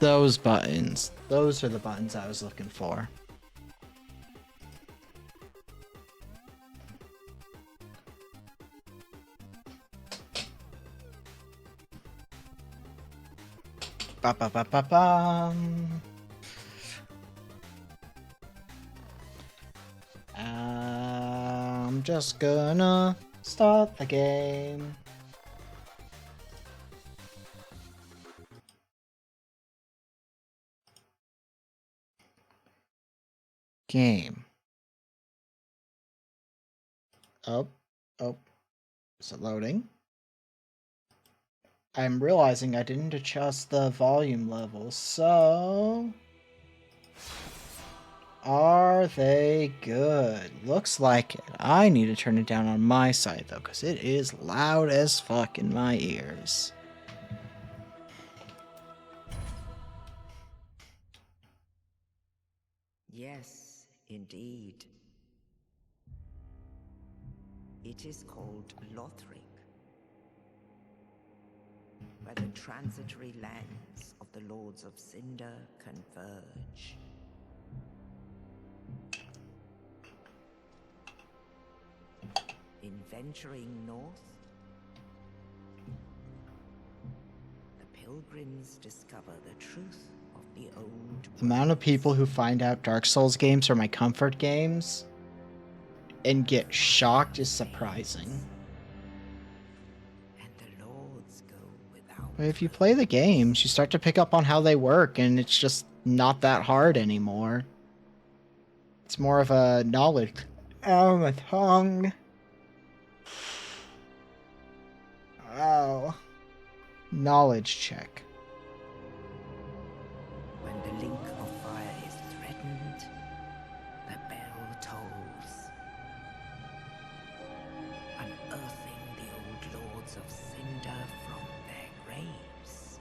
Those buttons. Those are the buttons I was looking for. Ba ba ba ba ba. I'm just gonna start the game. Game. Oh, is it loading? I'm realizing I didn't adjust the volume level, so... Are they good? Looks like it. I need to turn it down on my side, though, because it is loud as fuck in my ears. Yes, indeed. It is called Lothric, where the transitory lands of the Lords of Cinder converge. In venturing north, the pilgrims discover the truth of the old The amount of people who find out Dark Souls games are my comfort games and get shocked is surprising. And the lords go without. But if you play the games, you start to pick up on how they work, and it's just not that hard anymore. It's more of a knowledge. Oh, my tongue. Oh. Knowledge check. When the link of fire is threatened, the bell tolls, unearthing the old lords of Cinder from their graves.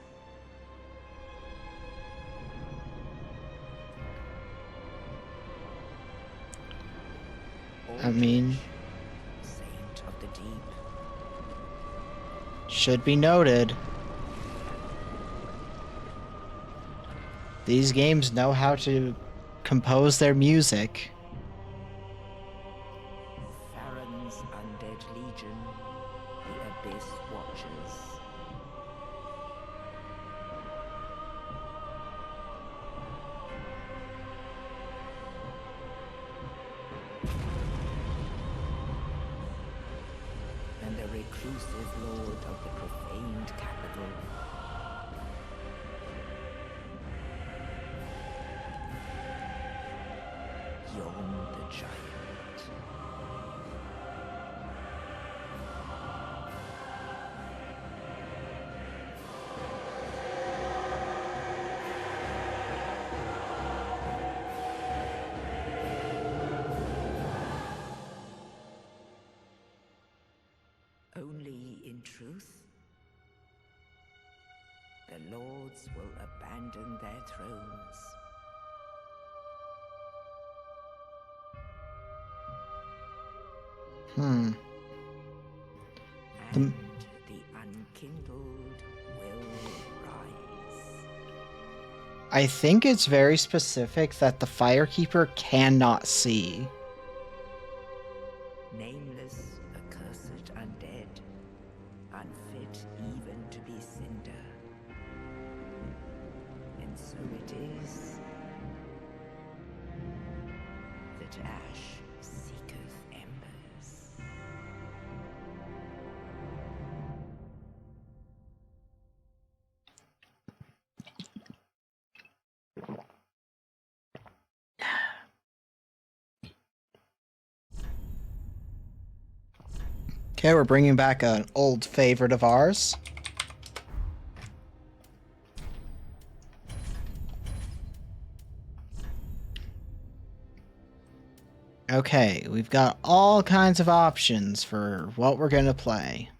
I mean, Saint of the Deep. Should be noted. These games know how to compose their music. Farron's undead legion, the Abyss Watchers. And the reclusive lord of the profaned capital. Yon the Giant. Only in truth, the lords will abandon their thrones. Hmm. And the unkindled will rise. I think it's very specific that the Firekeeper cannot see. Nameless, accursed undead, unfit even to be cinder. And so it is that ash seeketh embers. Okay, we're bringing back an old favorite of ours. Okay, we've got all kinds of options for what we're going to play.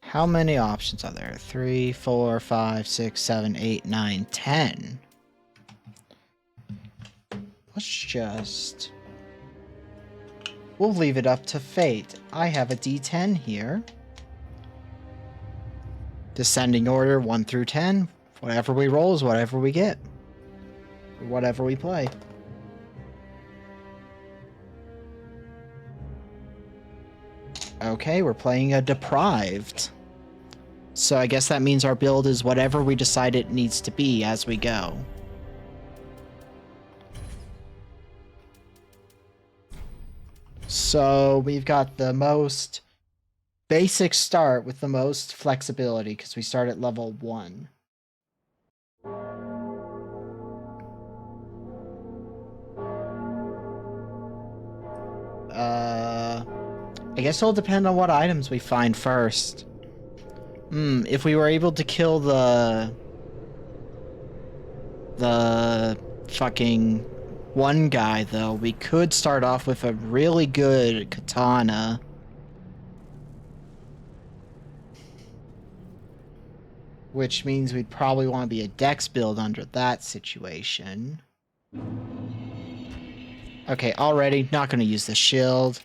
How many options are there? 3, 4, 5, 6, 7, 8, 9, 10. Let's just We'll leave it up to fate. I have a D10 here. Descending order 1 through 10. Whatever we roll is whatever we get. Or whatever we play. Okay, we're playing a deprived. So I guess that means our build is whatever we decide it needs to be as we go. So we've got the most basic start with the most flexibility because we start at level 1. I guess it'll depend on what items we find first. If we were able to kill the fucking one guy, though, we could start off with a really good katana. Which means we'd probably want to be a dex build under that situation. Okay, already not going to use the shield.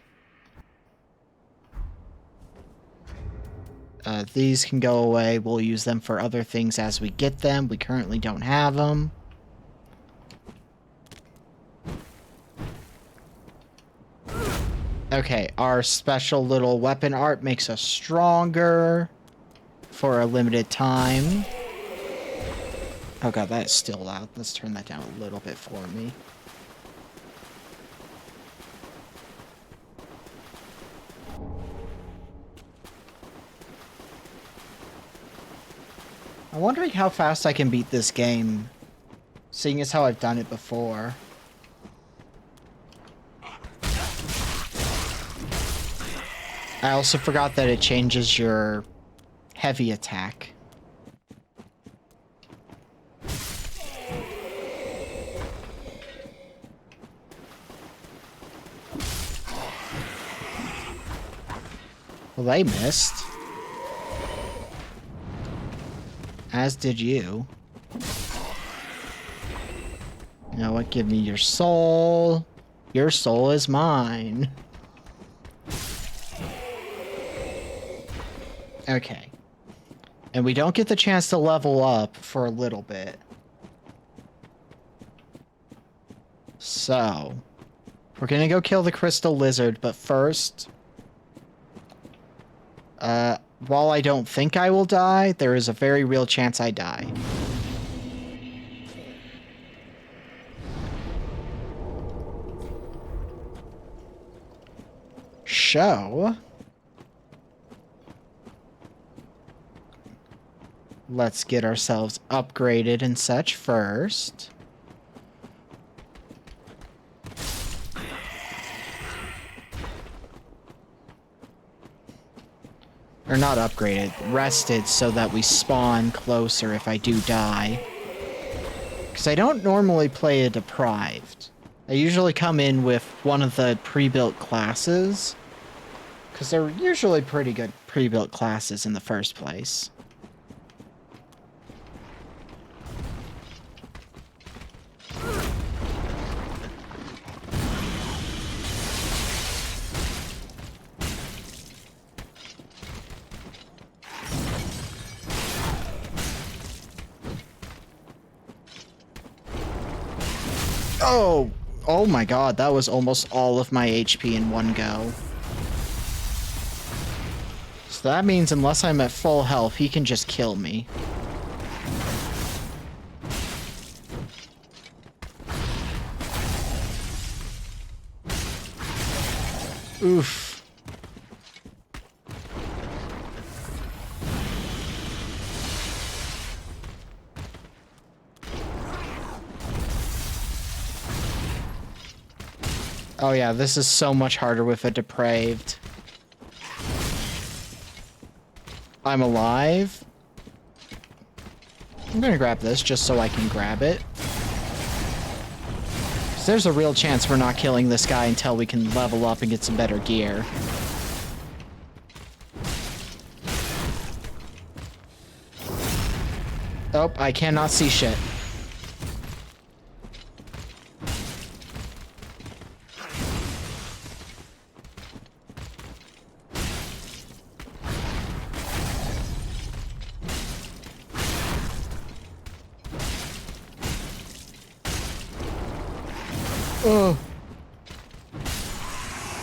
These can go away. We'll use them for other things as we get them. We currently don't have them. Okay, our special little weapon art makes us stronger for a limited time. Oh god, that is still loud. Let's turn that down a little bit for me. I'm wondering how fast I can beat this game, seeing as how I've done it before. I also forgot that it changes your heavy attack. Well, they missed. As did you. You know what? Give me your soul. Your soul is mine. Okay. And we don't get the chance to level up for a little bit. So, we're gonna go kill the crystal lizard, but first... while I don't think I will die, there is a very real chance I die. So... let's get ourselves upgraded and such first. Or not upgraded, rested so that we spawn closer if I do die. Because I don't normally play a deprived. I usually come in with one of the pre-built classes. Because they're usually pretty good pre-built classes in the first place. Oh! Oh my god, that was almost all of my HP in one go. So that means unless I'm at full health, he can just kill me. Oof. Oh yeah, this is so much harder with a depraved. I'm alive. I'm gonna grab this just so I can grab it. 'Cause there's a real chance we're not killing this guy until we can level up and get some better gear. Oh, I cannot see shit.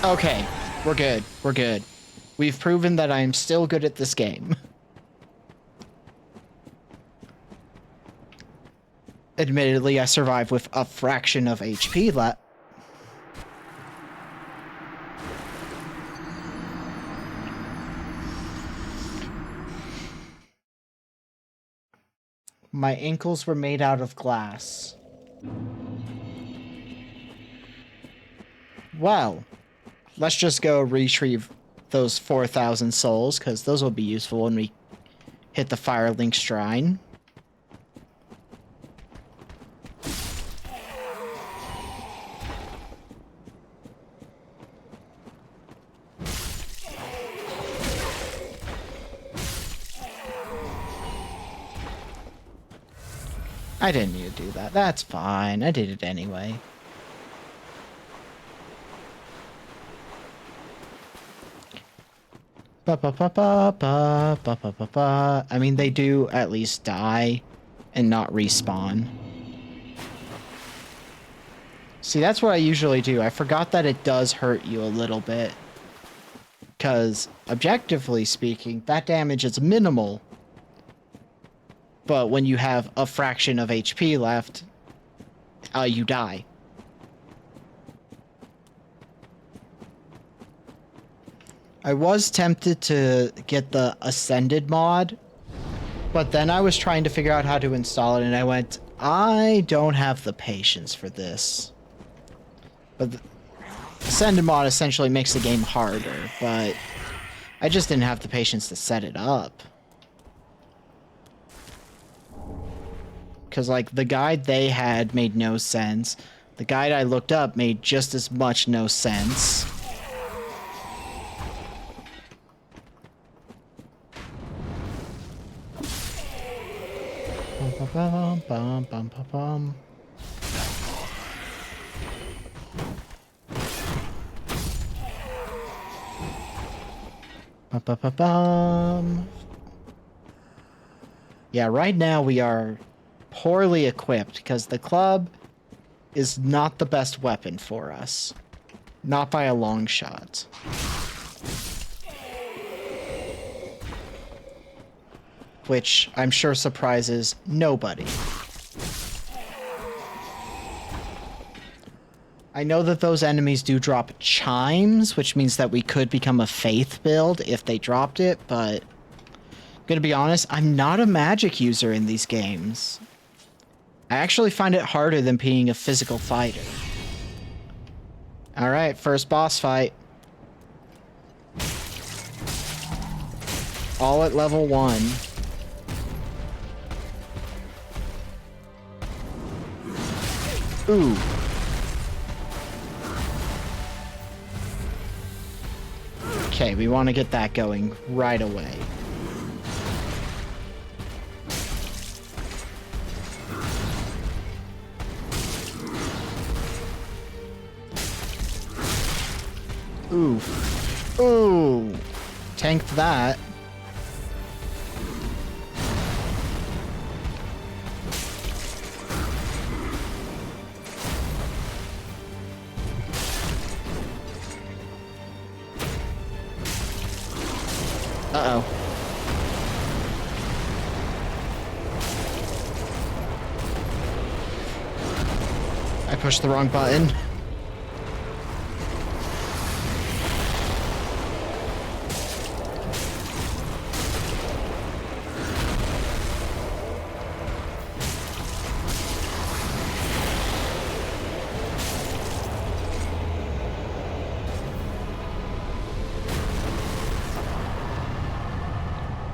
Okay, we're good. We're good. We've proven that I'm still good at this game. Admittedly, I survived with a fraction of HP left. My ankles were made out of glass. Well, let's just go retrieve those 4,000 souls, because those will be useful when we hit the Firelink Shrine. I didn't need to do that. That's fine. I did it anyway. Ba ba ba ba ba ba ba ba ba. I mean, they do at least die and not respawn. See, that's what I usually do. I forgot that it does hurt you a little bit. Because, objectively speaking, that damage is minimal. But when you have a fraction of HP left, you die. I was tempted to get the Ascended mod, but then I was trying to figure out how to install it, and I went, I don't have the patience for this. But the Ascended mod essentially makes the game harder, but I just didn't have the patience to set it up. Because, like, the guide they had made no sense. The guide I looked up made just as much no sense. Bum, bum, bum, bum, bum, bum. Bum, bum, bum, bum. Yeah, right now we are poorly equipped because the club is not the best weapon for us. Not by a long shot. Which I'm sure surprises nobody. I know that those enemies do drop chimes, which means that we could become a faith build if they dropped it, but I'm gonna be honest, I'm not a magic user in these games. I actually find it harder than being a physical fighter. Alright, first boss fight. All at level 1. Ooh. Okay, we want to get that going right away. Ooh. Ooh. Tanked that. Uh-oh. I pushed the wrong button.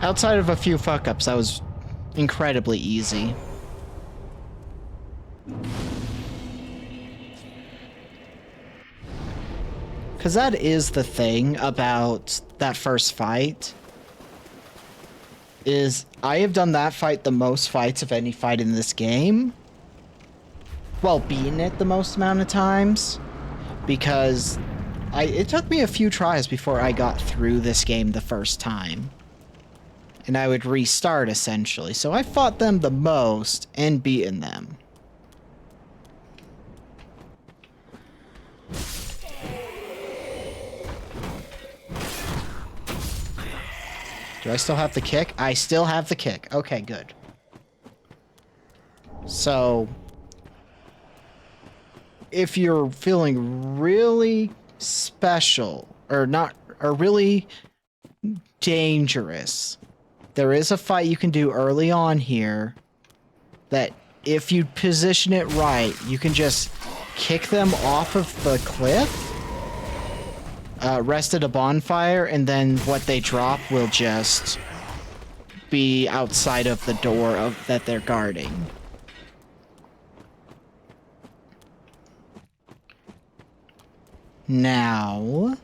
Outside of a few fuck-ups, that was incredibly easy. Because that is the thing about that first fight, is I have done that fight the most fights of any fight in this game. Well, beaten it the most amount of times. Because it took me a few tries before I got through this game the first time. And I would restart, essentially. So I fought them the most and beaten them. Do I still have the kick? I still have the kick. Okay, good. So, if you're feeling really special, or not, or really dangerous, there is a fight you can do early on here that if you position it right, you can just kick them off of the cliff, rest at a bonfire, and then what they drop will just be outside of the door that they're guarding. Now,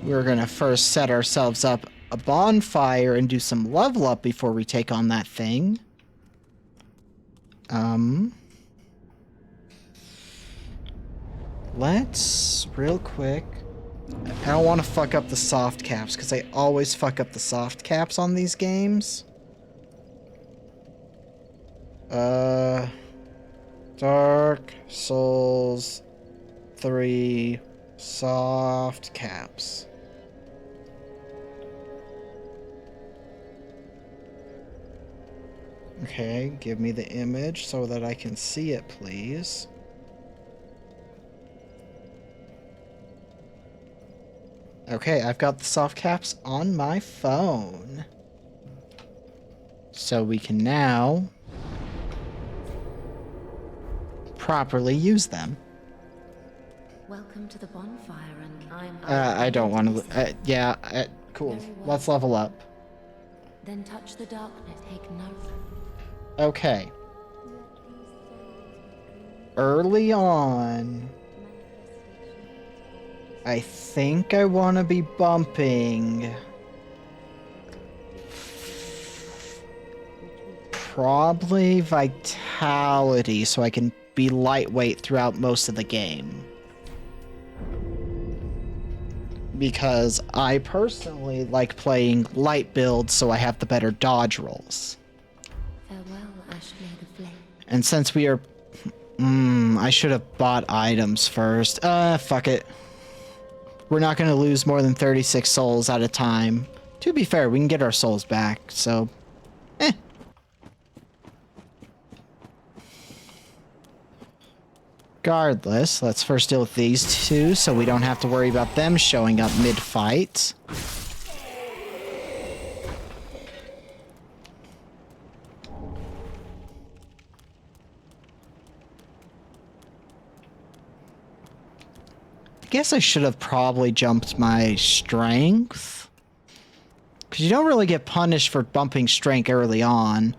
we're gonna first set ourselves up a bonfire and do some level up before we take on that thing. Let's, real quick, I don't want to fuck up the soft caps, because I always fuck up the soft caps on these games. Dark Souls 3 soft caps. Okay, give me the image so that I can see it, please. Okay, I've got the soft caps on my phone. So we can now properly use them. Welcome to the bonfire, and I'm... I don't want to... yeah, cool. Let's level up. Then touch the darkness, take note. Okay. Early on, I think I want to be bumping probably Vitality so I can be lightweight throughout most of the game. Because I personally like playing light builds so I have the better dodge rolls. Farewell, Ashblade of Flame. And since we are... I should have bought items first. Fuck it. We're not going to lose more than 36 souls at a time. To be fair, we can get our souls back, so... Regardless, let's first deal with these two so we don't have to worry about them showing up mid-fight. I guess I should have probably jumped my strength. Because you don't really get punished for bumping strength early on.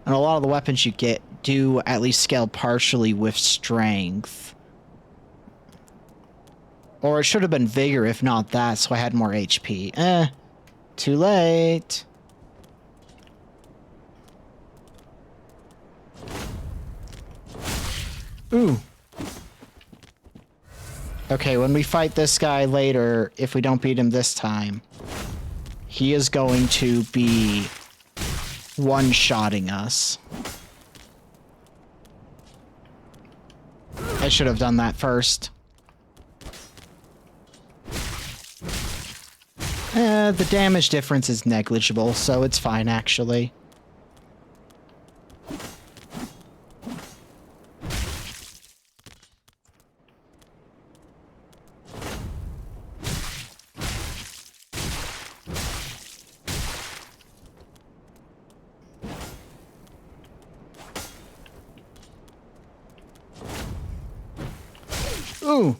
And a lot of the weapons you get do at least scale partially with strength. Or it should have been vigor if not that, so I had more HP. Too late. Ooh. Okay, when we fight this guy later, if we don't beat him this time, he is going to be one-shotting us. I should have done that first. The damage difference is negligible, so it's fine, actually. Ooh.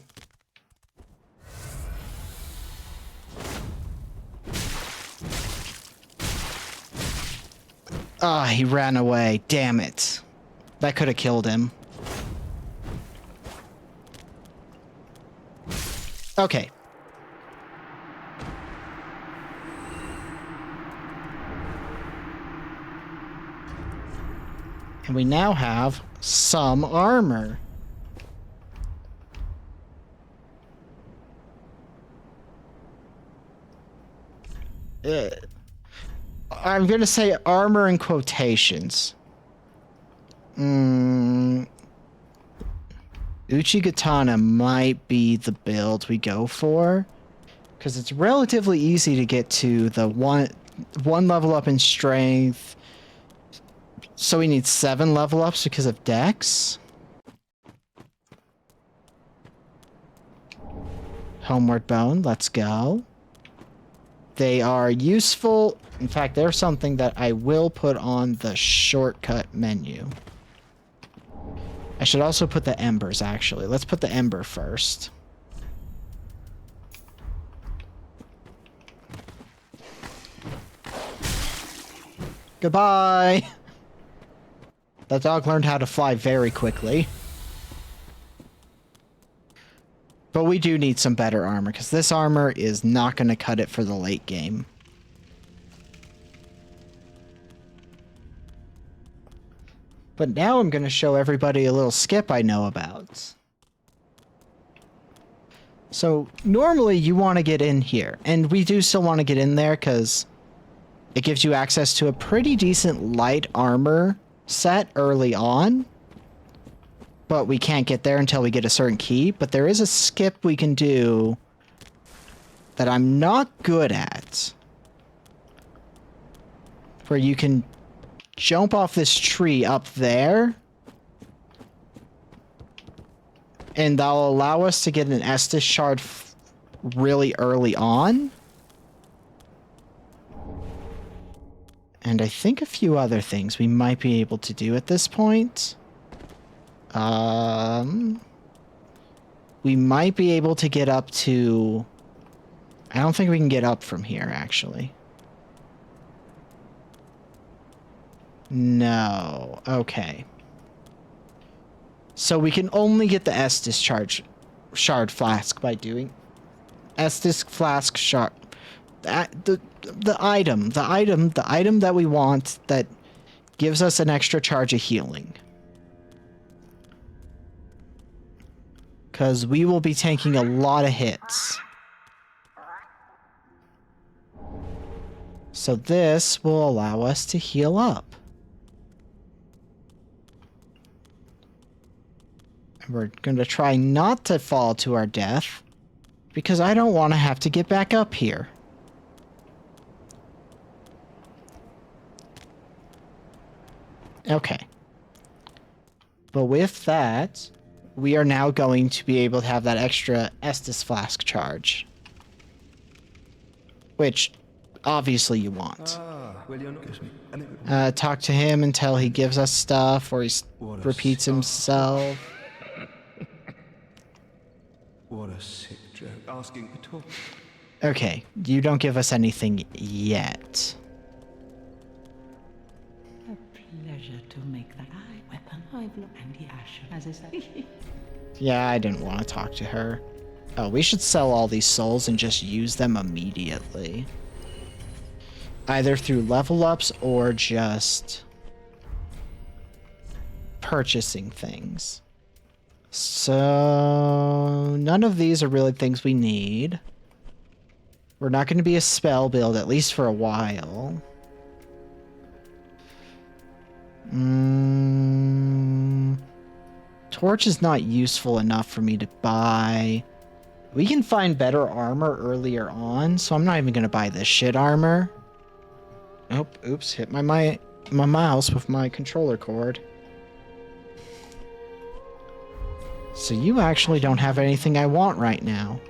Ah, he ran away. Damn it. That could have killed him. Okay. And we now have some armor. I'm gonna say armor in quotations. Uchigatana might be the build we go for. Because it's relatively easy to get to the one level up in strength. So we need 7 level ups because of Dex. Homeward Bone, let's go. They are useful. In fact, they're something that I will put on the shortcut menu. I should also put the embers, actually. Let's put the ember first. Goodbye! That dog learned how to fly very quickly. But we do need some better armor, because this armor is not going to cut it for the late game. But now I'm going to show everybody a little skip I know about. So normally you want to get in here, and we do still want to get in there because it gives you access to a pretty decent light armor set early on. But we can't get there until we get a certain key. But there is a skip we can do that I'm not good at. Where you can jump off this tree up there. And that'll allow us to get an Estus shard really early on. And I think a few other things we might be able to do at this point. We might be able to get up to... I don't think we can get up from here, actually. No. Okay. So we can only get the Estus shard flask by doing... Estus flask shard... The item that we want that gives us an extra charge of healing. Because we will be taking a lot of hits. So this will allow us to heal up. And we're going to try not to fall to our death, because I don't want to have to get back up here. Okay. But with that, we are now going to be able to have that extra Estus flask charge. Which, obviously, you want. Talk to him until he gives us stuff, or he repeats himself. What a sick joke. Asking to talk. Okay, you don't give us anything yet. A pleasure to make that eye weapon. I've looked and the ash as I said. Yeah, I didn't want to talk to her. Oh, we should sell all these souls and just use them immediately. Either through level ups or just purchasing things. So none of these are really things we need. We're not going to be a spell build, at least for a while. Torch is not useful enough for me to buy. We can find better armor earlier on, so I'm not even going to buy this shit armor. Oh, oops, hit my mouse with my controller cord. So you actually don't have anything I want right now.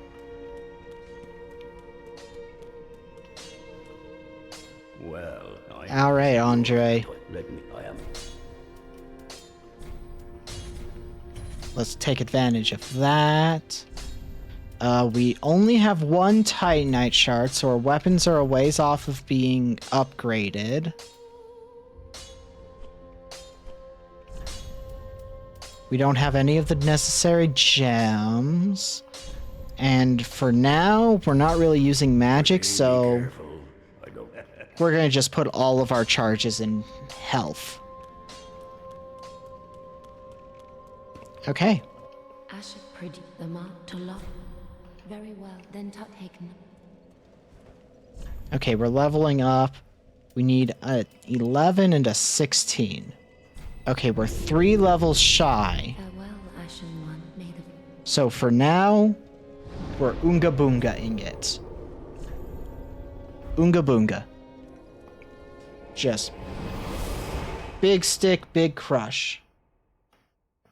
Well, Alright, Andre. let me, I am. Let's take advantage of that. We only have one Titanite shard, so our weapons are a ways off of being upgraded. We don't have any of the necessary gems. And for now, we're not really using magic, so we're going to just put all of our charges in health. Okay. Asher Priddy, the mark to lock. Very well, then taken. Okay, we're leveling up. We need a 11 and a 16. Okay, we're 3 levels shy. Farewell, Ashen One, may the... So for now, we're Oonga Boonga-ing it. Oonga boonga. Just big stick, big crush.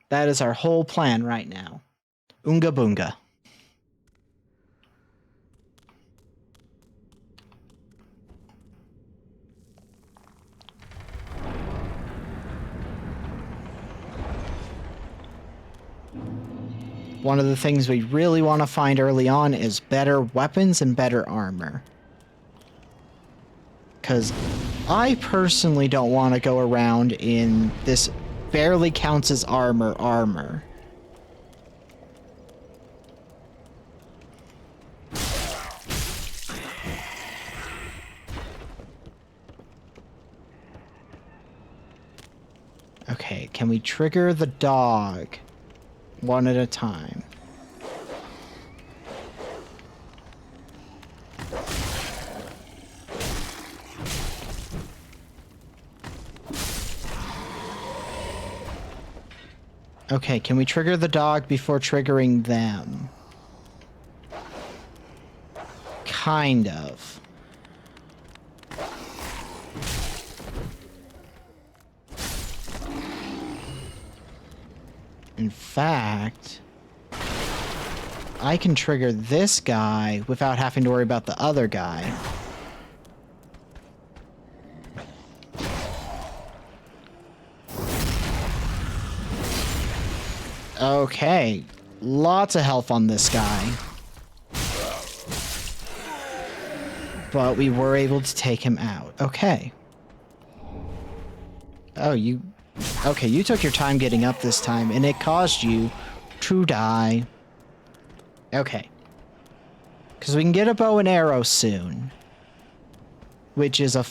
That is our whole plan right now. Oonga boonga. One of the things we really want to find early on is better weapons and better armor. Because I personally don't want to go around in this barely counts as armor. Okay, can we trigger the dog one at a time? Okay, can we trigger the dog before triggering them? Kind of. In fact, I can trigger this guy without having to worry about the other guy. Okay, lots of health on this guy. But we were able to take him out. Okay. Oh, okay, you took your time getting up this time, and it caused you to die. Okay. Because we can get a bow and arrow soon. Which is a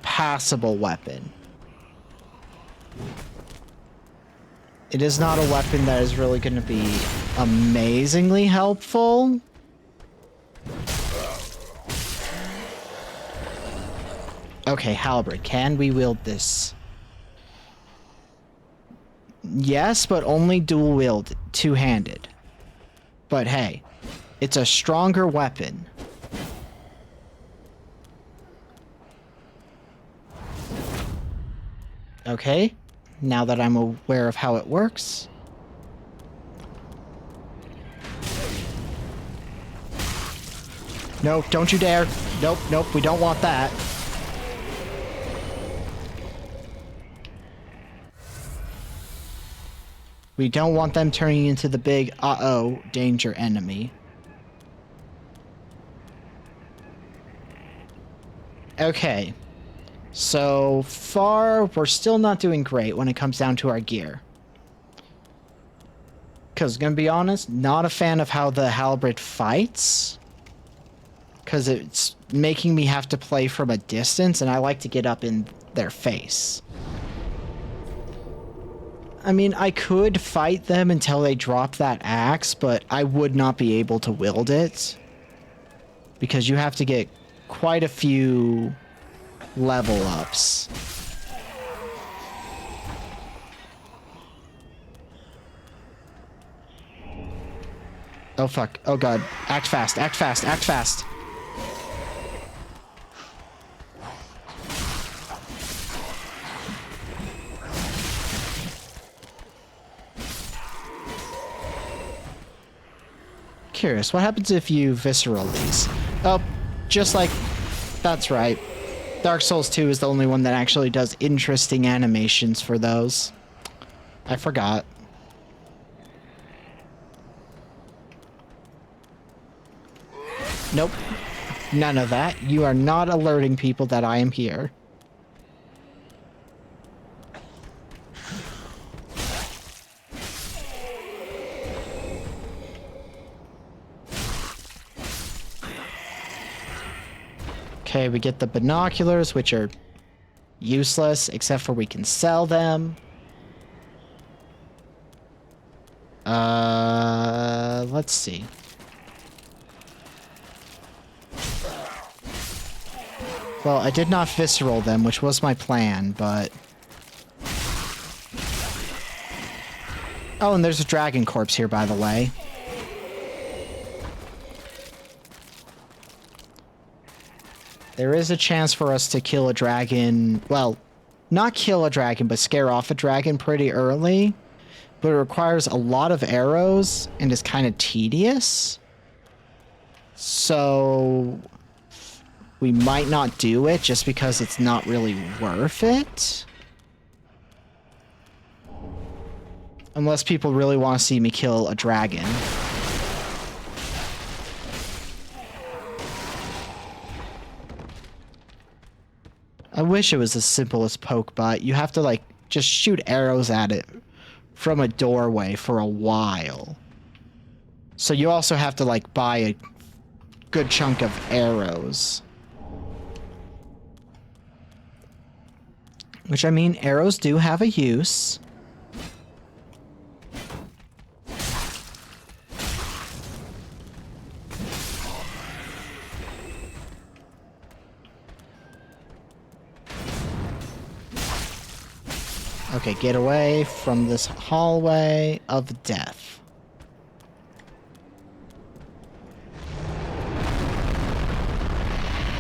passable weapon. It is not a weapon that is really going to be amazingly helpful. Okay, halberd, can we wield this? Yes, but only dual wield, two-handed. But hey, it's a stronger weapon. Okay, now that I'm aware of how it works. No, don't you dare. Nope, nope, we don't want that. We don't want them turning into the big, uh-oh, danger enemy. Okay. So far, we're still not doing great when it comes down to our gear. Because, gonna be honest, not a fan of how the halberd fights. Because it's making me have to play from a distance, and I like to get up in their face. I mean, I could fight them until they drop that axe, but I would not be able to wield it. Because you have to get quite a few level ups. Oh fuck. Oh god. Act fast, act fast, act fast. Curious, what happens if you visceral these? Oh, just like... That's right. Dark Souls 2 is the only one that actually does interesting animations for those. I forgot. Nope. None of that. You are not alerting people that I am here. Okay, we get the binoculars, which are useless, except for we can sell them. Let's see. Well, I did not visceral them, which was my plan, but... Oh, and there's a dragon corpse here, by the way. There is a chance for us to kill a dragon. Well, not kill a dragon, but scare off a dragon pretty early. But it requires a lot of arrows and is kind of tedious. So we might not do it just because it's not really worth it. Unless people really want to see me kill a dragon. I wish it was as simple as poke butt. You have to like just shoot arrows at it from a doorway for a while. So you also have to like buy a good chunk of arrows. Which, I mean, arrows do have a use. Okay, get away from this hallway of death.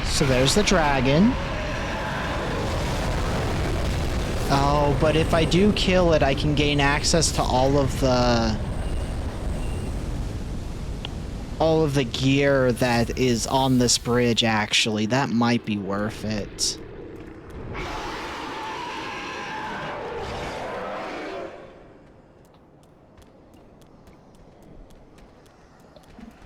So there's the dragon. Oh, but if I do kill it, I can gain access to all of the gear that is on this bridge, actually. That might be worth it.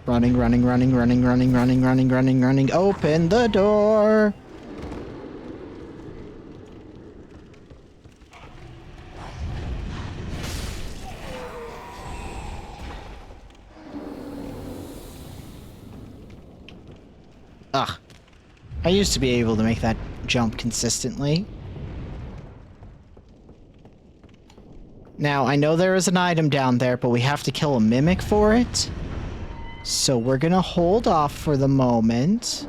Running, running, running, running, running, running, running, running, running. Open the door! Ugh. I used to be able to make that jump consistently. Now, I know there is an item down there, but we have to kill a mimic for it. So we're gonna hold off for the moment.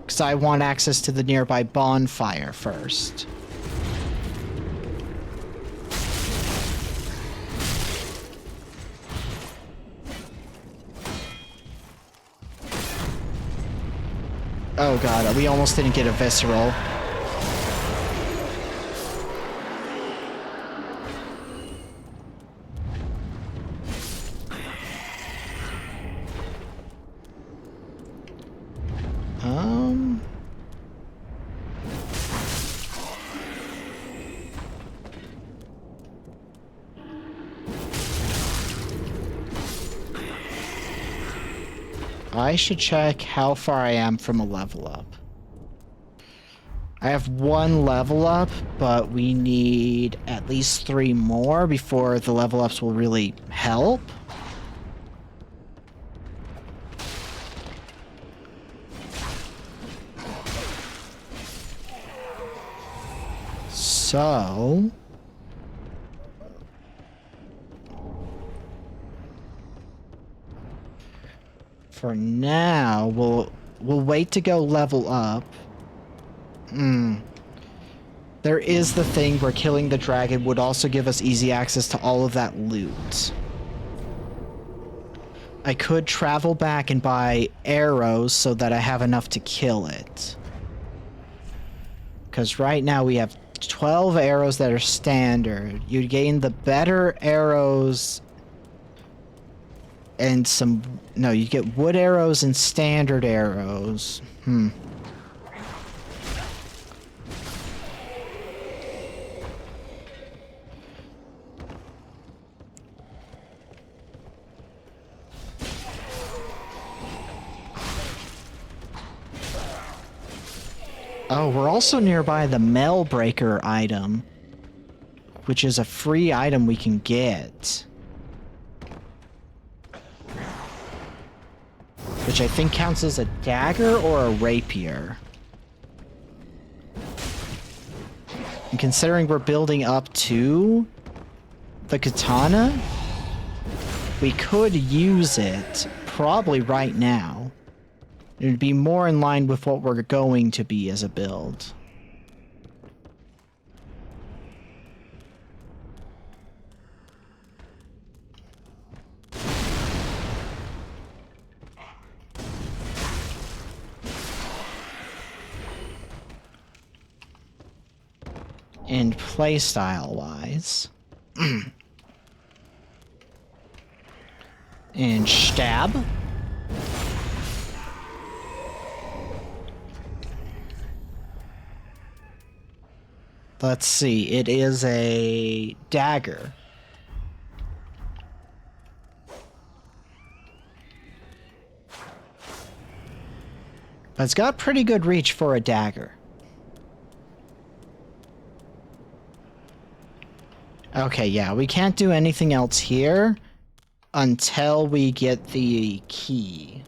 Because I want access to the nearby bonfire first. Oh god, we almost didn't get a visceral. I should check how far I am from a level up. I have 1 level up, but we need at least 3 more before the level ups will really help. So... for now, we'll wait to go level up. There is the thing where killing the dragon would also give us easy access to all of that loot. I could travel back and buy arrows so that I have enough to kill it. Because right now we have 12 arrows that are standard. You gain the better arrows and some... no, you get wood arrows and standard arrows. Oh, we're also nearby the Mailbreaker item, which is a free item we can get. Which I think counts as a dagger or a rapier. And considering we're building up to the katana, we could use it probably right now. It would be more in line with what we're going to be as a build. And playstyle wise. And stab. Let's see, it is a dagger. But it's got pretty good reach for a dagger. Okay, yeah, we can't do anything else here until we get the key.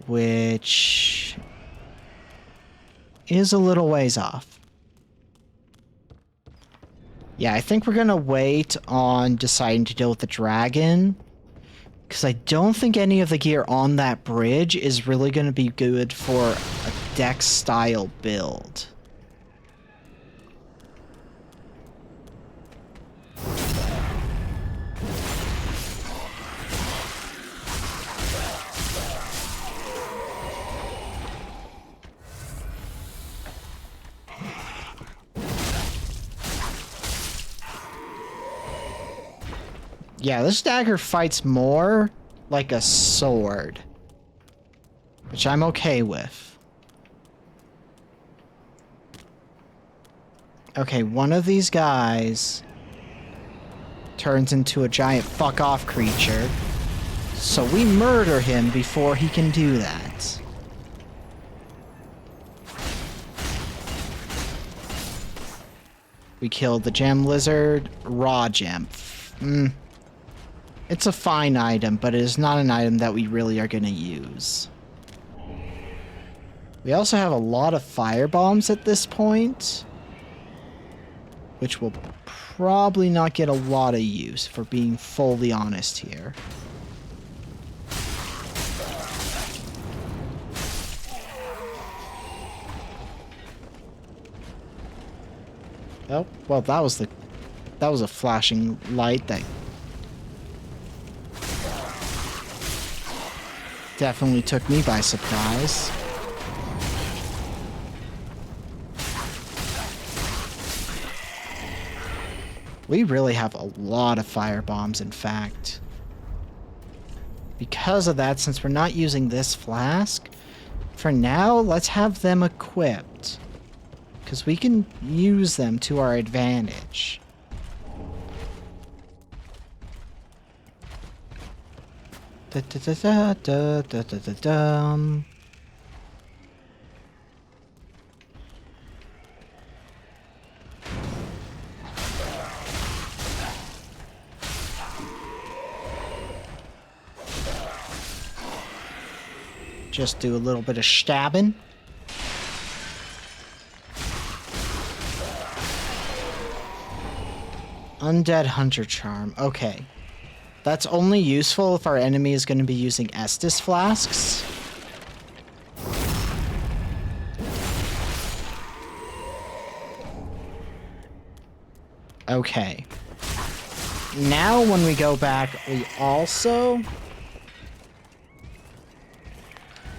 Which is a little ways off. Yeah, I think we're gonna wait on deciding to deal with the dragon. Because I don't think any of the gear on that bridge is really gonna be good for a deck-style build. Yeah, this dagger fights more like a sword, which I'm okay with. Okay, one of these guys turns into a giant fuck-off creature, so we murder him before he can do that. We killed the gem lizard, raw gem. It's a fine item, but it is not an item that we really are going to use. We also have a lot of fire bombs at this point, which will probably not get a lot of use, for being fully honest here. Oh, well, that was a flashing light that definitely took me by surprise. We really have a lot of fire bombs, in fact. Because of that, since we're not using this flask, for now, let's have them equipped. Because we can use them to our advantage. Da da da da da da da dum. Just do a little bit of stabbing. Undead Hunter Charm. Okay. That's only useful if our enemy is going to be using Estus flasks. Okay. Now when we go back, we also...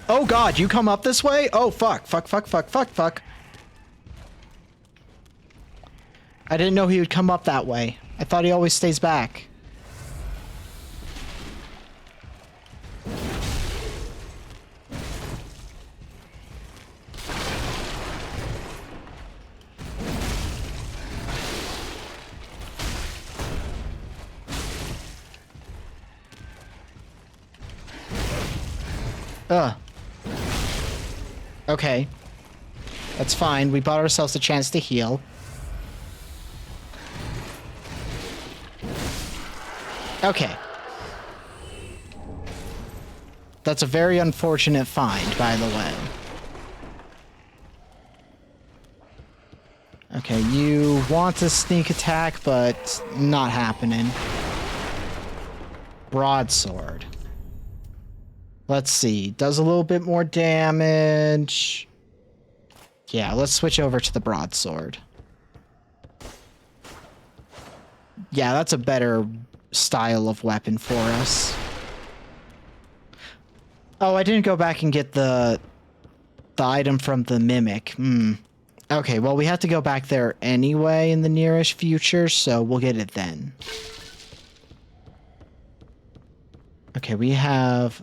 Oh god, you come up this way? Oh fuck, fuck, fuck, fuck, fuck, fuck. I didn't know he would come up that way. I thought he always stays back. Okay. That's fine. We bought ourselves a chance to heal. Okay. That's a very unfortunate find, by the way. Okay, you want a sneak attack, but not happening. Broadsword. Let's see. Does a little bit more damage. Yeah, let's switch over to the broadsword. Yeah, that's a better style of weapon for us. Oh, I didn't go back and get the item from the mimic. Okay, well, we have to go back there anyway in the nearest future, so we'll get it then. Okay, we have...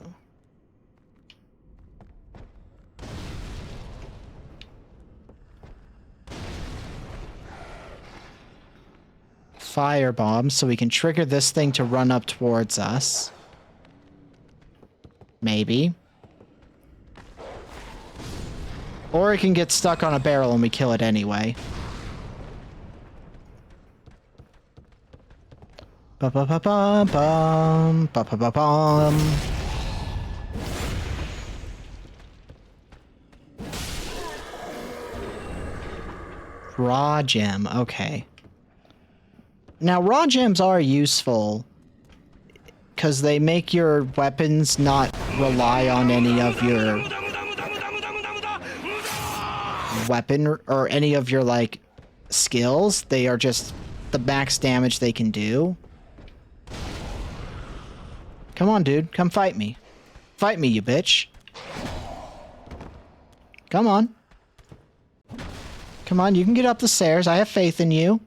Firebomb, so we can trigger this thing to run up towards us. Maybe. Or it can get stuck on a barrel and we kill it anyway. Ba-ba-ba-bum, ba-ba-ba-bum. Raw gem, okay. Now, raw gems are useful because they make your weapons not rely on any of your weapon or any of your, like, skills. They are just the max damage they can do. Come on, dude. Come fight me. Fight me, you bitch. Come on. Come on, you can get up the stairs. I have faith in you.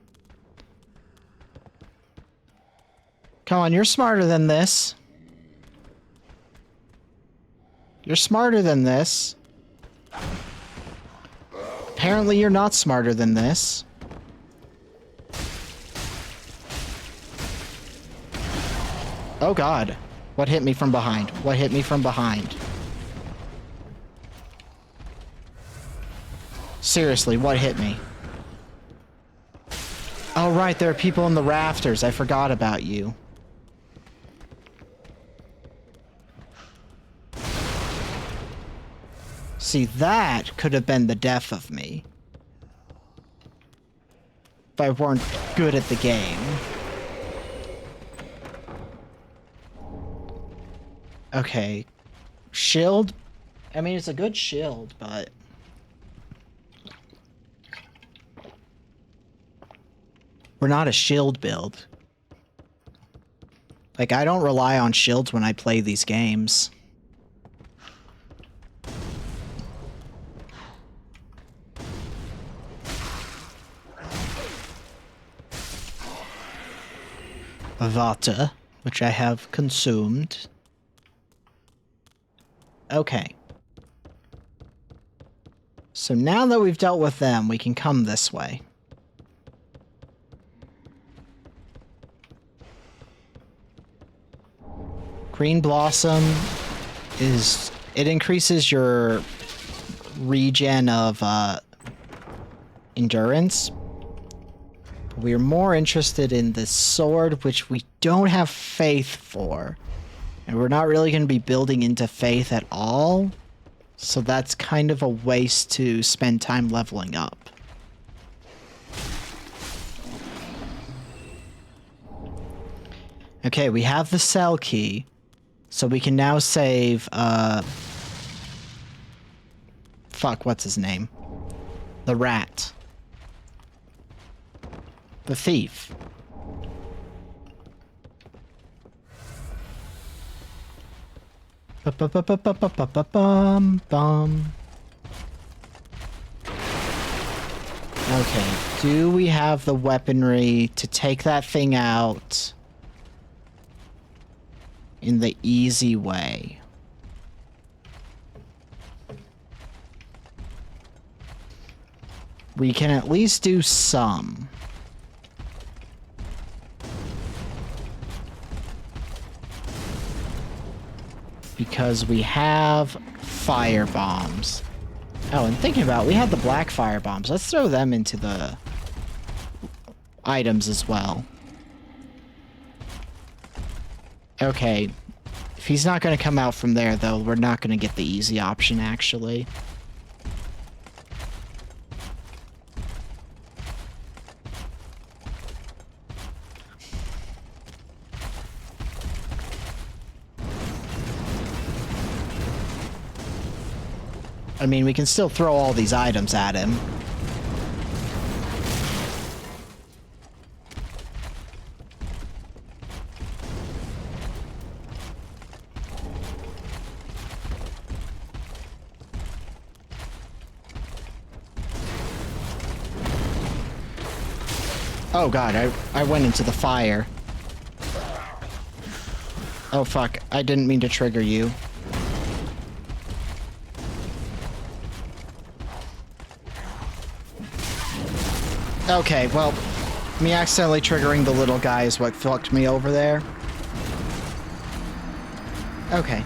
Come on, you're smarter than this. You're smarter than this. Apparently you're not smarter than this. Oh god. What hit me from behind? What hit me from behind? Seriously, what hit me? Oh right, there are people in the rafters. I forgot about you. See, that could have been the death of me. If I weren't good at the game. Okay. Shield? I mean, it's a good shield, but... we're not a shield build. Like, I don't rely on shields when I play these games. Vata, which I have consumed. Okay. So now that we've dealt with them, we can come this way. Green Blossom is... it increases your regen of endurance. We are more interested in this sword, which we don't have faith for. And we're not really going to be building into faith at all. So that's kind of a waste to spend time leveling up. Okay, we have the cell key. So we can now save, fuck, what's his name? The rat. The thief. Bum. Okay, do we have the weaponry to take that thing out in the easy way? We can at least do some. Because we have fire bombs. Oh, and thinking about it, we had the black fire bombs. Let's throw them into the items as well. Okay. If he's not going to come out from there, though, we're not going to get the easy option, actually. I mean, we can still throw all these items at him. Oh god, I went into the fire. Oh fuck, I didn't mean to trigger you. Okay, well, me accidentally triggering the little guy is what fucked me over there. Okay.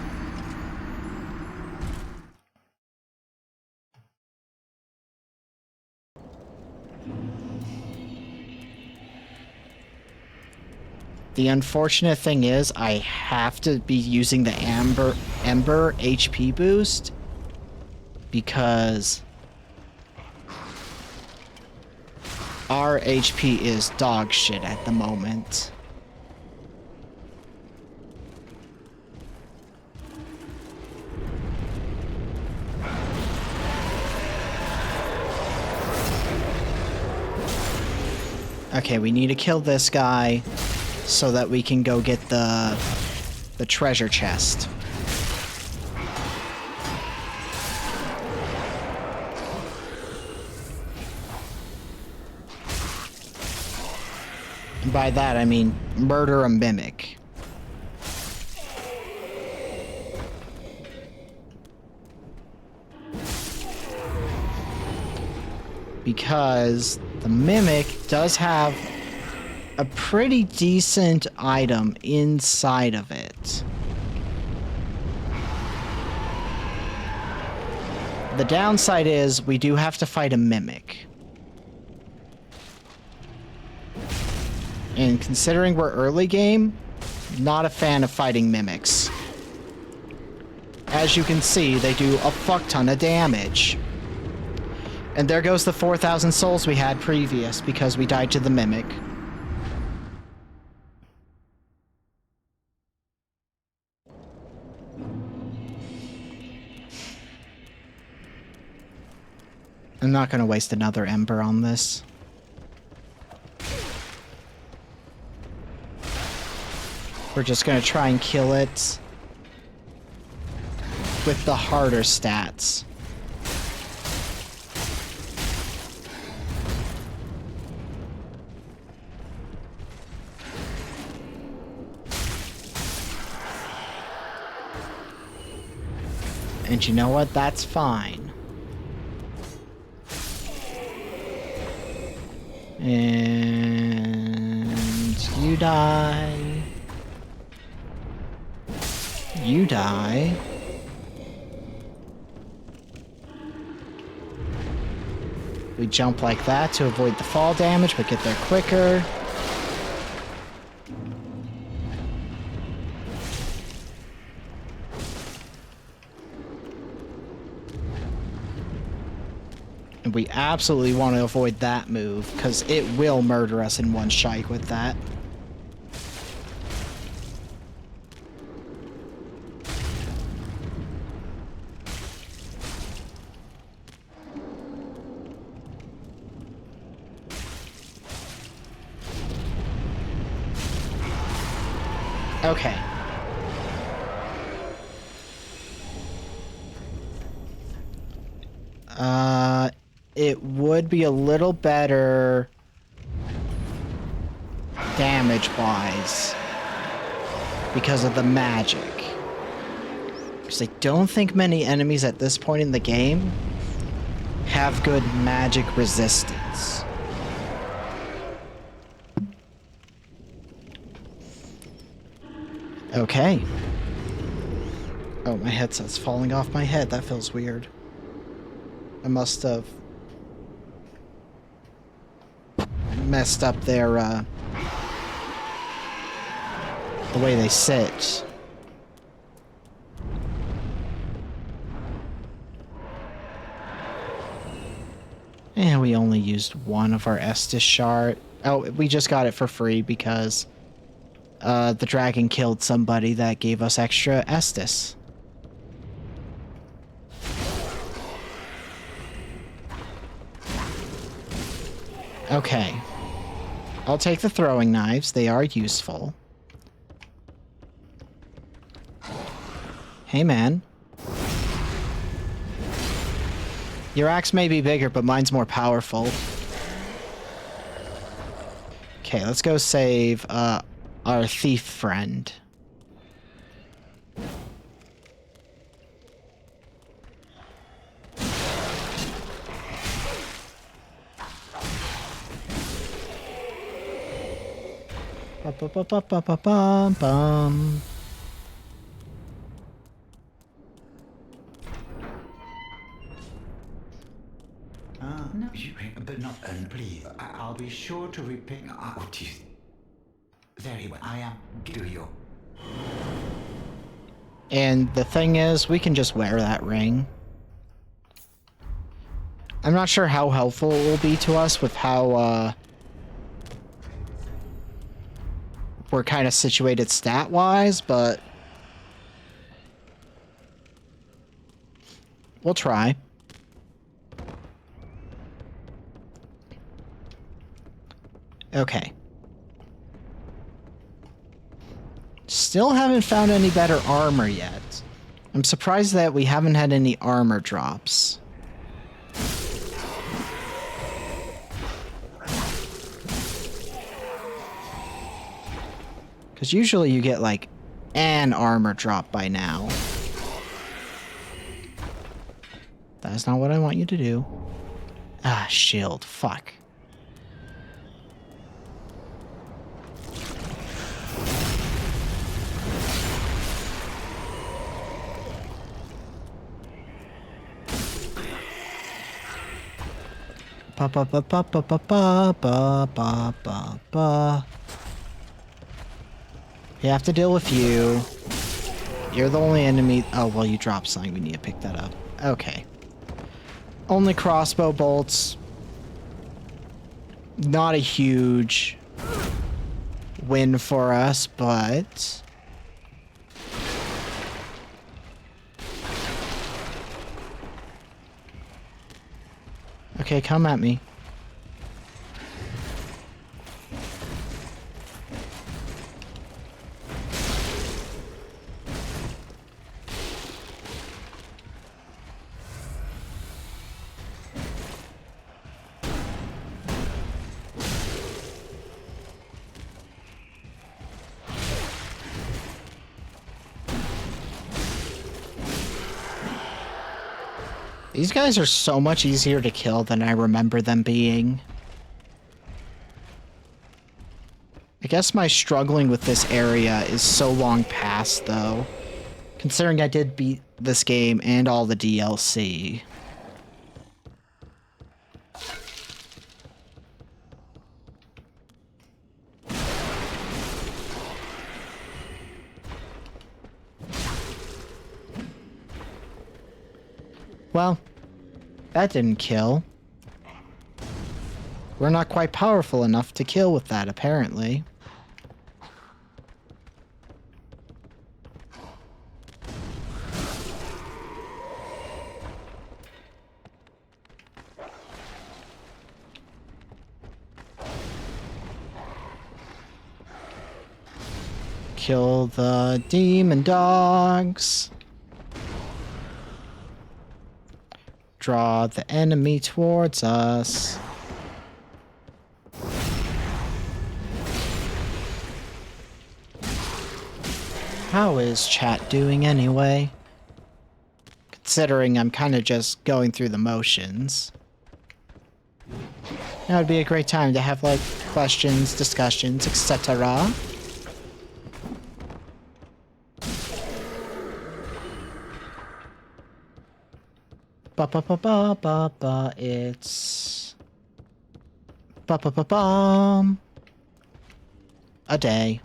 The unfortunate thing is, I have to be using the Ember HP boost because our HP is dog shit at the moment. Okay, we need to kill this guy so that we can go get the treasure chest. And by that I mean murder a mimic. Because the mimic does have a pretty decent item inside of it. The downside is we do have to fight a mimic. And considering we're early game, not a fan of fighting mimics. As you can see, they do a fuck ton of damage. And there goes the 4,000 souls we had previous because we died to the mimic. I'm not gonna waste another ember on this. We're just gonna try and kill it with the harder stats. And you know what? That's fine. And you die. You die. We jump like that to avoid the fall damage, but get there quicker. And we absolutely want to avoid that move, because it will murder us in one shike with that. Okay. It would be a little better damage-wise because of the magic. Because I don't think many enemies at this point in the game have good magic resistance. Okay. Oh, my headset's falling off my head. That feels weird. I must have messed up their, the way they sit. And we only used one of our Estus shard. Oh, we just got it for free because the dragon killed somebody that gave us extra Estus. Okay. I'll take the throwing knives. They are useful. Hey, man. Your axe may be bigger, but mine's more powerful. Okay, let's go save our thief friend. Ba-ba-ba-ba-ba-ba-bum. No. But not, please. I'll be sure to repay. Oh, geez. Very well. I am. Do you? And the thing is, we can just wear that ring. I'm not sure how helpful it will be to us with how, we're kind of situated stat-wise, but we'll try. Okay. Still haven't found any better armor yet. I'm surprised that we haven't had any armor drops. Because usually you get, like, an armor drop by now. That is not what I want you to do. Ah, shield. Fuck. Ba ba ba ba ba ba ba ba ba ba ba. We have to deal with you. You're the only enemy. Oh, well, you dropped something. We need to pick that up. Okay. Only crossbow bolts. Not a huge win for us, but okay, come at me. These guys are so much easier to kill than I remember them being. I guess my struggling with this area is so long past, though. Considering I did beat this game and all the DLC. Well, that didn't kill. We're not quite powerful enough to kill with that, apparently. Kill the demon dogs. Draw the enemy towards us. How is chat doing anyway? Considering I'm kind of just going through the motions. That would be a great time to have, like, questions, discussions, etc. Ba ba ba ba ba ba. It's ba ba ba bum. A day.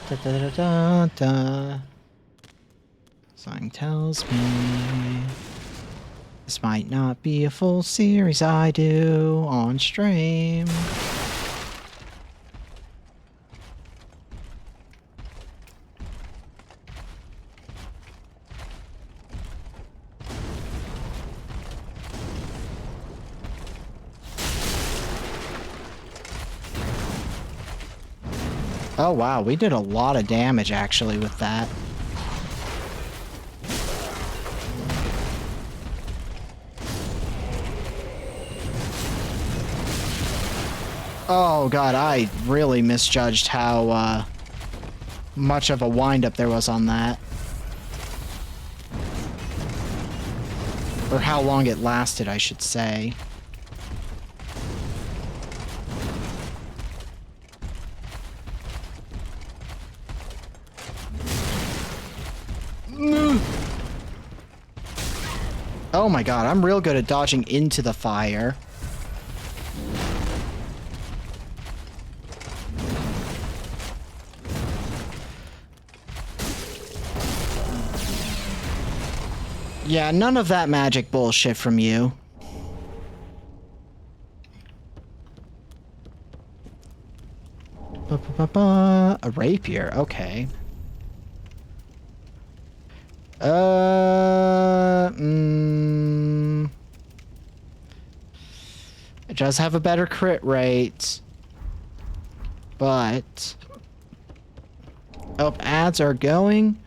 Da da da da da. Something tells me this might not be a full series I do on stream. Oh wow, we did a lot of damage actually with that. Oh god, I really misjudged how much of a windup there was on that. Or how long it lasted, I should say. Oh my god, I'm real good at dodging into the fire. Yeah, none of that magic bullshit from you. A rapier, okay. It does have a better crit rate. But... Oh, ads are going.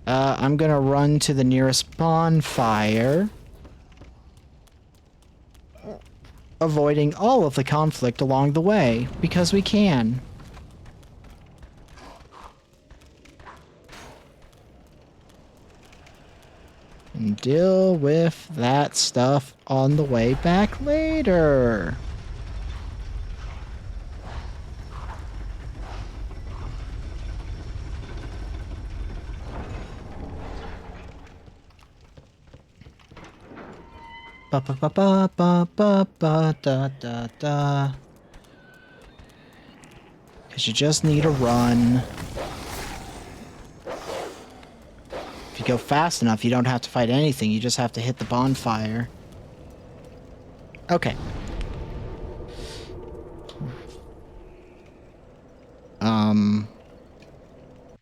I'm gonna run to the nearest bonfire. Avoiding all of the conflict along the way, because we can. And deal with that stuff on the way back later. Ba ba ba ba ba ba ba da da da. 'Cause you just need a run. If you go fast enough, you don't have to fight anything. You just have to hit the bonfire. Okay.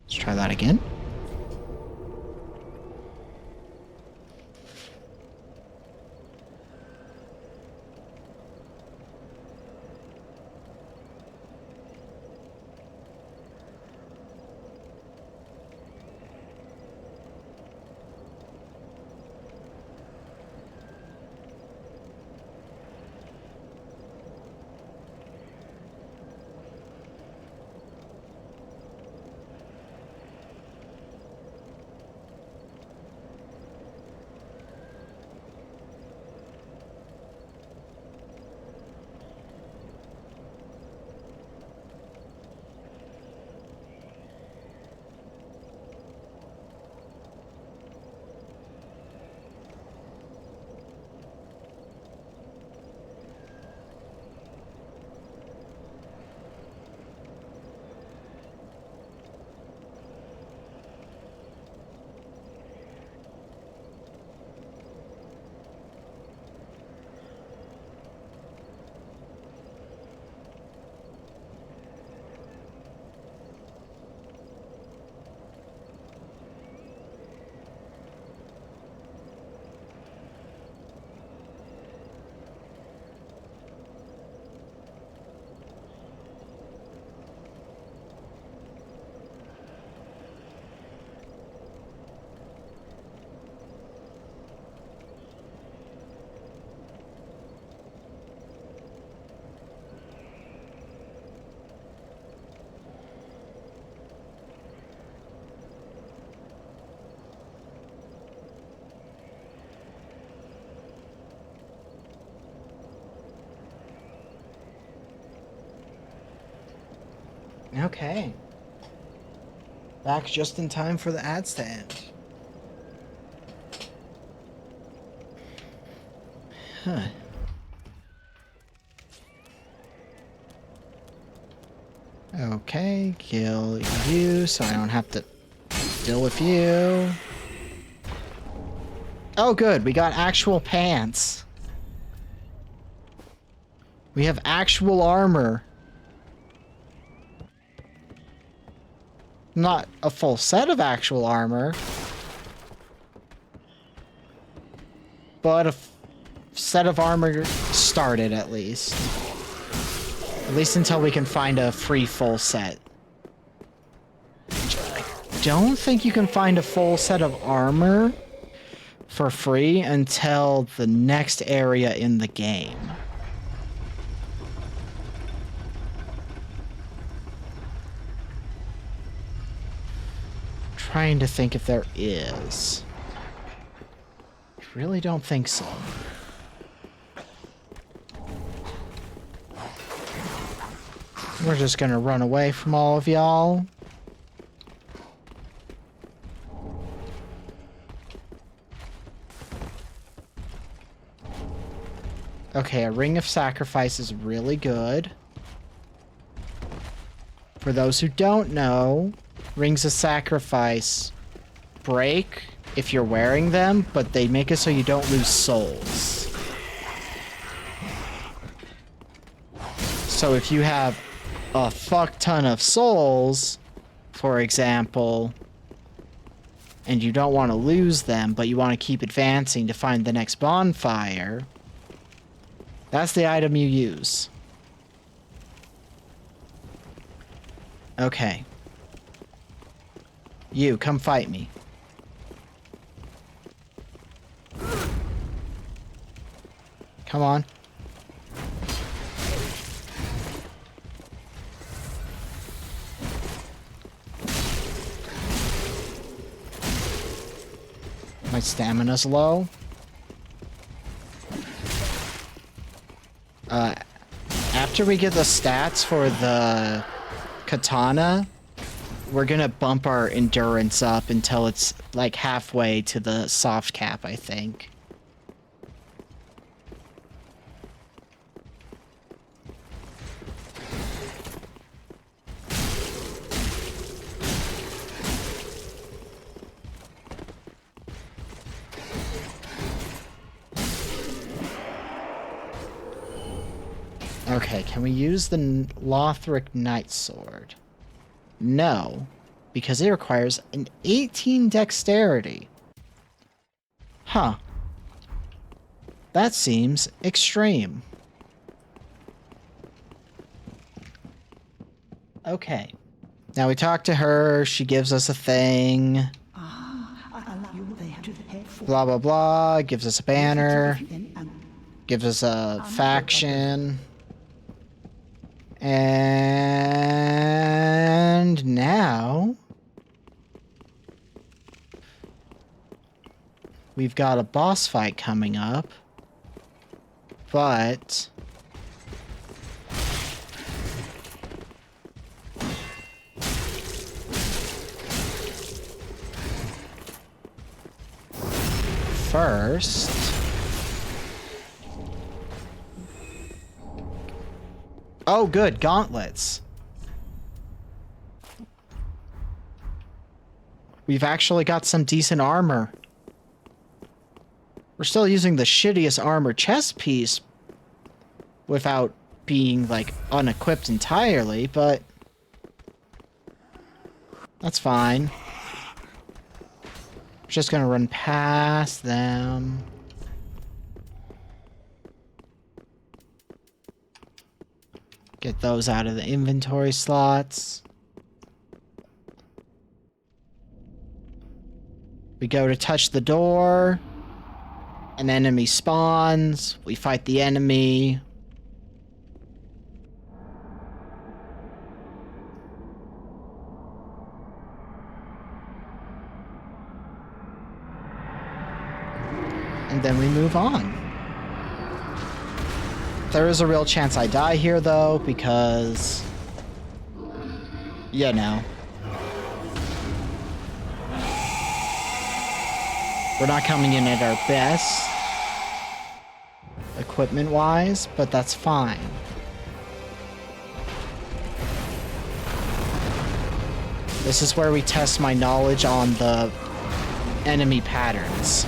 Let's try that again. Okay. Back just in time for the ads to end. Huh. Okay, kill you so I don't have to deal with you. Oh good, we got actual pants. We have actual armor. Not a full set of actual armor, but a set of armor started at least. At least until we can find a free full set. don't think you can find a full set of armor for free until the next area in the game. Trying to think if there is. I really don't think so. We're just gonna run away from all of y'all. Okay, a Ring of Sacrifice is really good. For those who don't know, Rings of Sacrifice break if you're wearing them, but they make it so you don't lose souls. So if you have a fuck ton of souls, for example, and you don't want to lose them, but you want to keep advancing to find the next bonfire, that's the item you use. Okay. You, come fight me. Come on. My stamina's low. After we get the stats for the katana, we're gonna bump our endurance up until it's like halfway to the soft cap, I think. Okay, can we use the Lothric Knight Sword? No, because it requires an 18 dexterity. Huh. That seems extreme. Okay. Now we talk to her, she gives us a thing. Blah, blah, blah, gives us a banner. Gives us a faction. And now we've got a boss fight coming up, but first, oh good, gauntlets. We've actually got some decent armor. We're still using the shittiest armor chest piece without being, like, unequipped entirely, but that's fine. Just gonna run past them. Get those out of the inventory slots. We go to touch the door. An enemy spawns. We fight the enemy. And then we move on. There is a real chance I die here, though, because, you know, we're not coming in at our best, equipment-wise, but that's fine. This is where we test my knowledge on the enemy patterns.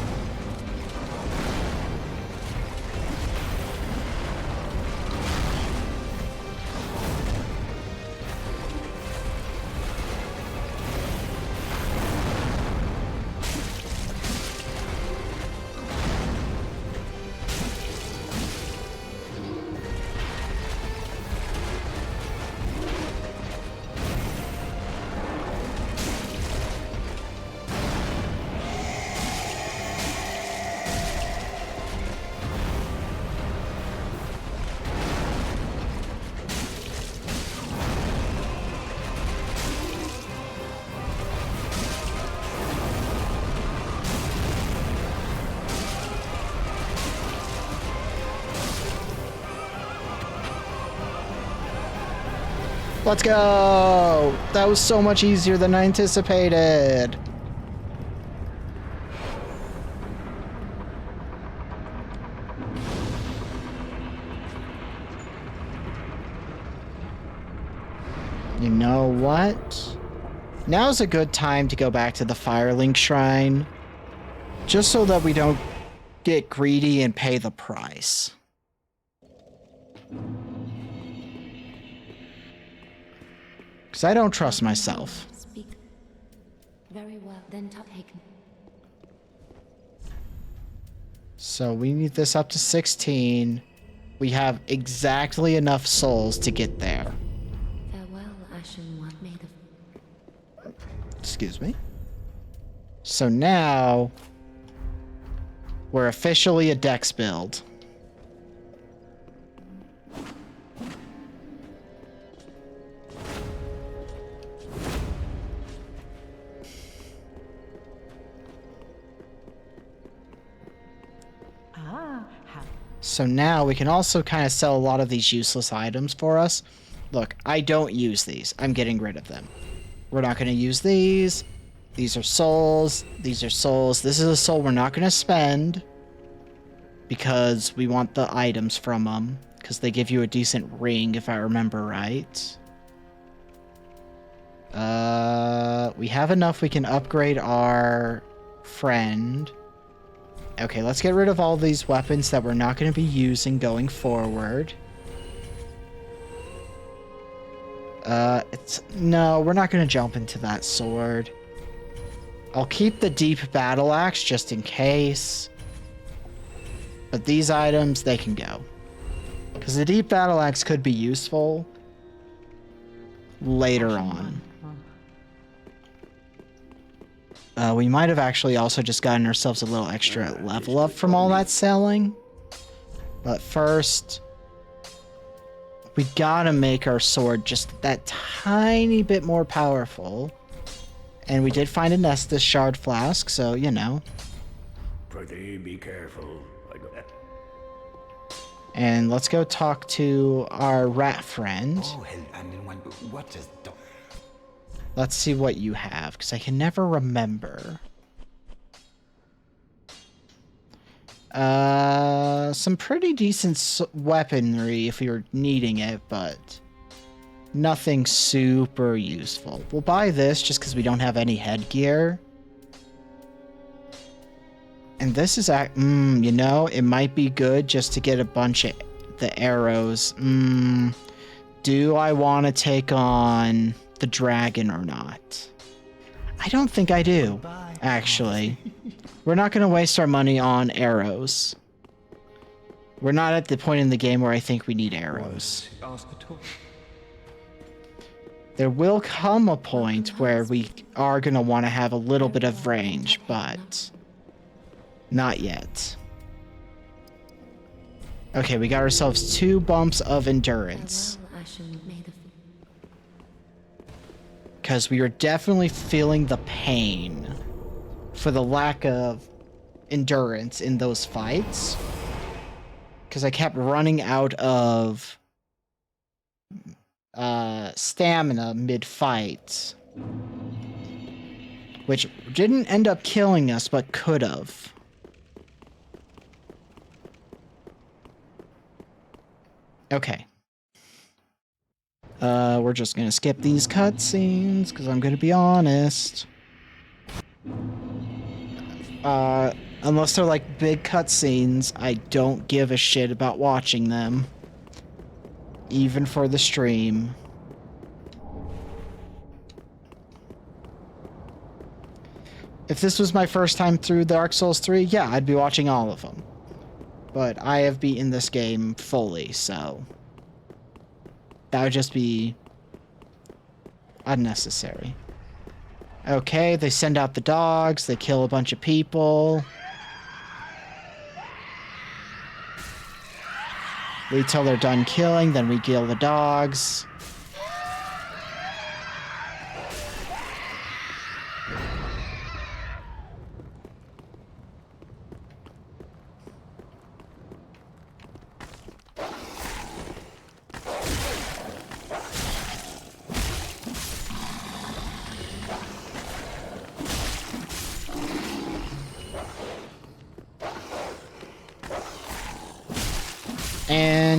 Let's go! That was so much easier than I anticipated. You know what? Now's a good time to go back to the Firelink Shrine, just so that we don't get greedy and pay the price. Because I don't trust myself. Speak. Very well, then taken. So we need this up to 16. We have exactly enough souls to get there. Farewell, Ashen One, made of. Excuse me. So now we're officially a Dex build. So now we can also kind of sell a lot of these useless items for us. Look, I don't use these. I'm getting rid of them. We're not going to use these. These are souls. These are souls. This is a soul we're not going to spend because we want the items from them, because they give you a decent ring, if I remember right. We have enough. We can upgrade our friend. Okay, let's get rid of all these weapons that we're not going to be using going forward. No, we're not going to jump into that sword. I'll keep the deep battle axe just in case. But these items, they can go. Because the deep battle axe could be useful later on. We might have actually also just gotten ourselves a little extra level up from all that selling. But first, we gotta make our sword just that tiny bit more powerful. And we did find a Nestus shard flask, so, you know. Prithee, be careful. And let's go talk to our rat friend. Oh, hell, and then what is the... Let's see what you have, because I can never remember. Some pretty decent weaponry if you're needing it, but nothing super useful. We'll buy this just because we don't have any headgear. And this is, you know, it might be good just to get a bunch of the arrows. Do I want to take on the dragon or not? I don't think I do, actually. We're not going to waste our money on arrows. We're not at the point in the game where I think we need arrows. Ask at all. There will come a point where we are going to want to have a little bit of range, but not yet. Okay, we got ourselves 2 bumps of endurance. Farewell, Ashen, made of. Because we were definitely feeling the pain for the lack of endurance in those fights. Because I kept running out of stamina mid-fight. Which didn't end up killing us, but could have. Okay. We're just gonna skip these cutscenes, because I'm gonna be honest. Unless they're like big cutscenes, I don't give a shit about watching them. Even for the stream. If this was my first time through Dark Souls 3, yeah, I'd be watching all of them. But I have beaten this game fully, so that would just be unnecessary. Okay, they send out the dogs, they kill a bunch of people. Wait till they're done killing, then we kill the dogs.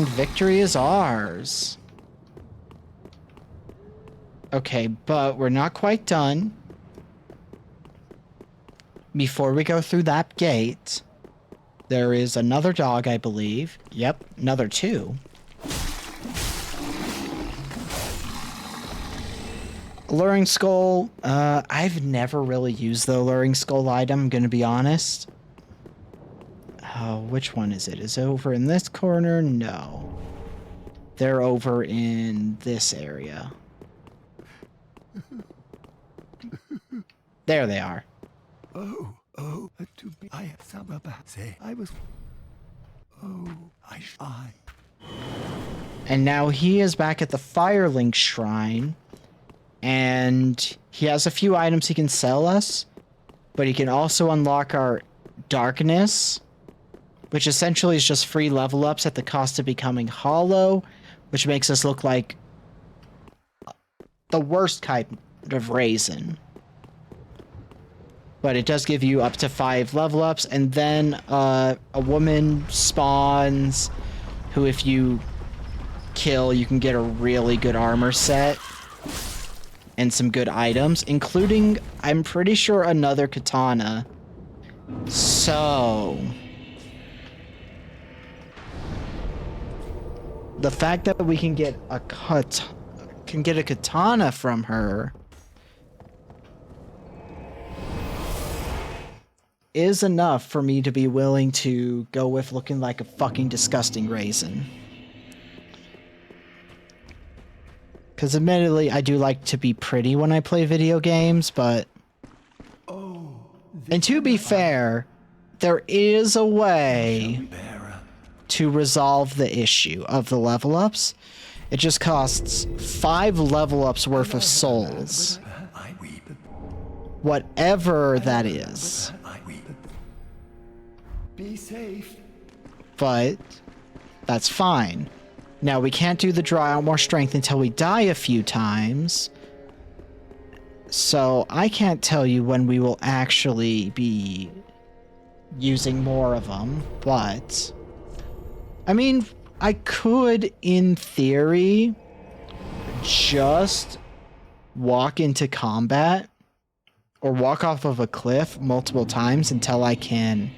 And victory is ours. Okay, but we're not quite done. Before we go through that gate, there is another dog, I believe. Yep, another 2. Alluring Skull, I've never really used the Alluring Skull item, I'm gonna be honest. Oh, which one is it? Is it over in this corner? No. They're over in this area. There they are. I say I was. And now he is back at the Firelink Shrine. And he has a few items he can sell us. But he can also unlock our Darkness, which essentially is just free level ups at the cost of becoming hollow, which makes us look like the worst kind of Raisin. But it does give you up to 5 level ups, and then a woman spawns who, if you kill, you can get a really good armor set and some good items, including, I'm pretty sure, another katana. So the fact that we can get a katana from her is enough for me to be willing to go with looking like a fucking disgusting Raisin. Because admittedly, I do like to be pretty when I play video games, but... And to be fair, there is a way to resolve the issue of the level ups. It just costs 5 level ups worth of souls. Whatever that is. Be safe. But that's fine. Now, we can't do the draw out more strength until we die a few times. So I can't tell you when we will actually be using more of them, but I mean, I could, in theory, just walk into combat or walk off of a cliff multiple times until I can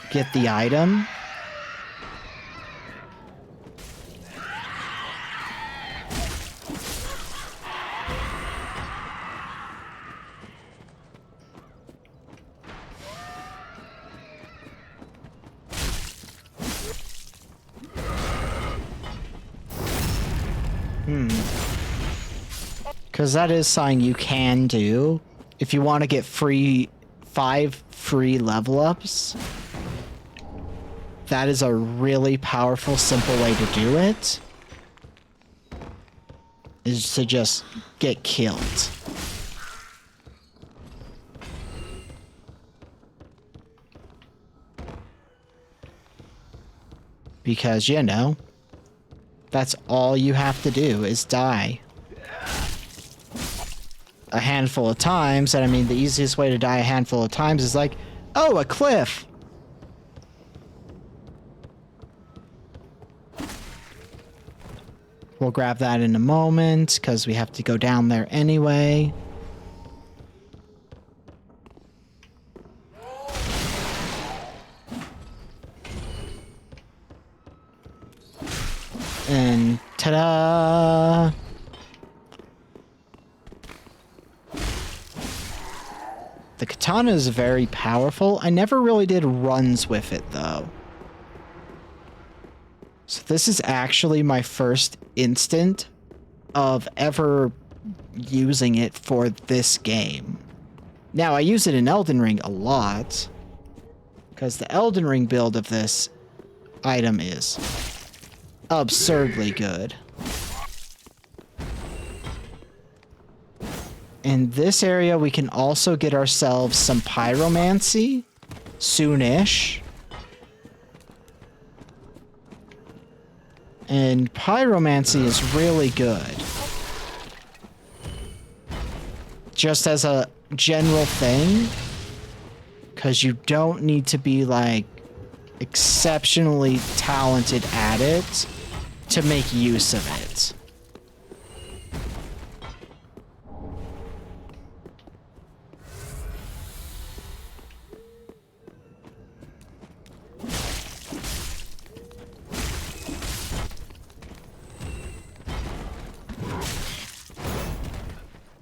get the item. Because that is something you can do. If you want to get 5 free level ups, that is a really powerful, simple way to do it. Is to just get killed. Because, you know, that's all you have to do is die a handful of times. And I mean, the easiest way to die a handful of times is like, oh, a cliff. We'll grab that in a moment because we have to go down there anyway. And ta-da! The katana is very powerful. I never really did runs with it, though. So this is actually my first instant of ever using it for this game. Now, I use it in Elden Ring a lot, because the Elden Ring build of this item is absurdly good. In this area, we can also get ourselves some pyromancy soonish. And pyromancy is really good. Just as a general thing, because you don't need to be like exceptionally talented at it to make use of it.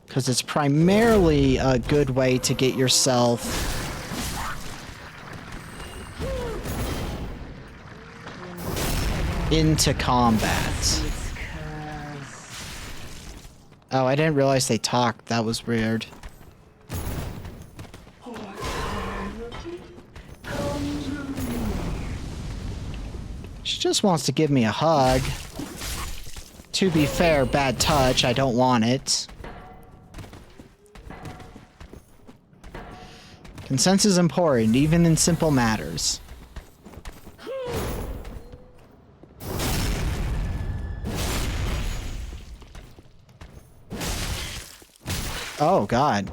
Because it's primarily a good way to get yourself into combat. Oh, I didn't realize they talked. That was weird. She just wants to give me a hug. To be fair, bad touch. I don't want it. Consent is important, even in simple matters. Oh, God.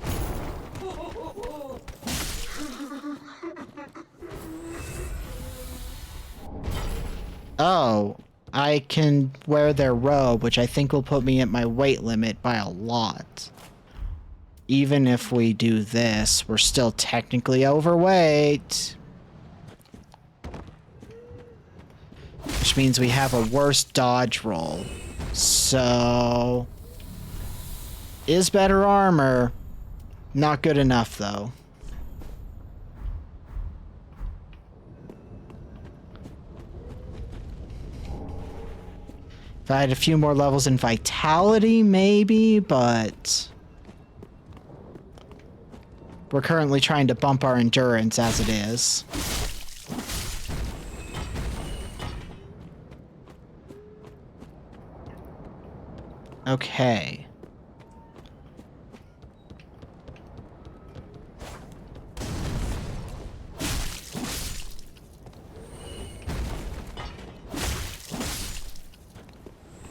Oh, I can wear their robe, which I think will put me at my weight limit by a lot. Even if we do this, we're still technically overweight. Which means we have a worse dodge roll. So... is better armor. Not good enough, though. If I had a few more levels in vitality, maybe, but... we're currently trying to bump our endurance as it is. Okay.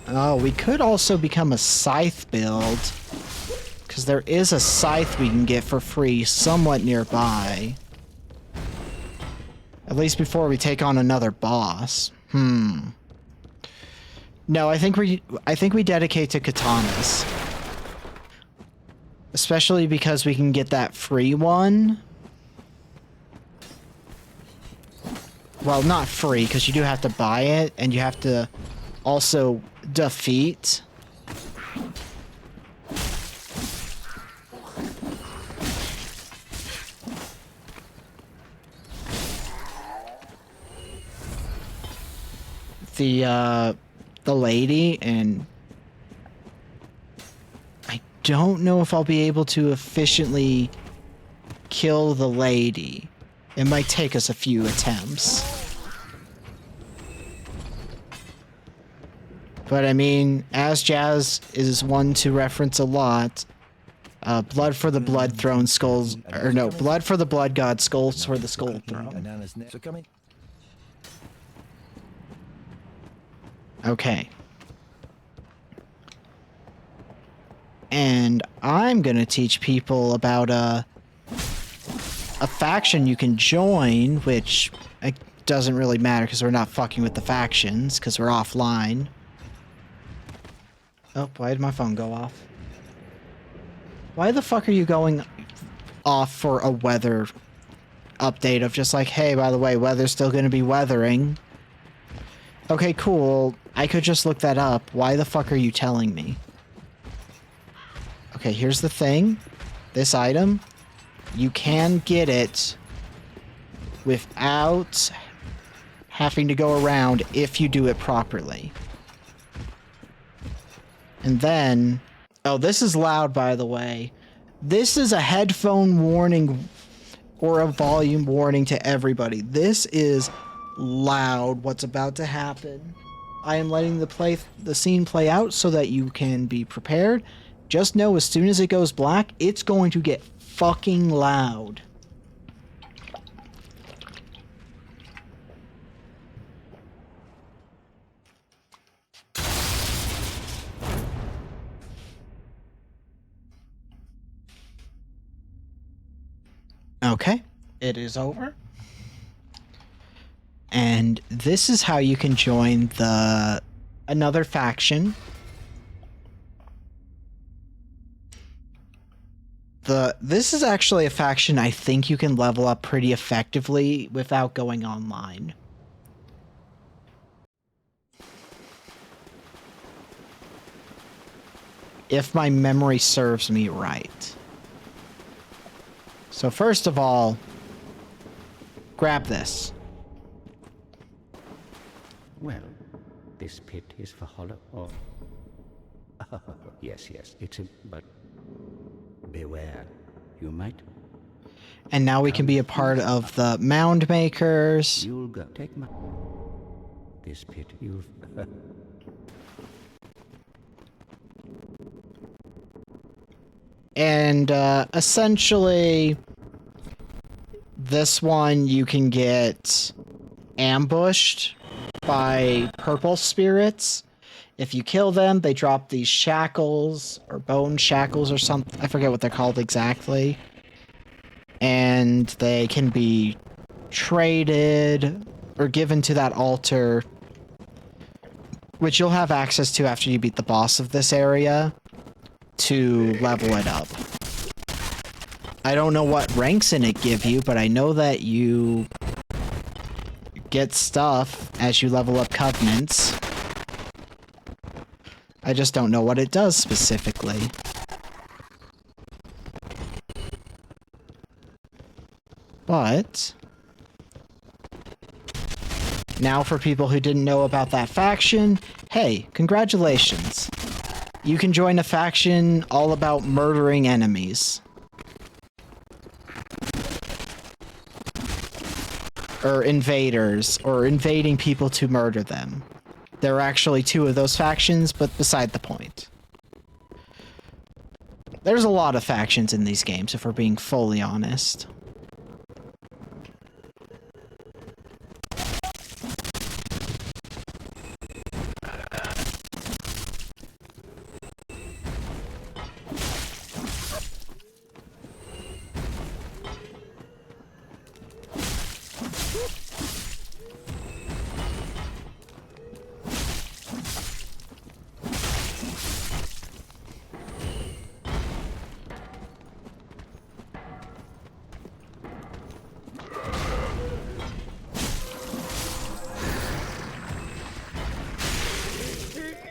Oh, we could also become a scythe build. Because there is a scythe we can get for free somewhat nearby. At least before we take on another boss. No, I think we dedicate to katanas. Especially because we can get that free one. Well, not free, because you do have to buy it, and you have to also defeat. The lady, and I don't know if I'll be able to efficiently kill the lady. It might take us a few attempts. But I mean, as Jazz is one to reference a lot, blood for the blood throne, skulls, or no, blood for the blood god, skulls for the skull throne. Okay. And I'm gonna teach people about a faction you can join, which it doesn't really matter because we're not fucking with the factions because we're offline. Oh, why did my phone go off? Why the fuck are you going off for a weather update of just like, hey, by the way, weather's still gonna be weathering? Okay, cool. I could just look that up. Why the fuck are you telling me? Okay, here's the thing. This item, you can get it without having to go around if you do it properly. And then... oh, this is loud, by the way. This is a headphone warning or a volume warning to everybody. This is loud, what's about to happen. I am letting the scene play out so that you can be prepared. Just know as soon as it goes black, it's going to get fucking loud. Okay, it is over. and this is how you can join another faction. This is actually a faction I think you can level up pretty effectively without going online. If my memory serves me right. So first of all, grab this. Well, this pit is for hollow or... yes, it's a... but... beware, you might... And now we can be a part of the Mound Makers. You'll go. Take my... This pit, you've... And essentially, this one you can get ambushed by purple spirits. If you kill them, they drop these shackles or bone shackles or something. I forget what they're called exactly. And they can be traded or given to that altar, which you'll have access to after you beat the boss of this area, to level it up. I don't know what ranks in it give you, but I know that you get stuff as you level up covenants. I just don't know what it does specifically. But now for people who didn't know about that faction, hey, congratulations. You can join a faction all about murdering enemies. Or invaders, or invading people to murder them. There are actually two of those factions, but beside the point. There's a lot of factions in these games, if we're being fully honest.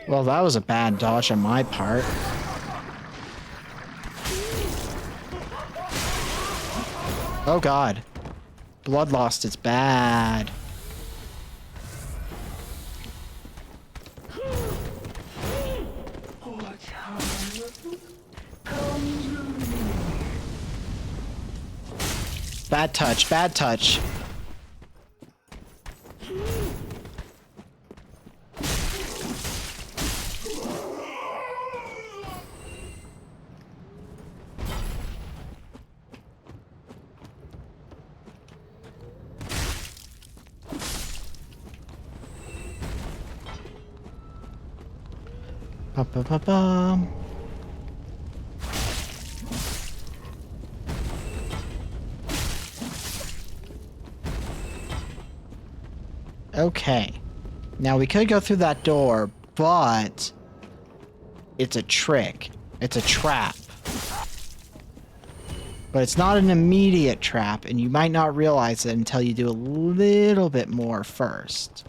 Well, that was a bad dodge on my part. Oh god. Blood lost is bad. Bad touch, bad touch. Ba-ba-ba-bum. Okay. Now we could go through that door, but it's a trick. It's a trap. But it's not an immediate trap, and you might not realize it until you do a little bit more first.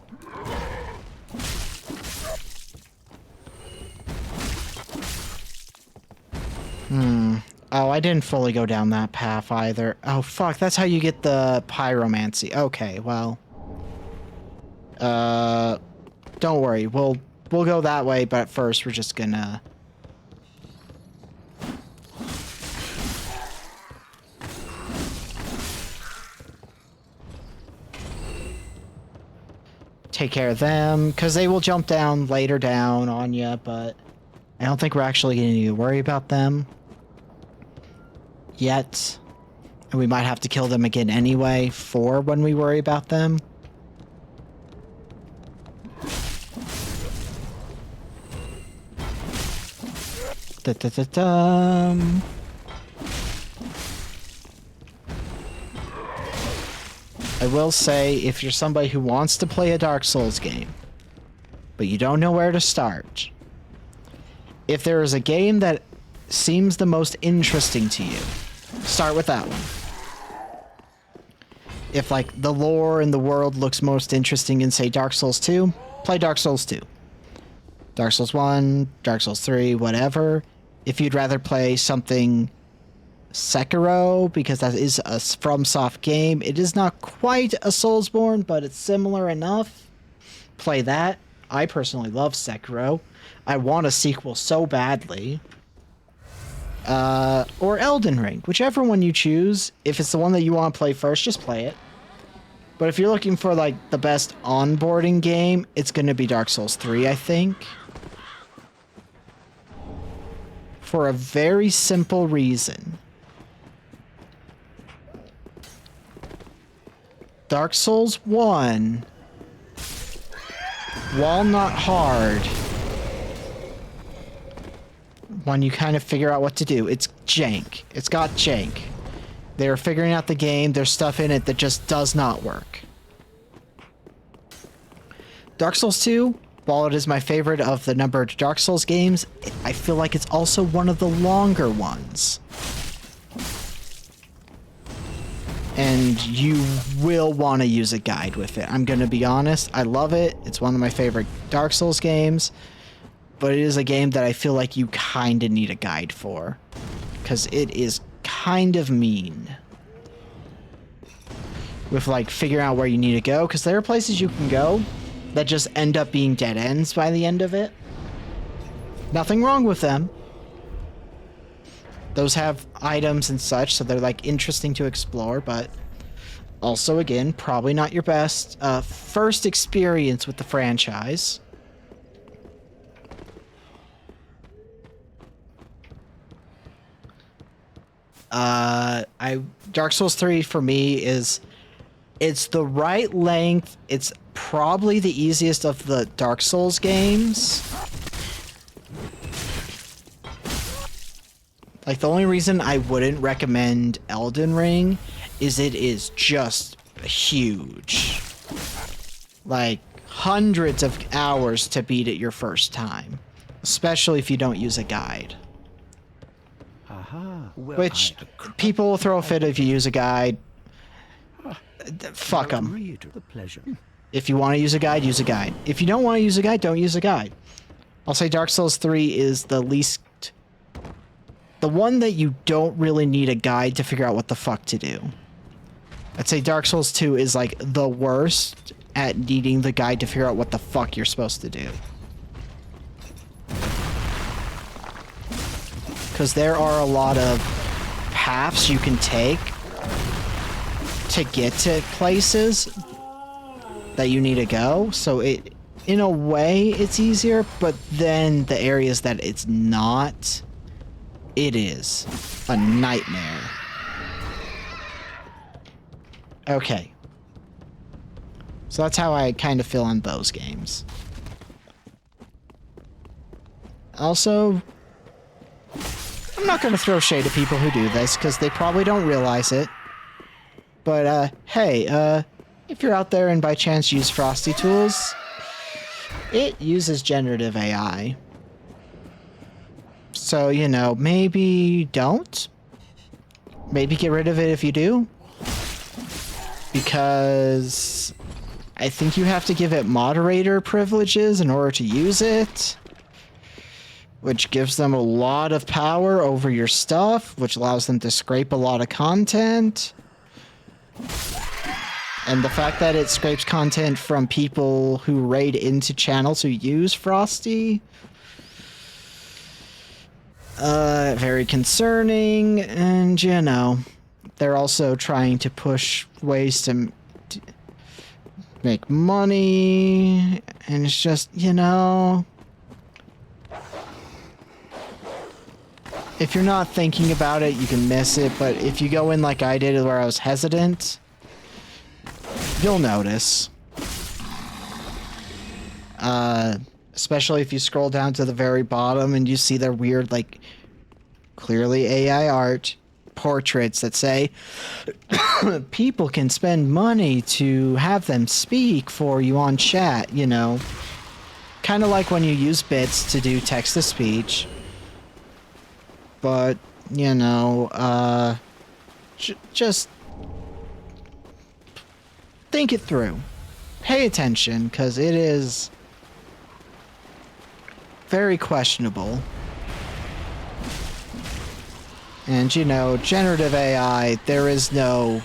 Oh, I didn't fully go down that path either. Oh, fuck, that's how you get the pyromancy. Okay, well. Don't worry. We'll go that way, but at first we're just gonna... take care of them, because they will jump down later down on you, but I don't think we're actually going to need to worry about them yet. And we might have to kill them again anyway for when we worry about them. I will say, if you're somebody who wants to play a Dark Souls game, but you don't know where to start, if there is a game that seems the most interesting to you, start with that one. If, like, the lore and the world looks most interesting in, say, Dark Souls 2, play Dark Souls 2. Dark Souls 1, Dark Souls 3, whatever. If you'd rather play something Sekiro, because that is a FromSoft game, it is not quite a Soulsborne, but it's similar enough. Play that. I personally love Sekiro. I want a sequel so badly. Or Elden Ring, whichever one you choose. If it's the one that you want to play first, just play it. But if you're looking for, like, the best onboarding game, it's going to be Dark Souls 3, I think. For a very simple reason. Dark Souls 1, while not hard, when you kind of figure out what to do, it's jank. It's got jank. They're figuring out the game, there's stuff in it that just does not work. Dark Souls 2, while it is my favorite of the number of Dark Souls games, I feel like it's also one of the longer ones. And you will want to use a guide with it. I'm going to be honest, I love it. It's one of my favorite Dark Souls games. But it is a game that I feel like you kind of need a guide for. Because it is kind of mean. With, like, figuring out where you need to go. Because there are places you can go that just end up being dead ends by the end of it. Nothing wrong with them. Those have items and such, so they're, like, interesting to explore, but also, again, probably not your best first experience with the franchise. Dark Souls 3 for me is, it's the right length. It's probably the easiest of the Dark Souls games. Like, the only reason I wouldn't recommend Elden Ring is it is just huge. Like, hundreds of hours to beat it your first time. Especially if you don't use a guide. Well, Which, people will throw a fit if you use a guide. Fuck them. The pleasure. If you want to use a guide, use a guide. If you don't want to use a guide, don't use a guide. I'll say Dark Souls 3 is the least... the one that you don't really need a guide to figure out what the fuck to do. I'd say Dark Souls 2 is, like, the worst at needing the guide to figure out what the fuck you're supposed to do. Because there are a lot of paths you can take to get to places that you need to go. So it, in a way, it's easier, but then the areas that it's not, it is a nightmare. Okay. So that's how I kind of feel on those games. Also, I'm not going to throw shade at people who do this, because they probably don't realize it. But, hey, if you're out there and by chance use Frosty Tools, it uses generative AI. So, you know, maybe don't. Maybe get rid of it if you do. Because I think you have to give it moderator privileges in order to use it. Which gives them a lot of power over your stuff, which allows them to scrape a lot of content. And the fact that it scrapes content from people who raid into channels who use Frosty, very concerning. And, you know, they're also trying to push ways to make money. And it's just, you know... if you're not thinking about it, you can miss it, but if you go in like I did where I was hesitant, you'll notice. Especially if you scroll down to the very bottom and you see their weird, like, clearly AI art, portraits that say people can spend money to have them speak for you on chat, you know. Kind of like when you use bits to do text-to-speech. But, you know, just think it through. Pay attention, because it is very questionable. And, you know, generative AI, there is no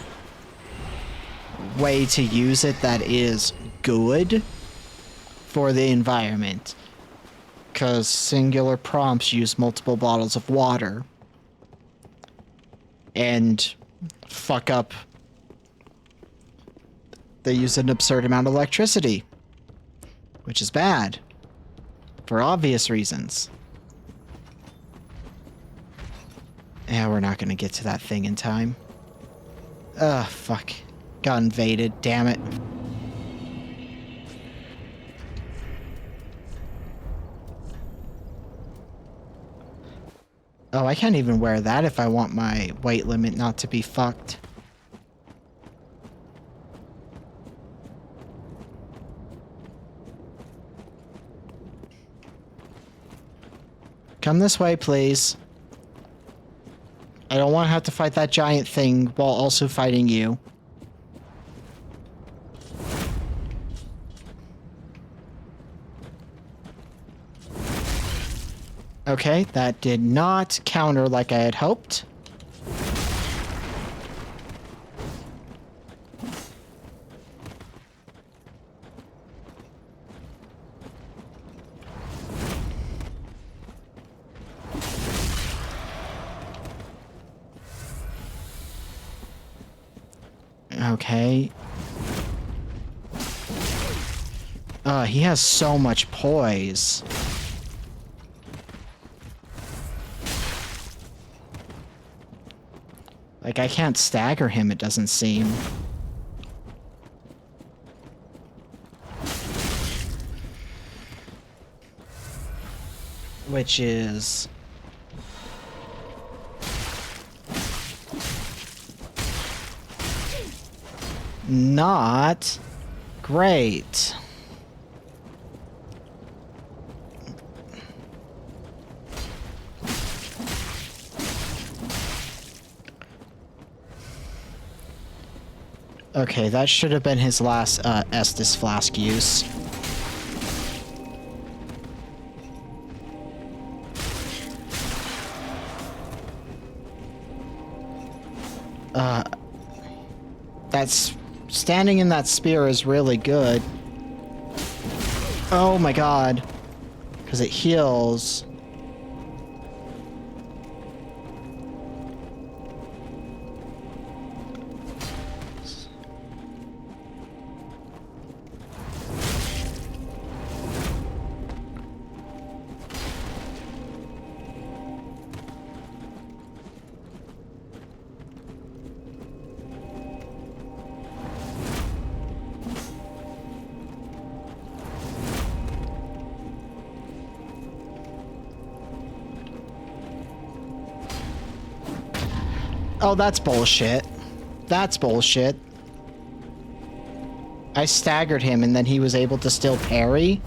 way to use it that is good for the environment. Because singular prompts use multiple bottles of water. And fuck up. They use an absurd amount of electricity. Which is bad. For obvious reasons. Yeah, we're not gonna get to that thing in time. Ugh, fuck. Got invaded, damn it. Oh, I can't even wear that if I want my weight limit not to be fucked. Come this way, please. I don't want to have to fight that giant thing while also fighting you. Okay, that did not counter like I had hoped. Okay. He has so much poise. Like, I can't stagger him, it doesn't seem. Which is... not great. Okay, that should have been his last Estus flask use. That's... standing in that spear is really good. Oh my god. Because it heals. Oh, that's bullshit. That's bullshit. I staggered him and then he was able to still parry?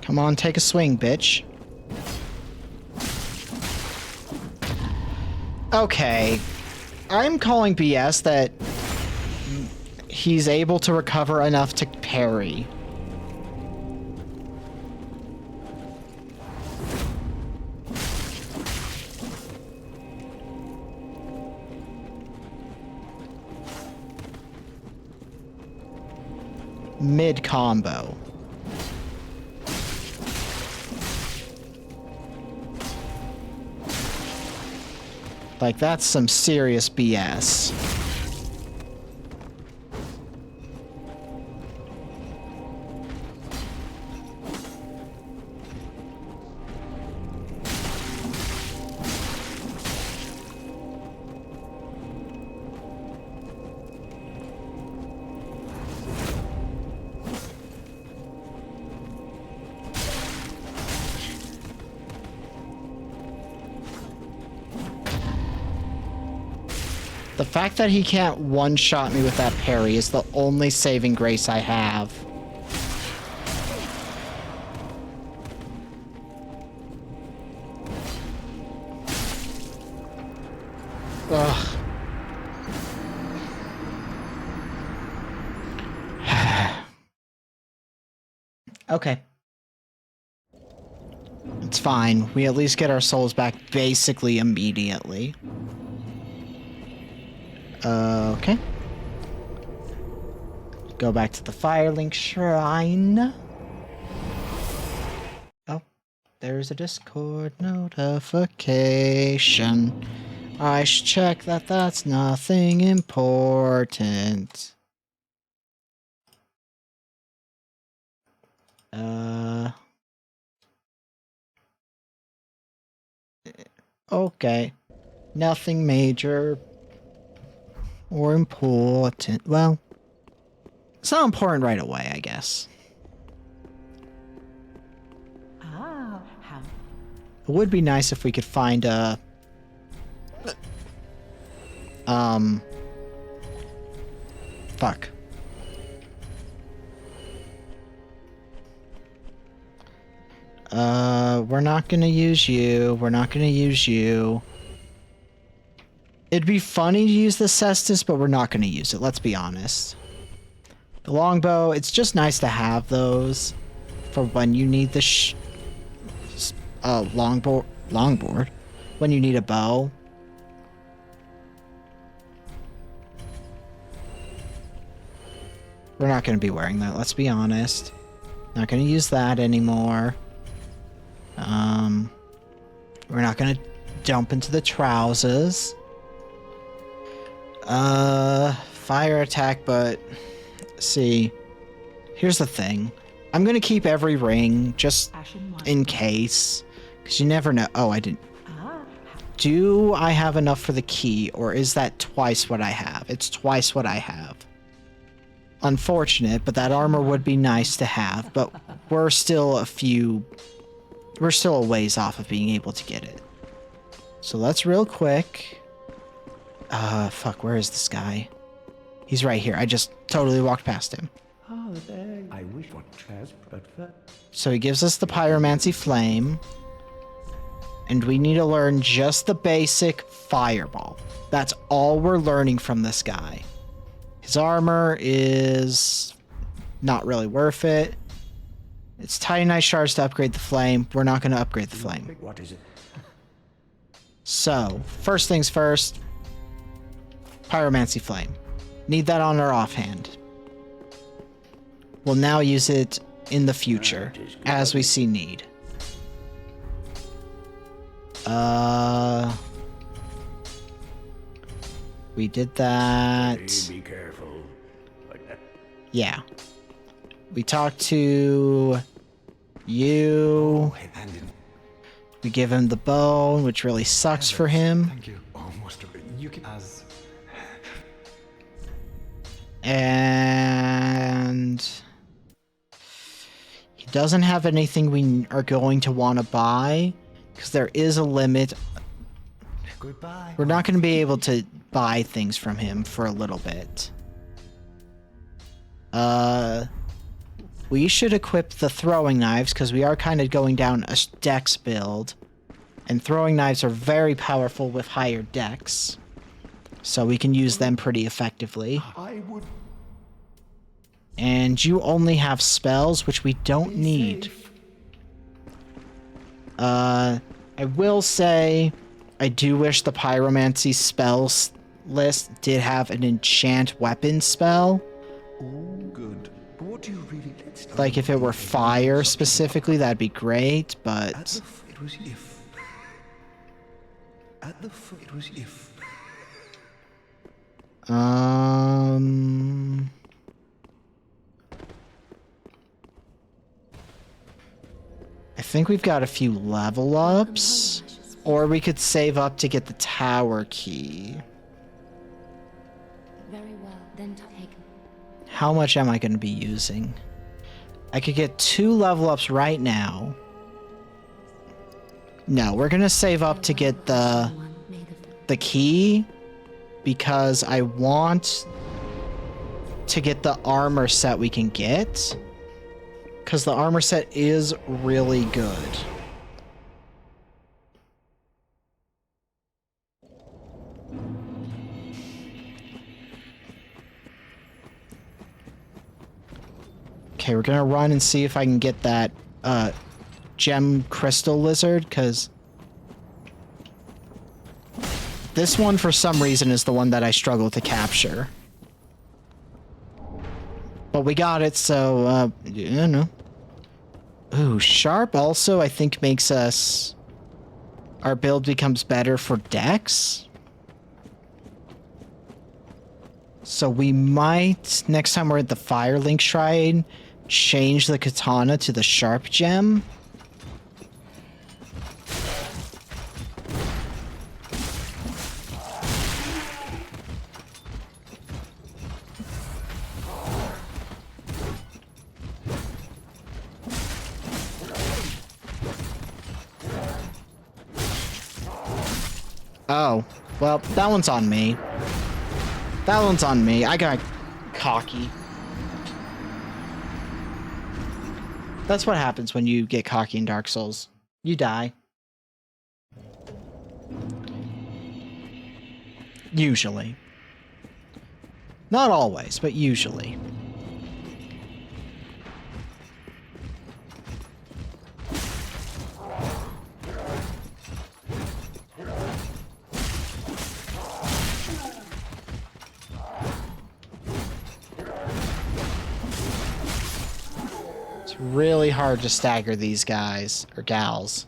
Come on, take a swing, bitch. Okay. I'm calling BS that he's able to recover enough to parry. mid-combo. Like, that's some serious BS. The fact that he can't one-shot me with that parry is the only saving grace I have. Ugh. Okay. It's fine. We at least get our souls back basically immediately. Okay. Go back to the Firelink Shrine. Oh, there's a Discord notification. I should check that that's nothing important. Okay. Nothing major. Or important. Well, it's not important right away, I guess. Ah, how It would be nice if we could find a... Fuck. We're not gonna use you. We're not gonna use you. It'd be funny to use the Cestus, but we're not going to use it, let's be honest. The longbow, it's just nice to have those for when you need the longboard, when you need a bow. We're not going to be wearing that, let's be honest. Not going to use that anymore. We're not going to jump into the trousers. Fire attack, but see, here's the thing. I'm gonna keep every ring just in case, because you never know. Oh, I didn't. Do I have enough for the key, or is that twice what I have? It's twice what I have. Unfortunate, but that armor would be nice to have, but we're still a ways off of being able to get it. So let's real quick. Fuck, where is this guy? He's right here. I just totally walked past him. Oh, there. I wish for chess, but So he gives us the Pyromancy Flame. And we need to learn just the basic Fireball. That's all we're learning from this guy. His armor is not really worth it. It's Titanite shards to upgrade the Flame. We're not going to upgrade the Flame. what is it? So, first things first. Pyromancy Flame. Need that on our offhand. We'll now use it in the future, as we see need. We did that. Be careful. Yeah. We talked to you. We give him the bow, which really sucks for him. Thank you. Almost. You can... As... And he doesn't have anything we are going to want to buy, because there is a limit. Goodbye. We're not going to be able to buy things from him for a little bit. We should equip the throwing knives, because we are kind of going down a dex build. And throwing knives are very powerful with higher dex. So we can use them pretty effectively. I would... And you only have spells, which we don't need. Safe. I will say, I do wish the Pyromancy spells list did have an enchant weapon spell. Oh, good. But what What do you really? Let's start Like, if it were fire specifically, that'd be great, At but... the it was if. At the it was if. I think we've got a few level ups. Or we could save up to get the tower key. Very well, then take. How much am I going to be using? I could get 2 level ups right now. No, we're going to save up to get the key because I want to get the armor set we can get. Because the armor set is really good. Okay, we're gonna run and see if I can get that gem crystal lizard, because this one for some reason is the one that I struggle to capture. But we got it, so you know. Ooh, sharp also I think makes us, our build becomes better for dex. So we might, next time we're at the Firelink Shrine, change the katana to the sharp gem. Oh, well, that one's on me. That one's on me. I got cocky. That's what happens when you get cocky in Dark Souls. You die. Usually. Not always, but usually. Really hard to stagger these guys, or gals,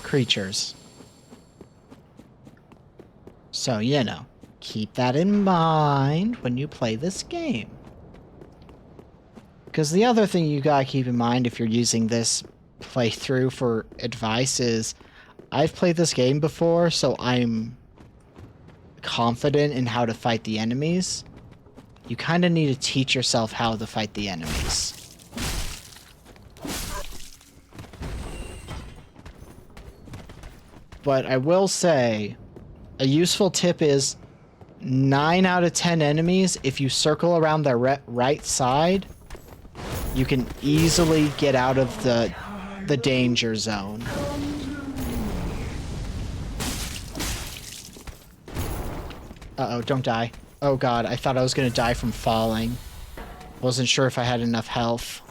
creatures. So, you know, keep that in mind when you play this game. Because the other thing you gotta keep in mind if you're using this playthrough for advice is, I've played this game before, so I'm confident in how to fight the enemies. You kind of need to teach yourself how to fight the enemies. But I will say, a useful tip is 9 out of 10 enemies, if you circle around their right side, you can easily get out of the danger zone. Uh-oh, don't die. Oh god, I thought I was gonna die from falling. Wasn't sure if I had enough health.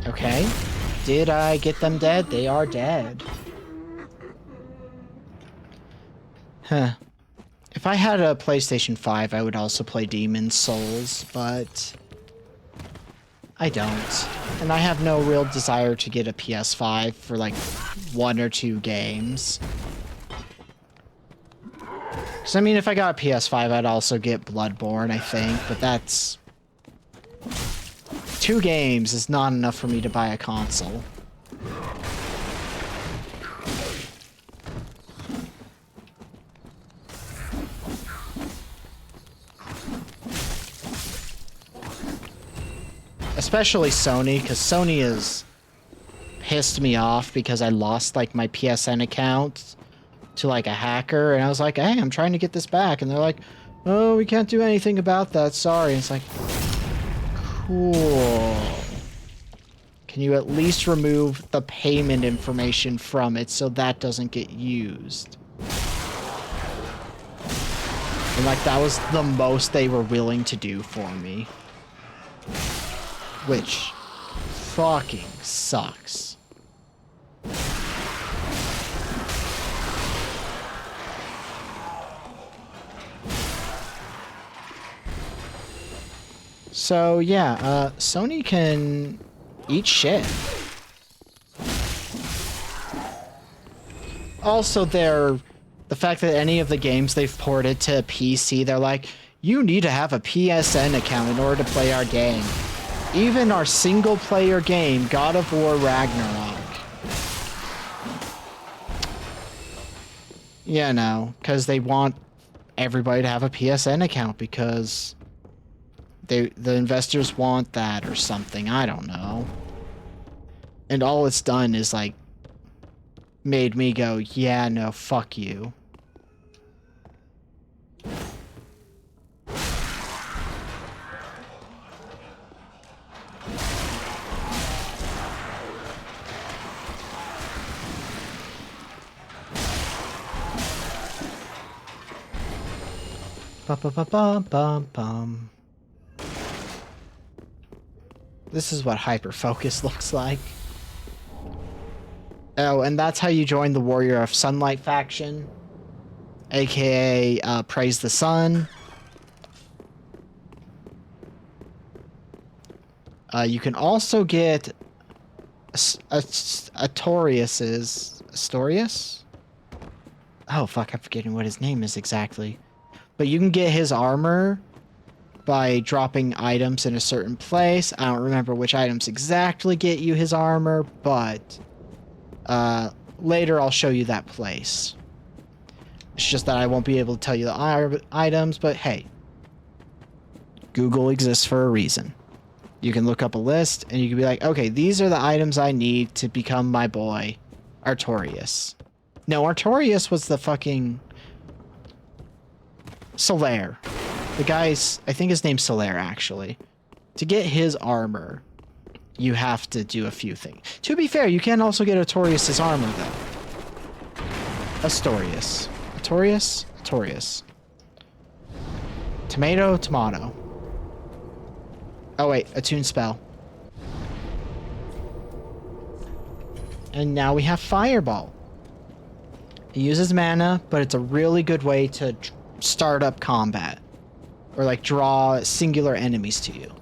Okay. Did I get them dead? They are dead. Huh. If I had a PlayStation 5, I would also play Demon's Souls, but I don't. And I have no real desire to get a PS5 for like 1 or 2 games. Because, I mean, if I got a PS5, I'd also get Bloodborne, I think, but that's... 2 games is not enough for me to buy a console. Especially Sony, because Sony has pissed me off because I lost like my PSN account to like a hacker, and I was like, hey, I'm trying to get this back, and they're like, oh, we can't do anything about that, sorry. And it's like, cool. Can you at least remove the payment information from it so that doesn't get used? And like, that was the most they were willing to do for me. Which, fucking sucks. So yeah, Sony can eat shit. Also, the fact that any of the games they've ported to PC, they're like, you need to have a PSN account in order to play our game. Even our single-player game, God of War Ragnarok. You know, because they want everybody to have a PSN account because the investors want that or something. I don't know. And all it's done is, like, made me go, yeah, no, fuck you. Ba-ba-ba-bum-bum-bum. This is what hyper-focus looks like. Oh, and that's how you join the Warrior of Sunlight faction, aka Praise the Sun. You can also get Astorius? Oh fuck, I'm forgetting what his name is exactly. But you can get his armor by dropping items in a certain place. I don't remember which items exactly get you his armor, but later I'll show you that place. It's just that I won't be able to tell you the items, but hey, Google exists for a reason. You can look up a list and you can be like, okay, these are the items I need to become my boy, Artorias. No, Artorias was the fucking Solaire. The guy's, I think his name's Solaire, actually. To get his armor, you have to do a few things. To be fair, you can also get Artorias' armor, though. Astorius. Artorias? Tomato. Oh wait, attune spell. And now we have Fireball. It uses mana, but it's a really good way to start up combat. Or like draw singular enemies to you.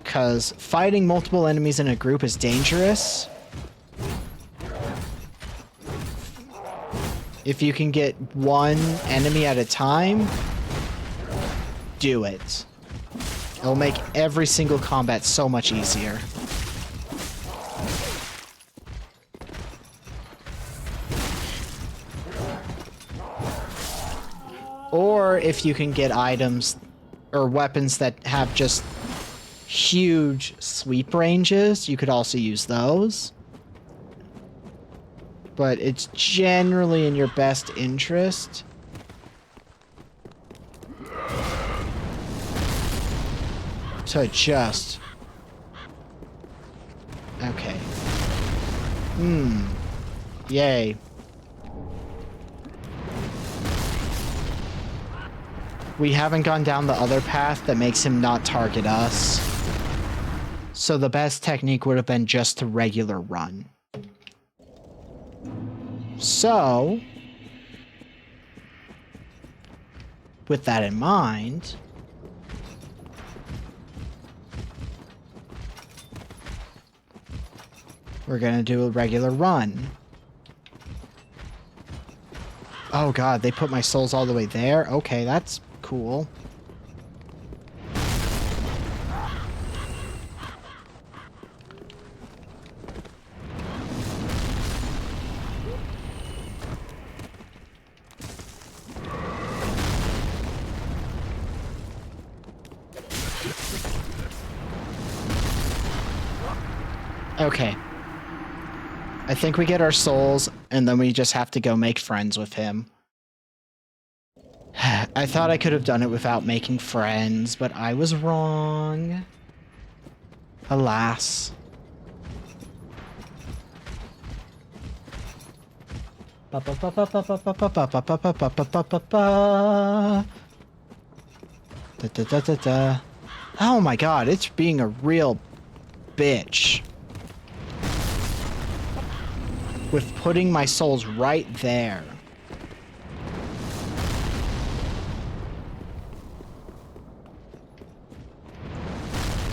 Because fighting multiple enemies in a group is dangerous. If you can get one enemy at a time, do it. It'll make every single combat so much easier. Or if you can get items or weapons that have just huge sweep ranges, you could also use those. But it's generally in your best interest to just... Okay. Yay. We haven't gone down the other path that makes him not target us. So the best technique would have been just to regular run. So, with that in mind, we're gonna do a regular run. Oh god, they put my souls all the way there? Okay, that's cool. Okay. I think we get our souls, and then we just have to go make friends with him. I thought I could have done it without making friends, but I was wrong. Alas. Oh my god, it's being a real bitch. with putting my souls right there.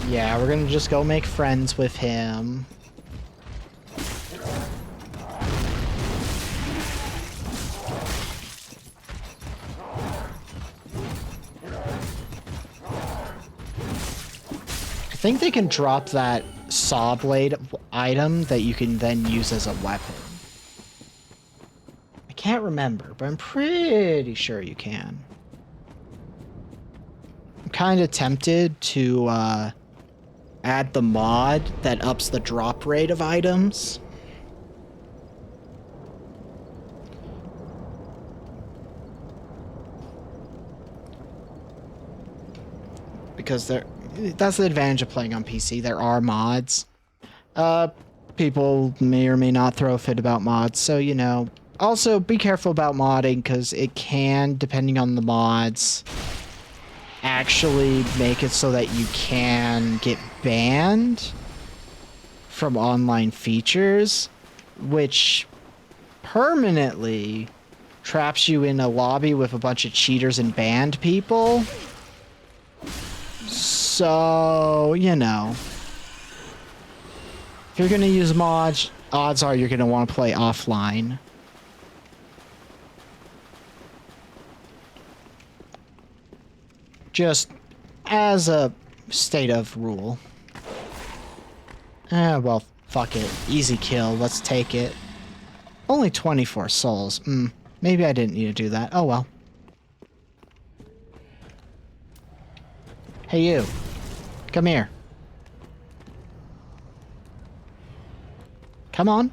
Yeah, we're gonna just go make friends with him. I think they can drop that saw blade item that you can then use as a weapon. I can't remember, but I'm pretty sure you can. I'm kind of tempted to add the mod that ups the drop rate of items. Because that's the advantage of playing on PC. There are mods. People may or may not throw a fit about mods, so you know. Also, be careful about modding, because it can, depending on the mods, actually make it so that you can get banned from online features, which permanently traps you in a lobby with a bunch of cheaters and banned people. So, you know, if you're going to use mods, odds are you're going to want to play offline. Just as a state of rule. Well, fuck it. Easy kill. Let's take it. Only 24 souls. Maybe I didn't need to do that. Oh well. Hey you. Come here. Come on.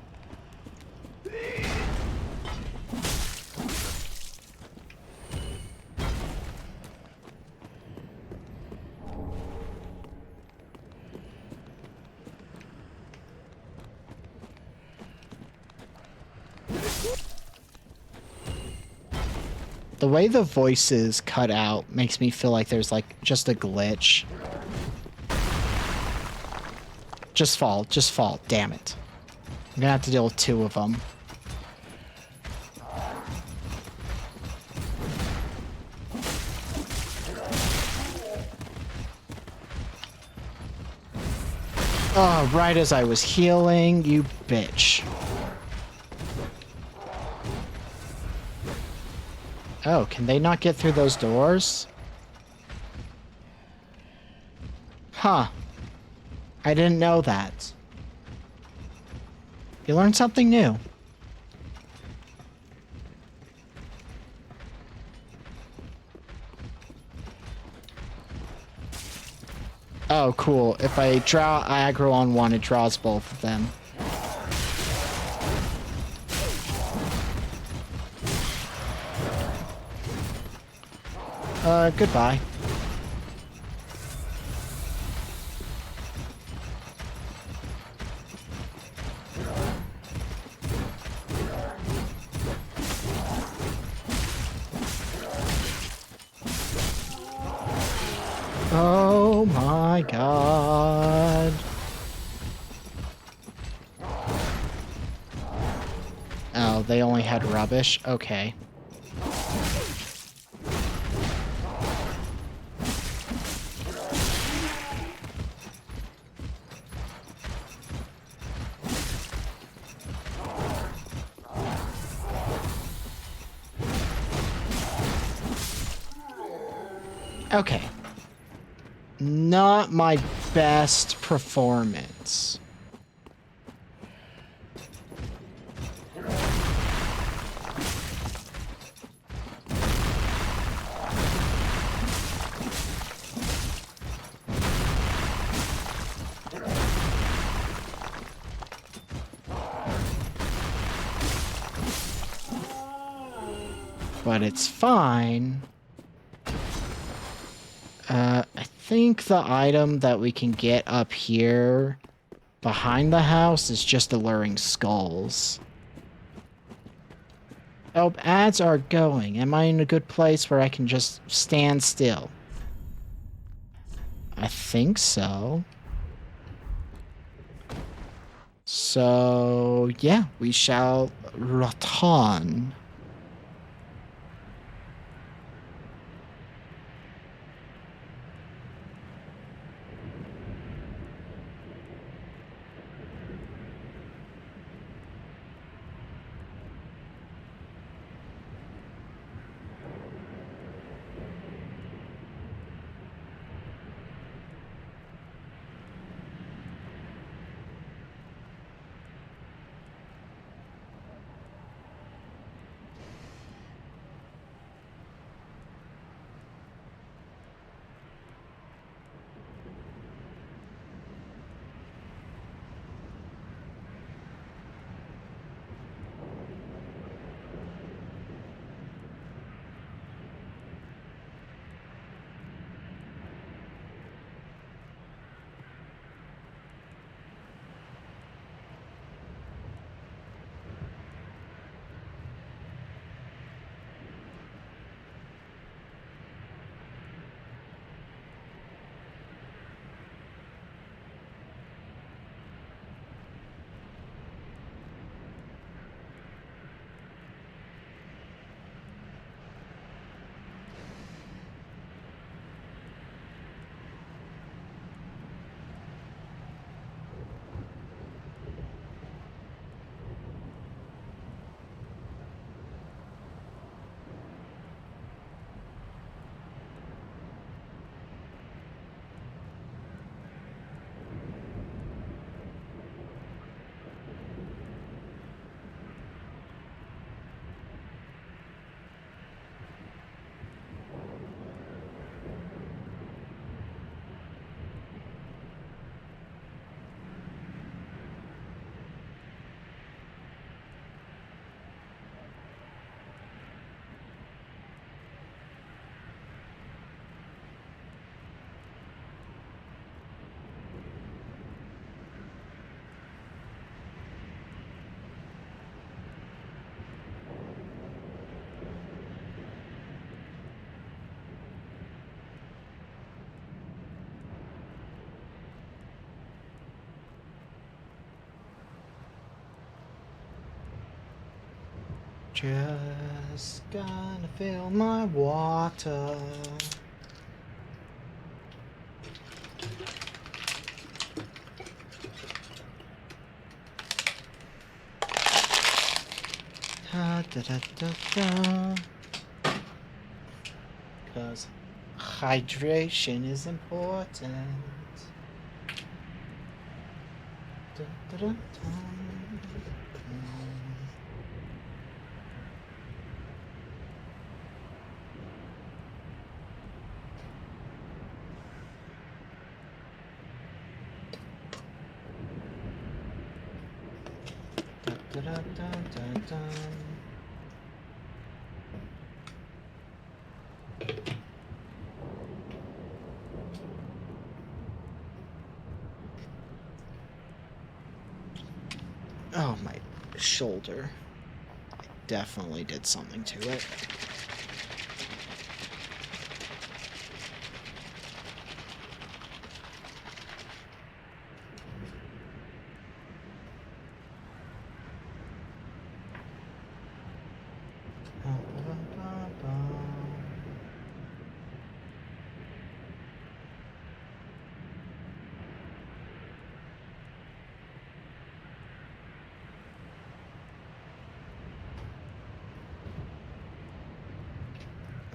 The way the voices cut out makes me feel like there's like just a glitch. Just fall, damn it. I'm gonna have to deal with 2 of them. Oh, right as I was healing, you bitch. Oh, can they not get through those doors? Huh. I didn't know that. You learned something new. Oh, cool. If I draw aggro on one, it draws both of them. Goodbye. Oh my god. Oh, they only had rubbish? Okay. Okay. Not my best performance. But it's fine. I think the item that we can get up here behind the house is just alluring skulls. Oh, ads are going. Am I in a good place where I can just stand still? I think so. So, yeah, we shall return. Just gonna fill my water. Da, da, da, da, da. Because hydration is important. Da, da, da, da. Da, da, da, da, da. Oh, my shoulder. I definitely did something to it.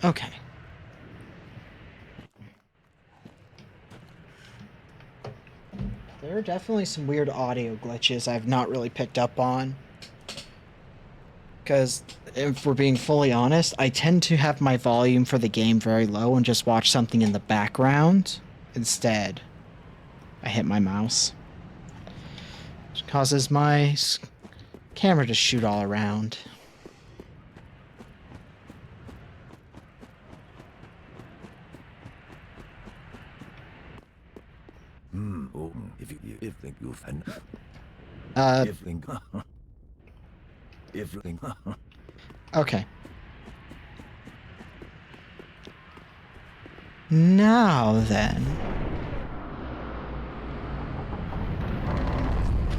Okay. There are definitely some weird audio glitches I've not really picked up on. Because, if we're being fully honest, I tend to have my volume for the game very low and just watch something in the background. Instead, I hit my mouse. Which causes my camera to shoot all around. Okay. Now then.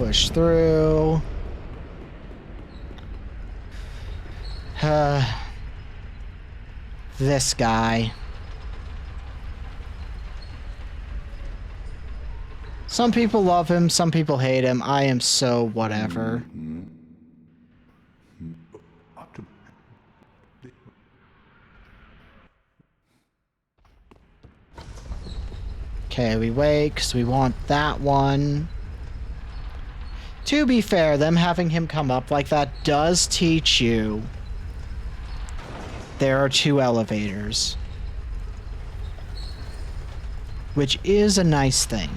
Push through. This guy. Some people love him, some people hate him. I am so whatever. Okay, we wait because we want that one. To be fair, them having him come up like that does teach you there are 2 elevators. Which is a nice thing.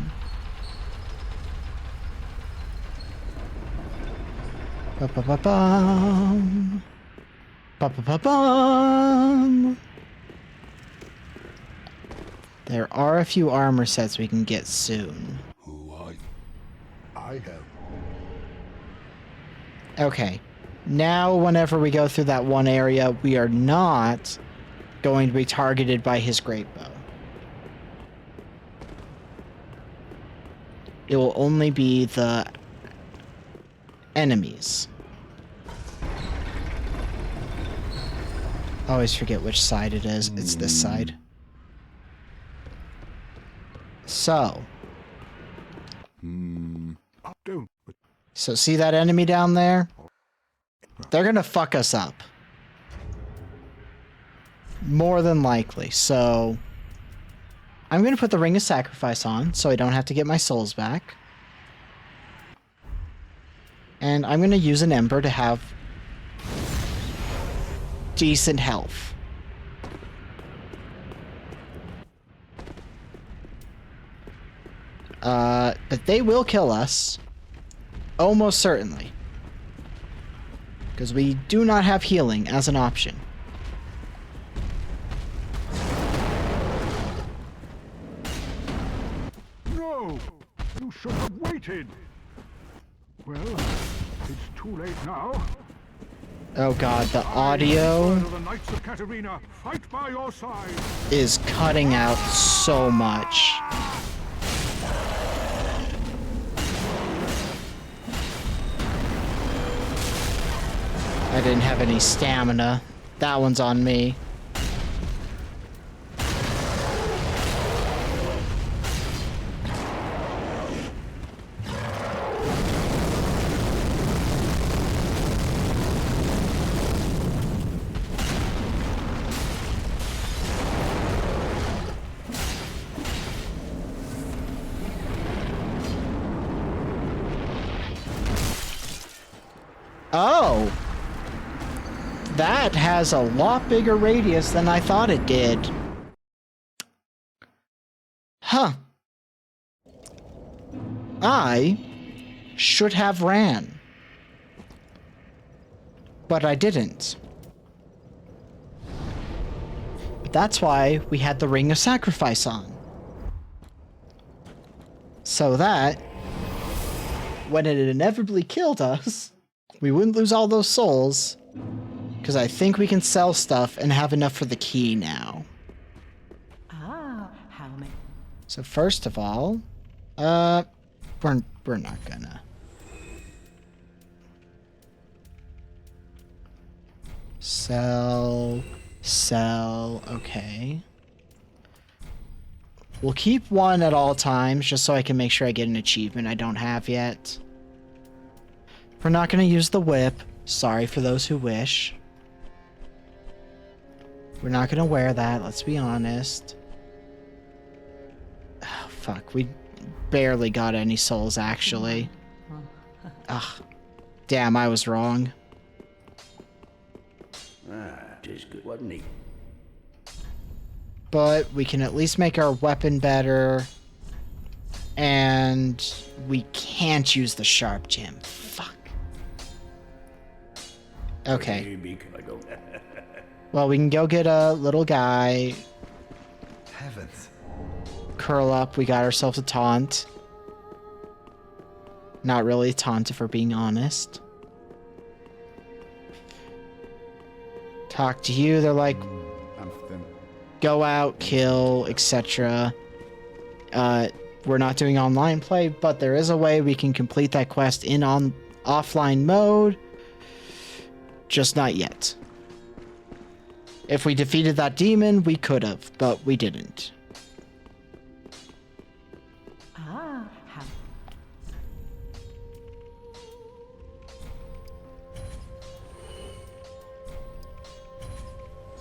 Ba-ba-ba-bum. Ba-ba-ba-bum. There are a few armor sets we can get soon. Who I have. Okay. Now, whenever we go through that one area, we are not going to be targeted by his great bow. It will only be the enemies. I always forget which side it is. It's this side. So. So see that enemy down there? They're gonna fuck us up. More than likely. So I'm gonna put the Ring of Sacrifice on so I don't have to get my souls back. And I'm gonna use an Ember to have decent health. But they will kill us. Almost certainly. Because we do not have healing as an option. No! You should have waited! Well, it's too late now. Oh god, the audio The Knights of Katarina fight by your side. is cutting out so much. I didn't have any stamina. That one's on me. Oh! That has a lot bigger radius than I thought it did. Huh. I should have ran. But I didn't. That's why we had the Ring of Sacrifice on. So that, when it inevitably killed us, we wouldn't lose all those souls. Because I think we can sell stuff and have enough for the key now. Ah, how many? So first of all, we're not gonna. Sell, okay. We'll keep one at all times just so I can make sure I get an achievement I don't have yet. We're not gonna use the whip. Sorry for those who wish. We're not gonna wear that, let's be honest. Oh, fuck, we barely got any souls, actually. Ugh. Damn, I was wrong. Tis good, wasn't he? But we can at least make our weapon better. And we can't use the sharp gem. Fuck. Okay. Well, we can go get a little guy. Heavens. Curl up. We got ourselves a taunt. Not really a taunt, if we're being honest. Talk to you. They're like, go out, kill, etc. we're not doing online play, but there is a way we can complete that quest in offline mode. Just not yet. If we defeated that demon, we could have, but we didn't. How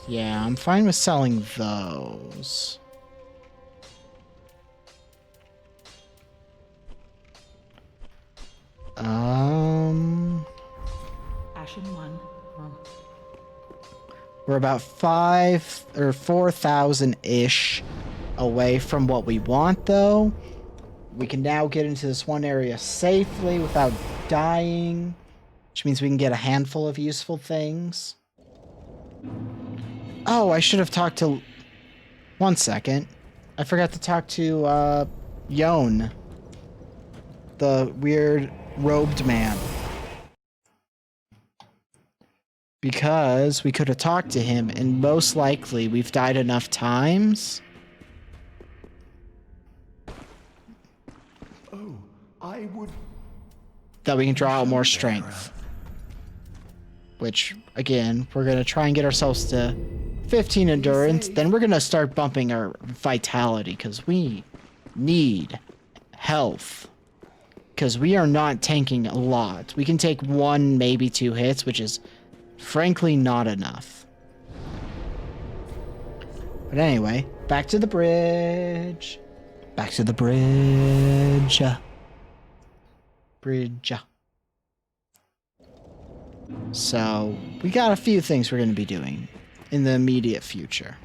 Yeah, I'm fine with selling those. Ashen one. We're about 5 or 4,000-ish away from what we want, though. We can now get into this one area safely without dying, which means we can get a handful of useful things. Oh, I should have talked to... One second. I forgot to talk to, Yon. The weird robed man. Because we could have talked to him, and most likely we've died enough times. Oh, I would... That we can draw out more strength. Which, again, we're going to try and get ourselves to 15 endurance. Then we're going to start bumping our vitality, because we need health. Because we are not tanking a lot. We can take 1, maybe 2 hits, which is frankly not enough. But anyway, back to the bridge. Back to the bridge. Bridge. So, we got a few things we're going to be doing in the immediate future.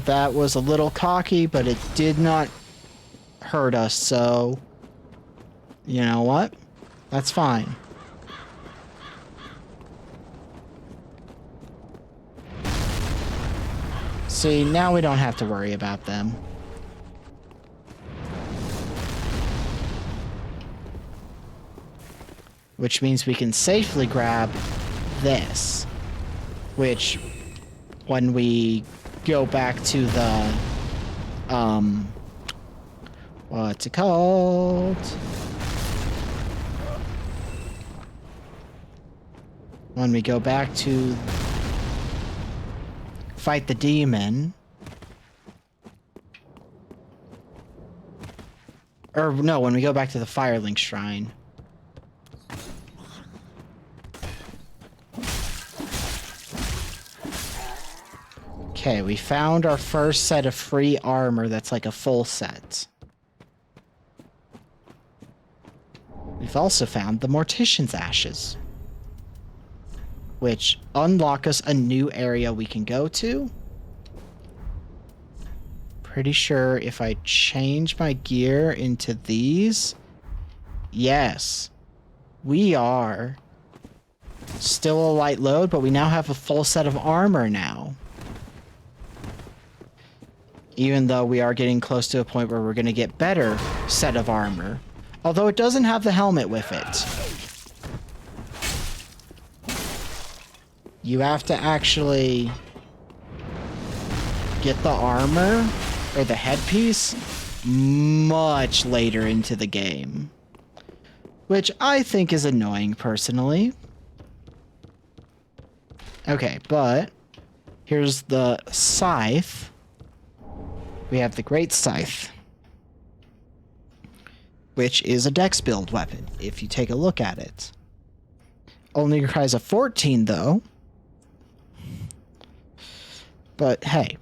That was a little cocky, but it did not hurt us, so... You know what? That's fine. See, now we don't have to worry about them. Which means we can safely grab this. Which, when we go back to the, what's it called? When we go back to fight the demon. Or no, when we go back to the Firelink Shrine. Okay, we found our first set of free armor that's like a full set. We've also found the Mortician's Ashes, which unlock us a new area we can go to. Pretty sure if I change my gear into these, yes, we are still a light load, but we now have a full set of armor now. Even though we are getting close to a point where we're going to get better set of armor. Although it doesn't have the helmet with it. You have to actually get the armor or the headpiece much later into the game. Which I think is annoying personally. Okay, but here's the scythe. We have the Great Scythe, which is a dex build weapon, if you take a look at it. Only requires a 14, though. But hey,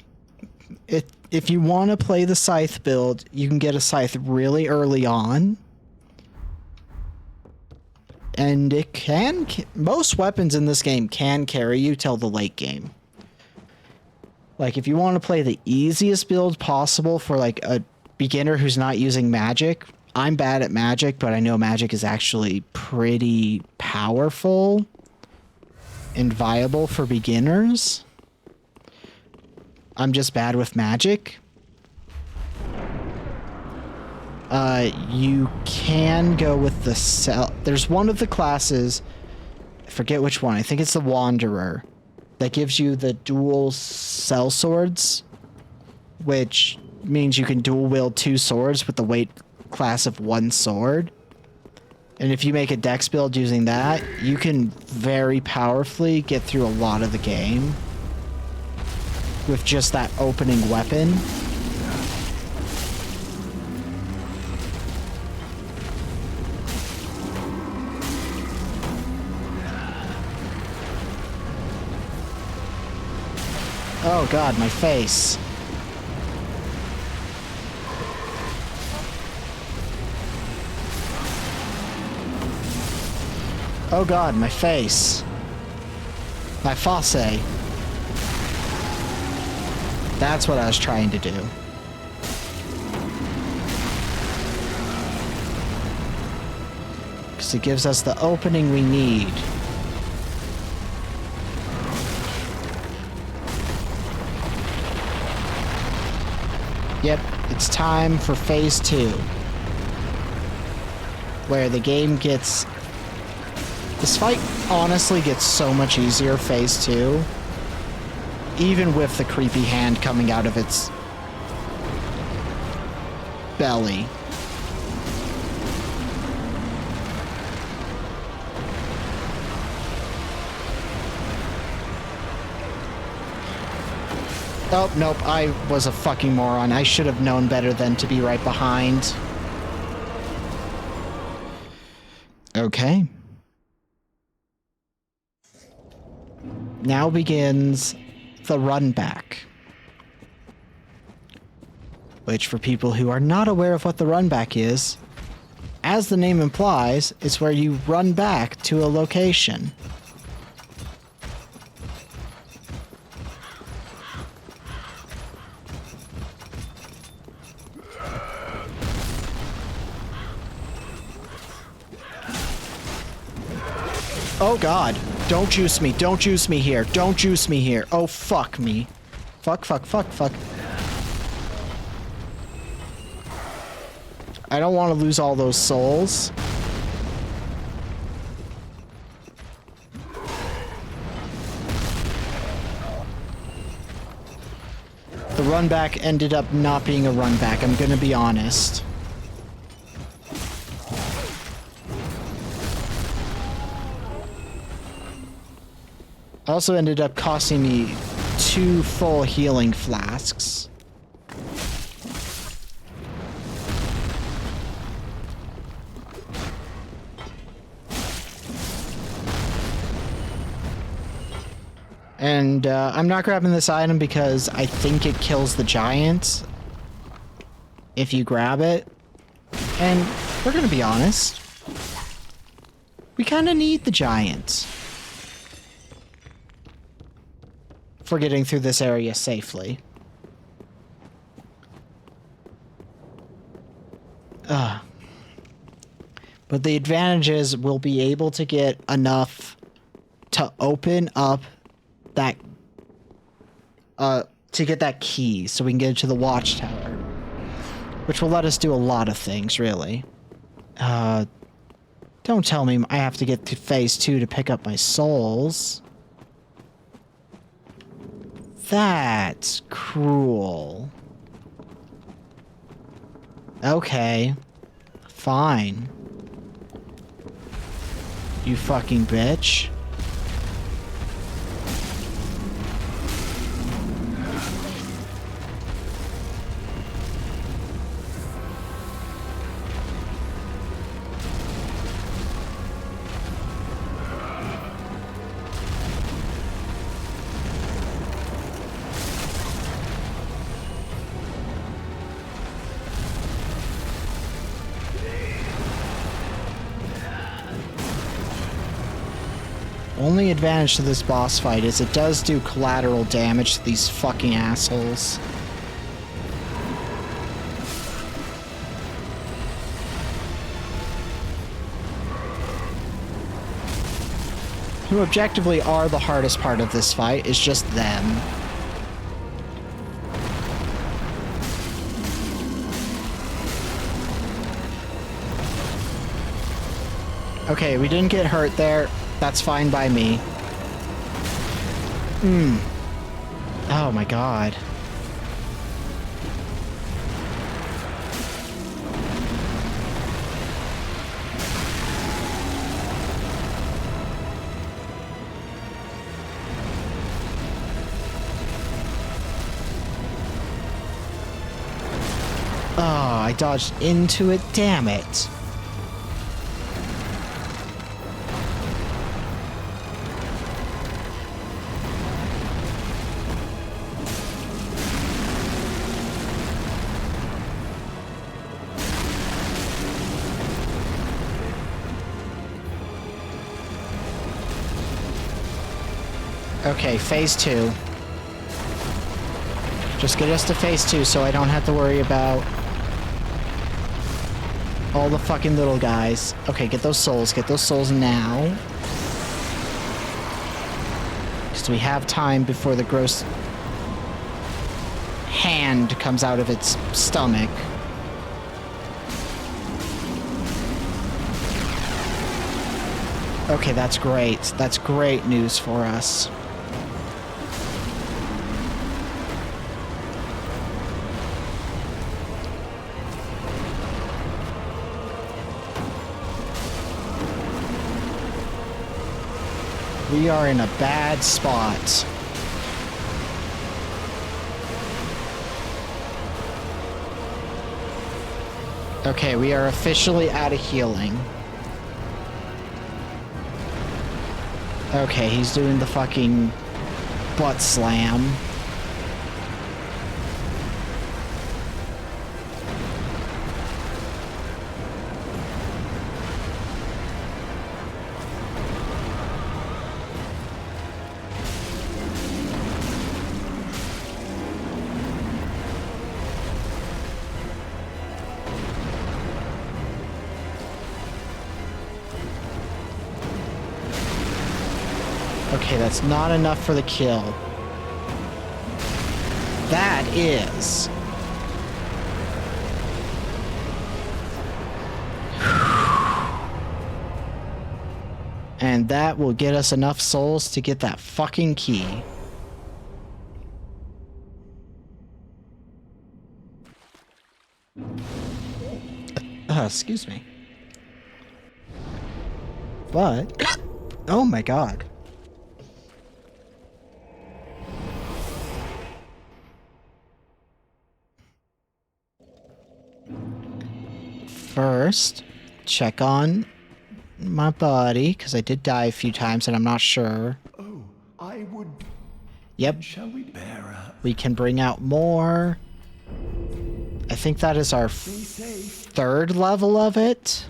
if you want to play the Scythe build, you can get a Scythe really early on. And it can... most weapons in this game can carry you till the late game. Like, if you want to play the easiest build possible for, like, a beginner who's not using magic, I'm bad at magic, but I know magic is actually pretty powerful and viable for beginners. I'm just bad with magic. You can go with the cell. There's one of the classes, I forget which one. I think it's the Wanderer, that gives you the dual cell swords, which means you can dual wield 2 swords with the weight class of 1 sword. And if you make a dex build using that, you can very powerfully get through a lot of the game with just that opening weapon. Oh god, my face. Oh god, my face. My fosse. That's what I was trying to do. Because it gives us the opening we need. Yep, it's time for phase 2. Where the game gets... This fight honestly gets so much easier, phase 2. Even with the creepy hand coming out of its belly. Oh, nope, I was a fucking moron. I should have known better than to be right behind. Okay. Now begins the run back. Which, for people who are not aware of what the run back is, as the name implies, it's where you run back to a location. Oh god, don't juice me, don't juice me here, don't juice me here. Oh fuck me. Fuck, fuck, fuck, fuck. I don't want to lose all those souls. The run back ended up not being a run back, I'm gonna be honest. Also ended up costing me 2 full healing flasks. And I'm not grabbing this item because I think it kills the giant if you grab it. And we're gonna be honest, we kind of need the giant for getting through this area safely. But the advantage is we'll be able to get enough to open up that to get that key so we can get into the watchtower, which will let us do a lot of things, really. Don't tell me I have to get to phase 2 to pick up my souls. That's cruel. Okay. Fine. You fucking bitch. Only advantage to this boss fight is it does do collateral damage to these fucking assholes. Who objectively are the hardest part of this fight, is just them. Okay, we didn't get hurt there. That's fine by me. Oh my god. Oh, I dodged into it, damn it. Okay, phase 2. Just get us to phase 2 so I don't have to worry about all the fucking little guys. Okay, get those souls. Get those souls now. Because we have time before the gross hand comes out of its stomach. Okay, that's great. That's great news for us. We are in a bad spot. Okay, we are officially out of healing. Okay, he's doing the fucking butt slam. Okay, that's not enough for the kill. That is. And that will get us enough souls to get that fucking key. Excuse me. But, oh my god. First, check on my body, because I did die a few times and I'm not sure. Oh, I would. Yep, Shall we bear up? we can bring out more. I think that is our third level of it.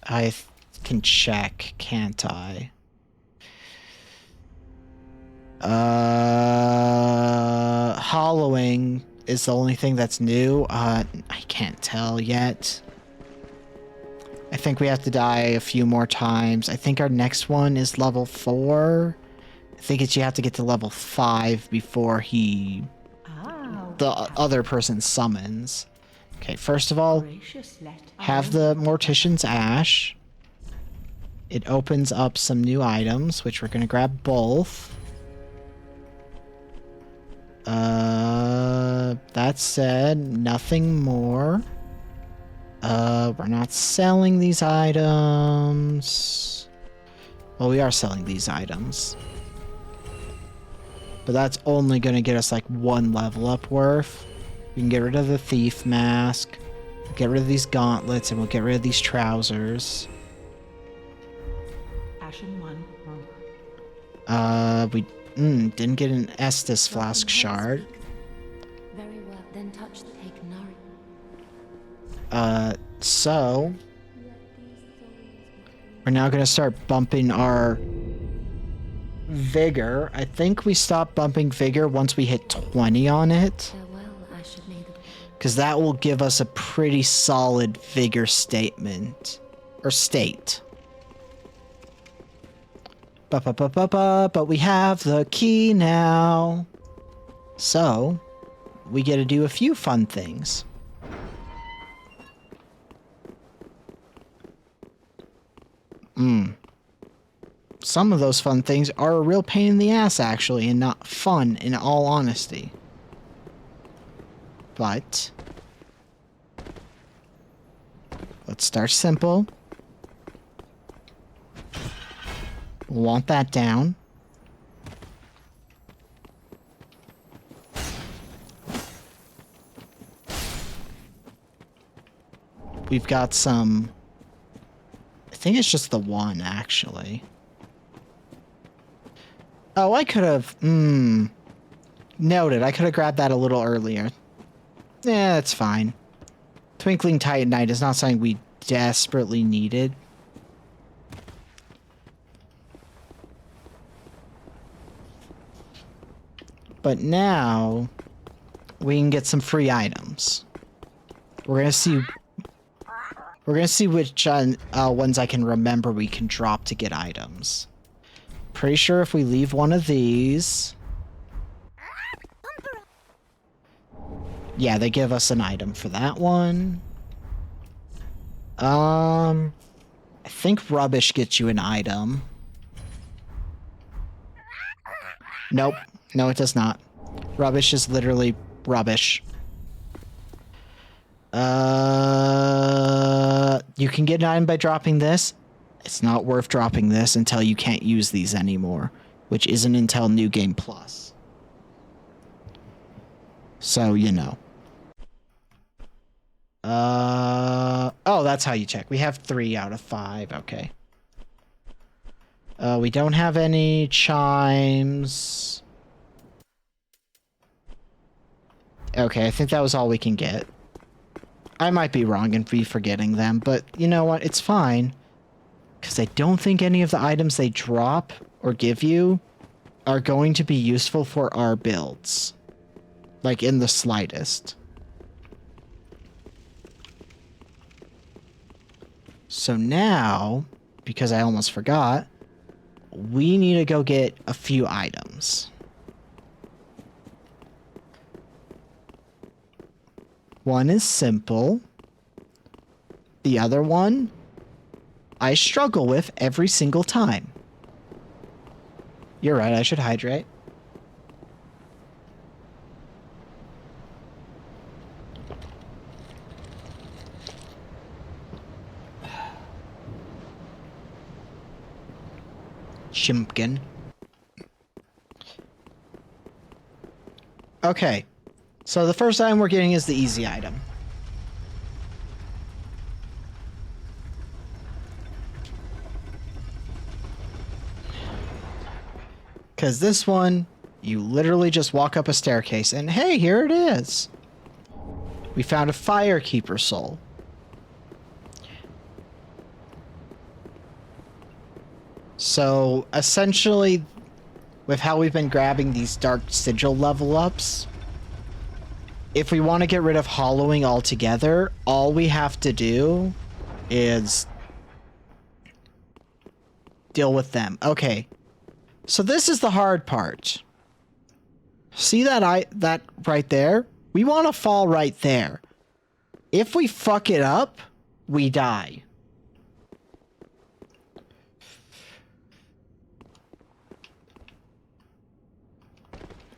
I can check, can't I? Hollowing is the only thing that's new. I can't tell yet. I think we have to die a few more times. I think our next one is level 4. I think you have to get to level 5 before the other person summons. Okay, first of all, have the Mortician's Ash. It opens up some new items, which we're going to grab both. That said, nothing more. We're not selling these items. Well, we are selling these items. But that's only going to get us like 1 level up worth. We can get rid of the thief mask, get rid of these gauntlets, and we'll get rid of these trousers. Ashen one. We didn't get an Estus flask shard. Very well, then touch the Ignari. So we're now gonna start bumping our vigor. I think we stop bumping vigor once we hit 20 on it, Farewell, Ashen Maiden. because that will give us a pretty solid vigor statement or state. But we have the key now, so we get to do a few fun things. Some of those fun things are a real pain in the ass, actually, and not fun, in all honesty. But let's start simple. Want that down. We've got some... I think it's just the one, actually. Oh, I could have... Noted. I could have grabbed that a little earlier. Yeah, that's fine. Twinkling Titanite is not something we desperately needed. But now, we can get some free items. We're gonna see which ones I can remember we can drop to get items. Pretty sure if we leave one of these... Yeah, they give us an item for that one. I think rubbish gets you an item. Nope. No, it does not. Rubbish is literally rubbish. You can get an item by dropping this. It's not worth dropping this until you can't use these anymore, which isn't until New Game Plus. So, you know. Oh, that's how you check. We have 3 out of 5. Okay. We don't have any chimes. Okay, I think that was all we can get. I might be wrong and be forgetting them, but you know what? It's fine. Because I don't think any of the items they drop or give you are going to be useful for our builds. Like, in the slightest. So now, because I almost forgot, we need to go get a few items. One is simple. The other one, I struggle with every single time. You're right, I should hydrate. Chimpkin. Okay. So the first item we're getting is the easy item. Because this one, you literally just walk up a staircase and hey, here it is. We found a Firekeeper soul. So essentially, with how we've been grabbing these Dark Sigil level ups, if we want to get rid of hollowing altogether, all we have to do is deal with them. Okay. So this is the hard part. See that right there? We want to fall right there. If we fuck it up, we die.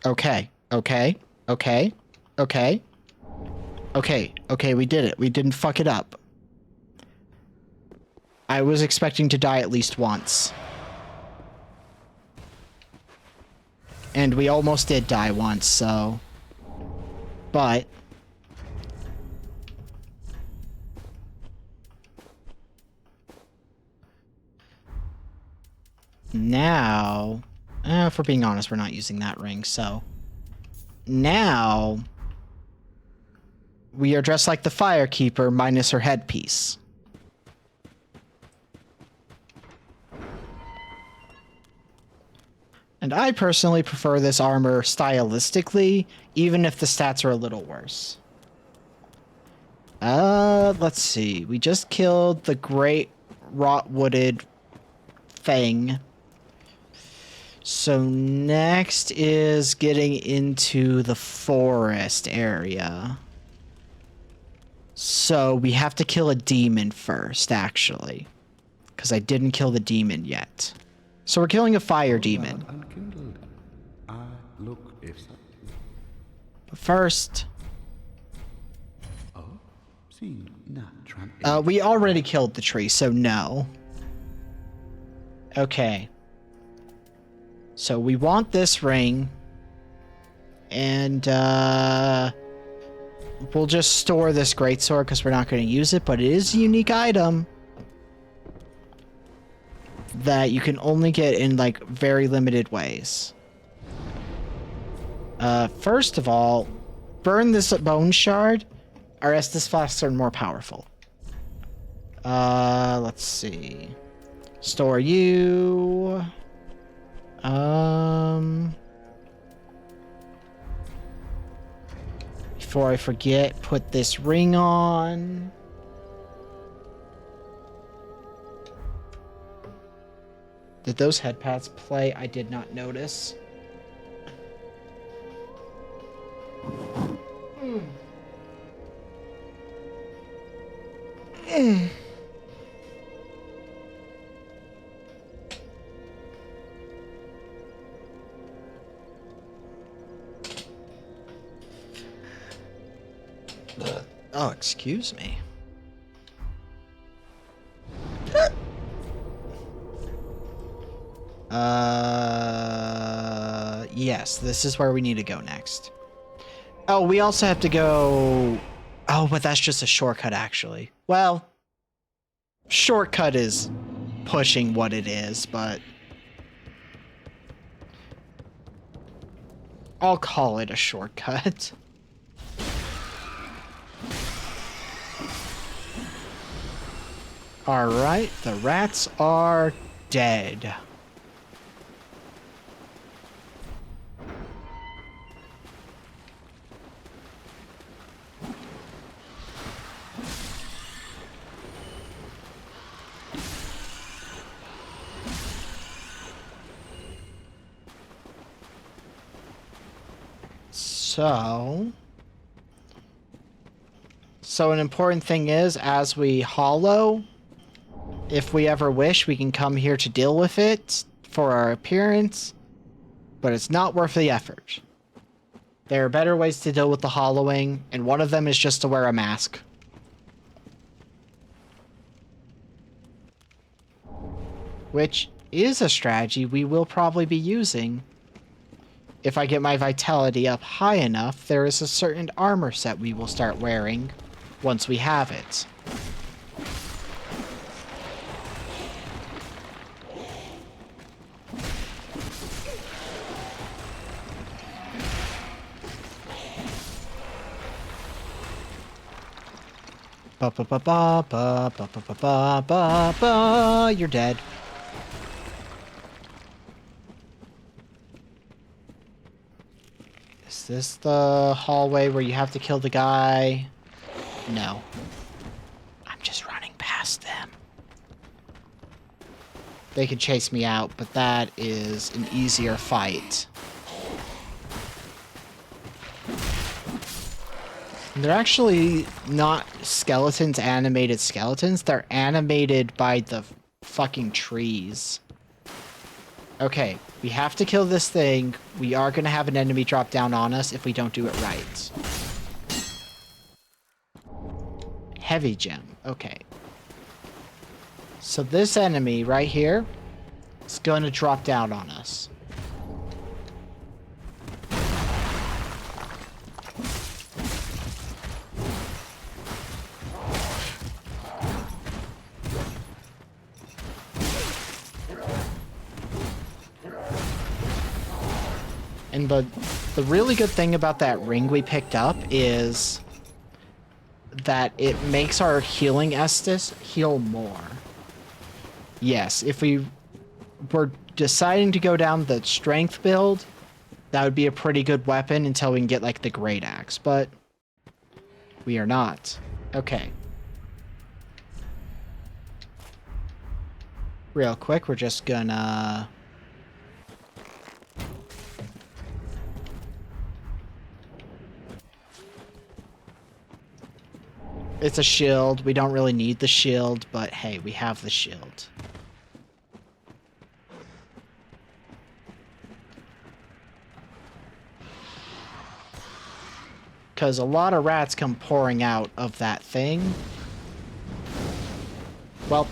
Okay. Okay. Okay. Okay. Okay. Okay, we did it. We didn't fuck it up. I was expecting to die at least once. And we almost did die once, so... But... Now... if we're being honest, we're not using that ring, so... Now... We are dressed like the Firekeeper, minus her headpiece. And I personally prefer this armor stylistically, even if the stats are a little worse. Let's see. We just killed the great rot-wooded thing. So next is getting into the forest area. So we have to kill a demon first, actually. because I didn't kill the demon yet. So we're killing a fire demon. Unkindled. I look if so. But first, See, not Trump. we already killed the tree, so no. Okay. So we want this ring. And, we'll just store this greatsword because we're not going to use it, but it is a unique item that you can only get in, like, very limited ways. First of all, burn this bone shard. Our Estus flasks are more powerful. Let's see. Store you. Before I forget, put this ring on. Did those head pads play? I did not notice. Oh, excuse me. Yes, this is where we need to go next. Oh, we also have to go... Oh, but that's just a shortcut, actually. Well, shortcut is pushing what it is, but... I'll call it a shortcut. Alright, the rats are dead. So an important thing is, as we hollow, if we ever wish, we can come here to deal with it for our appearance, but it's not worth the effort. There are better ways to deal with the hollowing, and one of them is just to wear a mask. Which is a strategy we will probably be using. If I get my vitality up high enough, there is a certain armor set we will start wearing once we have it. Ba ba ba ba ba ba ba ba ba ba. You're dead. Is this the hallway where you have to kill the guy? No. I'm just running past them. They could chase me out, but that is an easier fight. They're actually not skeletons, animated skeletons. They're animated by the fucking trees. Okay, we have to kill this thing. We are going to have an enemy drop down on us if we don't do it right. Heavy gem. Okay. So this enemy right here is going to drop down on us. And the really good thing about that ring we picked up is that it makes our healing Estus heal more. Yes, if we were deciding to go down the strength build, that would be a pretty good weapon until we can get, like, the great axe, but we are not. Okay. Real quick, we're just gonna... It's a shield. We don't really need the shield, but hey, we have the shield. Because a lot of rats come pouring out of that thing. Well.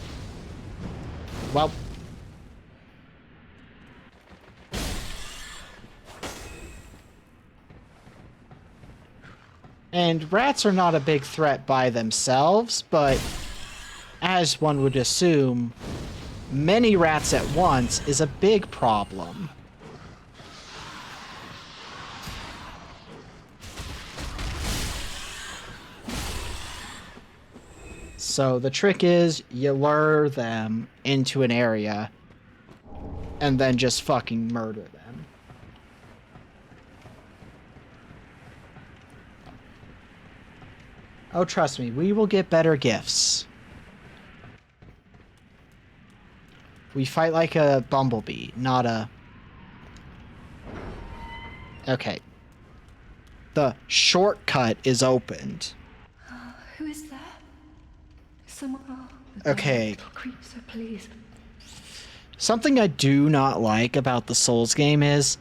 And rats are not a big threat by themselves, but as one would assume, many rats at once is a big problem. So the trick is you lure them into an area and then just fucking murder them. Oh, trust me, we will get better gifts. We fight like a bumblebee, not a... Okay. The shortcut is opened. Who is there? Someone. Okay. Creeps, please. Something I do not like about the Souls game is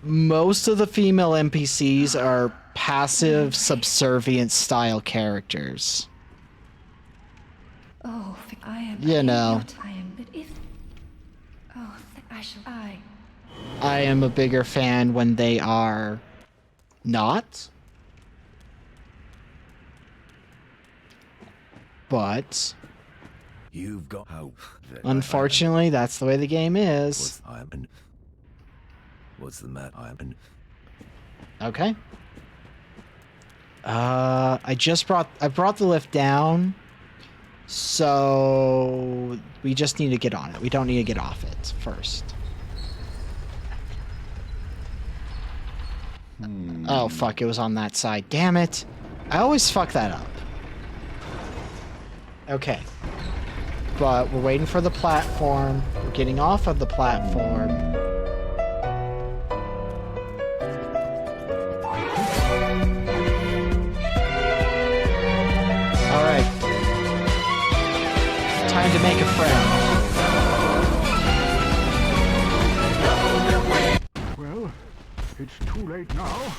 most of the female NPCs are passive, subservient style characters. Oh, I am. You know. I am, but if. Oh, I shall. I am a bigger fan when they are not. But You've got hope. unfortunately, that's the way the game is. What's the matter? Okay. I brought the lift down, so we just need to get on it. We don't need to get off it first. Oh fuck, it was on that side. Damn it. I always fuck that up. Okay. But we're waiting for the platform. We're getting off of the platform. Alright. Time to make a friend. Well, it's too late now.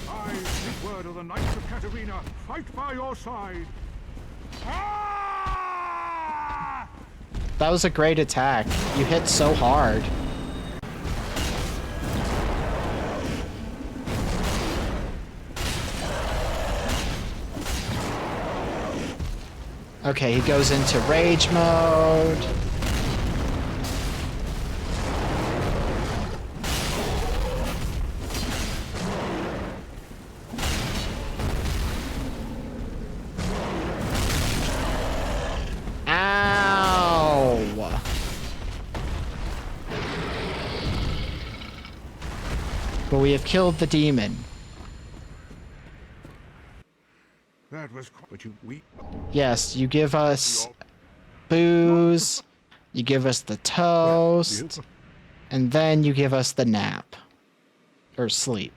I speak word of the Knights of Katarina. Fight by your side. Ah! That was a great attack. You hit so hard. Okay, he goes into rage mode. Ow! But we have killed the demon. That was. But we. Yes, you give us booze, you give us the toast, and then you give us the nap. Or sleep.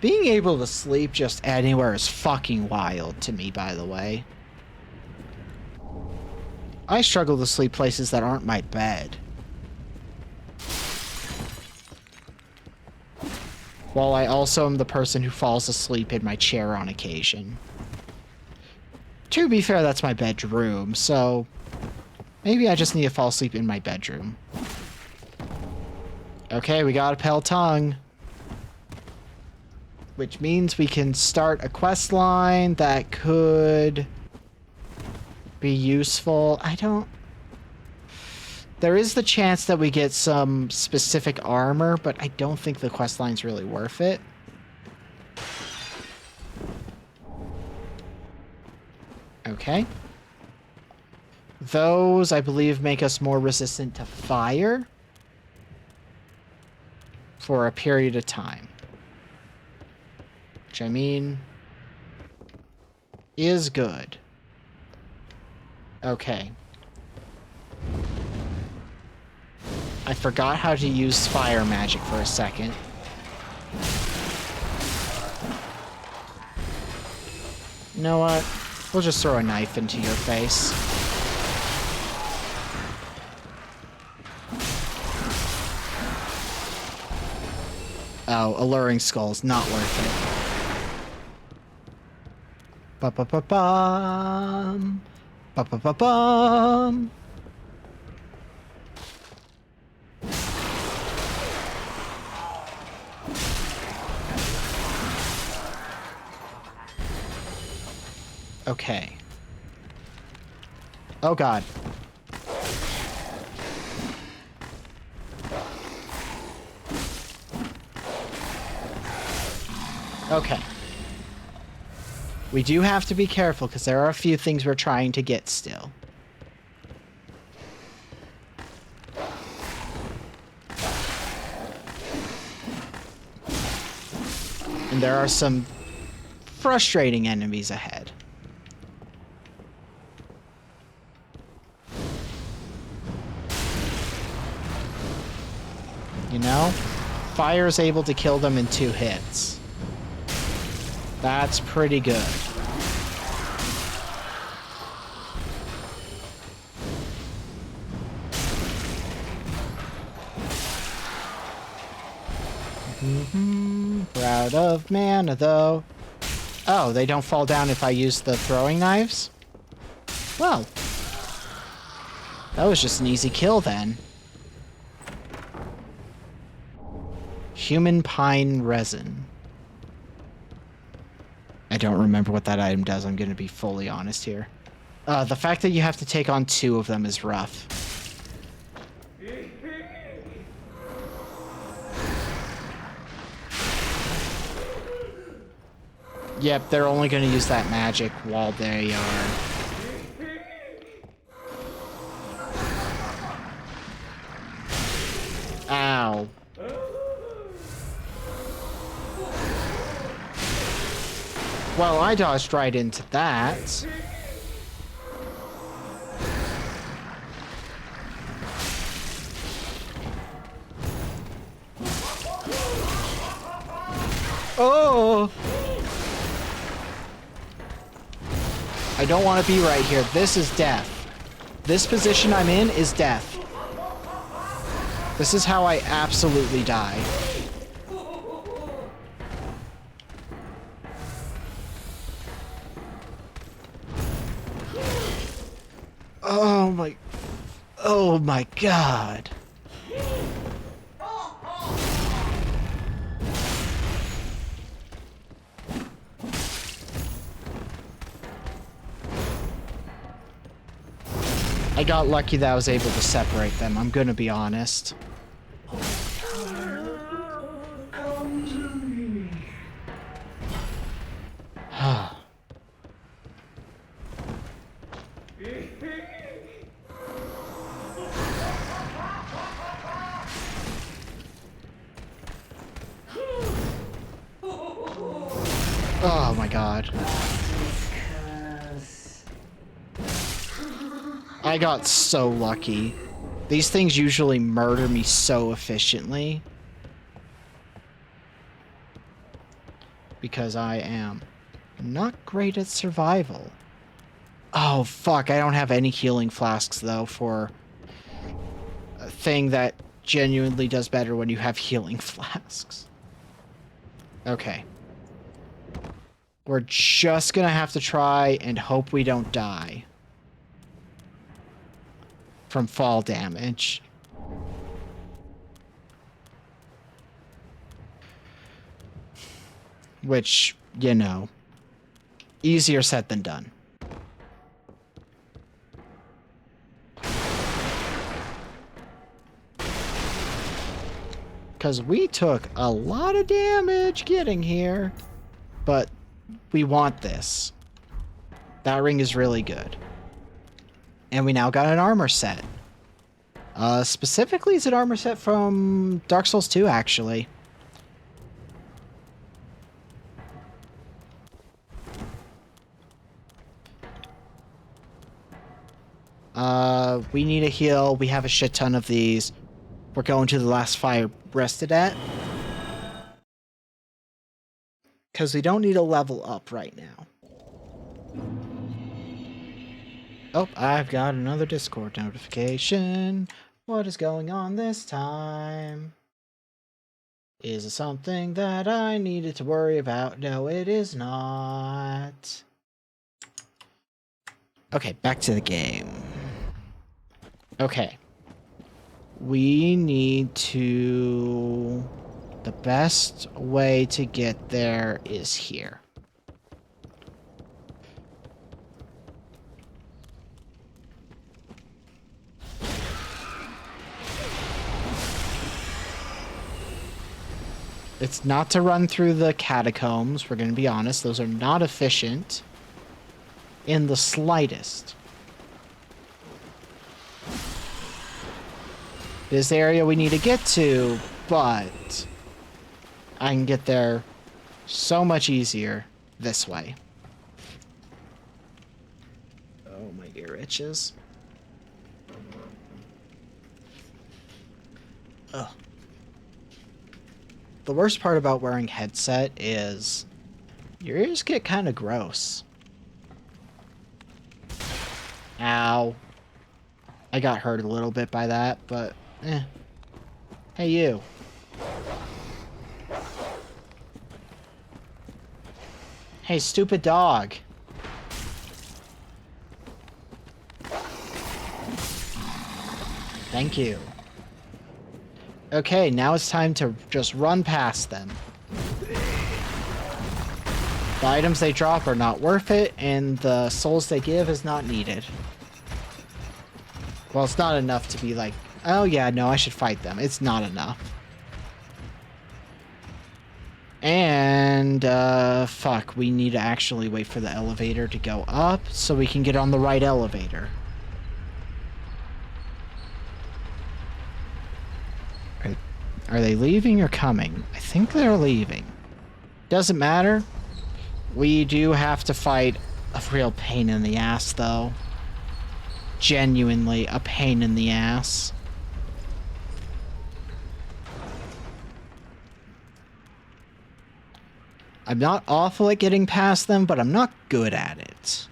Being able to sleep just anywhere is fucking wild to me, by the way. I struggle to sleep places that aren't my bed. While I also am the person who falls asleep in my chair on occasion. To be fair, that's my bedroom, so maybe I just need to fall asleep in my bedroom. Okay, we got a Pale Tongue. Which means we can start a quest line that could be useful. There is the chance that we get some specific armor, but I don't think the quest line's really worth it. Okay. Those, I believe, make us more resistant to fire for a period of time. Which, I mean, is good. Okay. I forgot how to use fire magic for a second. You know what? We'll just throw a knife into your face. Oh, alluring skulls, not worth it. Ba-ba-ba-bum. Ba-ba-ba-bum. Okay. Oh god. Okay. We do have to be careful because there are a few things we're trying to get still. And there are some frustrating enemies ahead. You know? Fire is able to kill them in 2 hits. That's pretty good. We're out of mana, though. Oh, they don't fall down if I use the throwing knives? Well, that was just an easy kill then. Human pine resin. I don't remember what that item does, I'm gonna be fully honest here. The fact that you have to take on 2 of them is rough. Yep, they're only gonna use that magic while they are... Ow. Well, I dodged right into that. Oh! I don't want to be right here. This is death. This position I'm in is death. This is how I absolutely die. Oh my god. I got lucky that I was able to separate them, I'm gonna be honest. Oh my god. I got so lucky. These things usually murder me so efficiently. Because I am not great at survival. Oh fuck, I don't have any healing flasks though for a thing that genuinely does better when you have healing flasks. Okay. We're just gonna have to try and hope we don't die from fall damage. Which, you know, easier said than done. Because we took a lot of damage getting here, but we want this. That ring is really good. And we now got an armor set. Specifically, it's an armor set from Dark Souls 2, actually. We need a heal. We have a shit ton of these. we're going to the last fire rested at. Because we don't need a level up right now. Oh, I've got another Discord notification. What is going on this time? Is it something that I needed to worry about? No, it is not. Okay, back to the game. Okay. We need to... The best way to get there is here. It's not to run through the catacombs, we're going to be honest. Those are not efficient in the slightest. This the area we need to get to, but I can get there so much easier this way. Oh, my ear itches. Ugh. The worst part about wearing headset is your ears get kind of gross. Ow. I got hurt a little bit by that, but eh. Hey, you. Hey, stupid dog. Thank you. Okay, now it's time to just run past them. The items they drop are not worth it, and the souls they give is not needed. Well, it's not enough to be like, oh yeah, no, I should fight them. It's not enough. And, fuck, we need to actually wait for the elevator to go up so we can get on the right elevator. Are they leaving or coming? I think they're leaving. Doesn't matter. We do have to fight a real pain in the ass, though. Genuinely a pain in the ass. I'm not awful at getting past them, but I'm not good at it.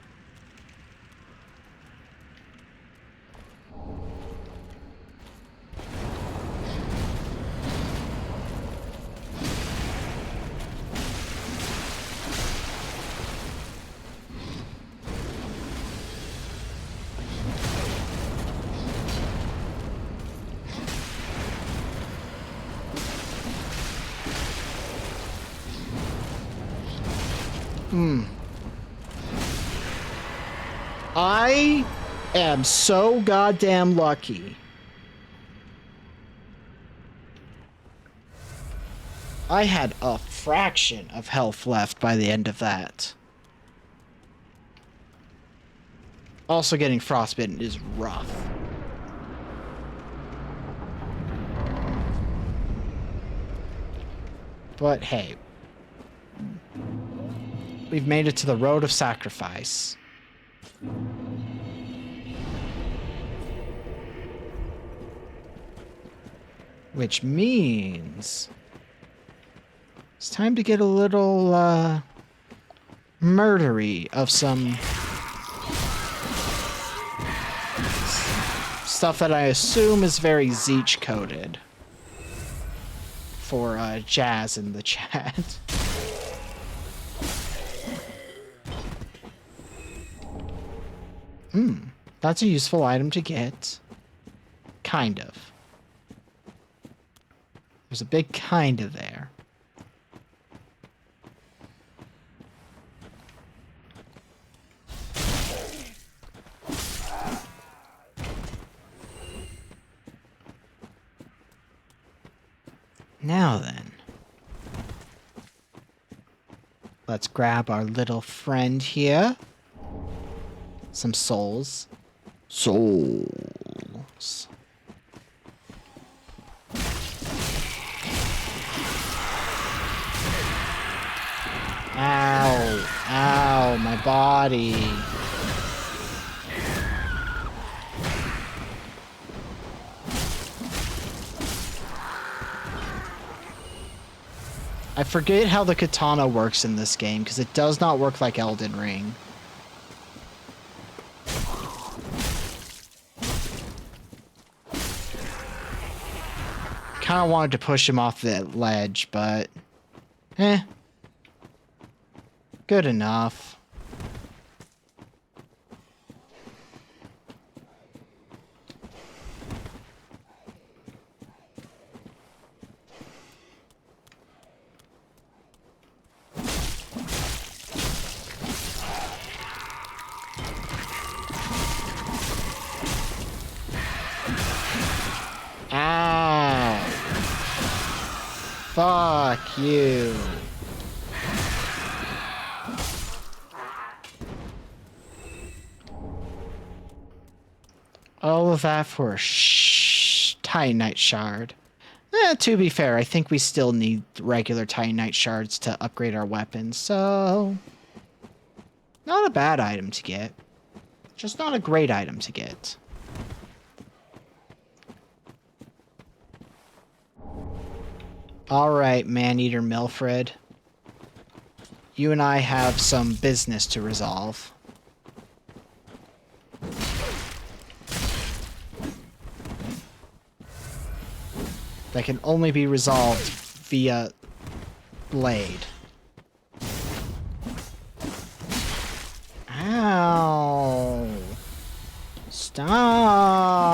I am so goddamn lucky. I had a fraction of health left by the end of that. Also, getting frostbitten is rough. But hey, we've made it to the road of sacrifice. Which means it's time to get a little murdery of some stuff that I assume is very Zeech coded for Jazz in the chat. That's a useful item to get. Kind of. There's a big kind of there. Now then. Let's grab our little friend here. Some souls. Souls. Ow. Ow, my body. I forget how the katana works in this game, because it does not work like Elden Ring. Kind of wanted to push him off that ledge, but... Good enough. Ow! Fuck you. All of that for a Titanite shard. To be fair, I think we still need regular Titanite shards to upgrade our weapons, so... Not a bad item to get. Just not a great item to get. Alright, Maneater Milfred. You and I have some business to resolve. That can only be resolved via blade. Ow! Stop!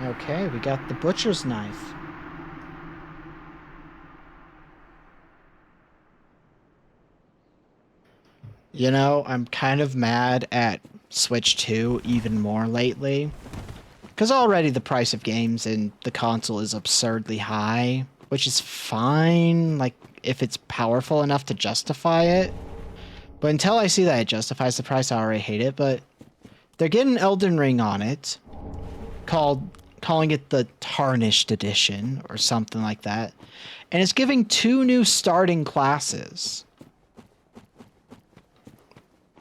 Okay, we got the butcher's knife. You know, I'm kind of mad at Switch 2 even more lately. Because already the price of games in the console is absurdly high, which is fine, like, if it's powerful enough to justify it. But until I see that it justifies the price, I already hate it, but they're getting Elden Ring on it, calling it the Tarnished Edition, or something like that. And it's giving 2 new starting classes.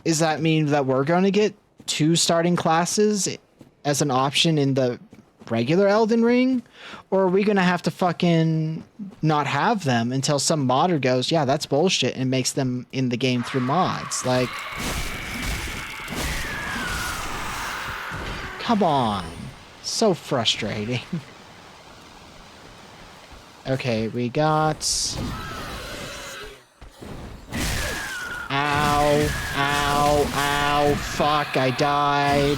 Does that mean that we're going to get 2 starting classes as an option in the regular Elden Ring? Or are we going to have to fucking not have them until some modder goes, yeah, that's bullshit, and makes them in the game through mods? Like, come on. So frustrating. Okay, we got... Ow, ow, ow, fuck, I died.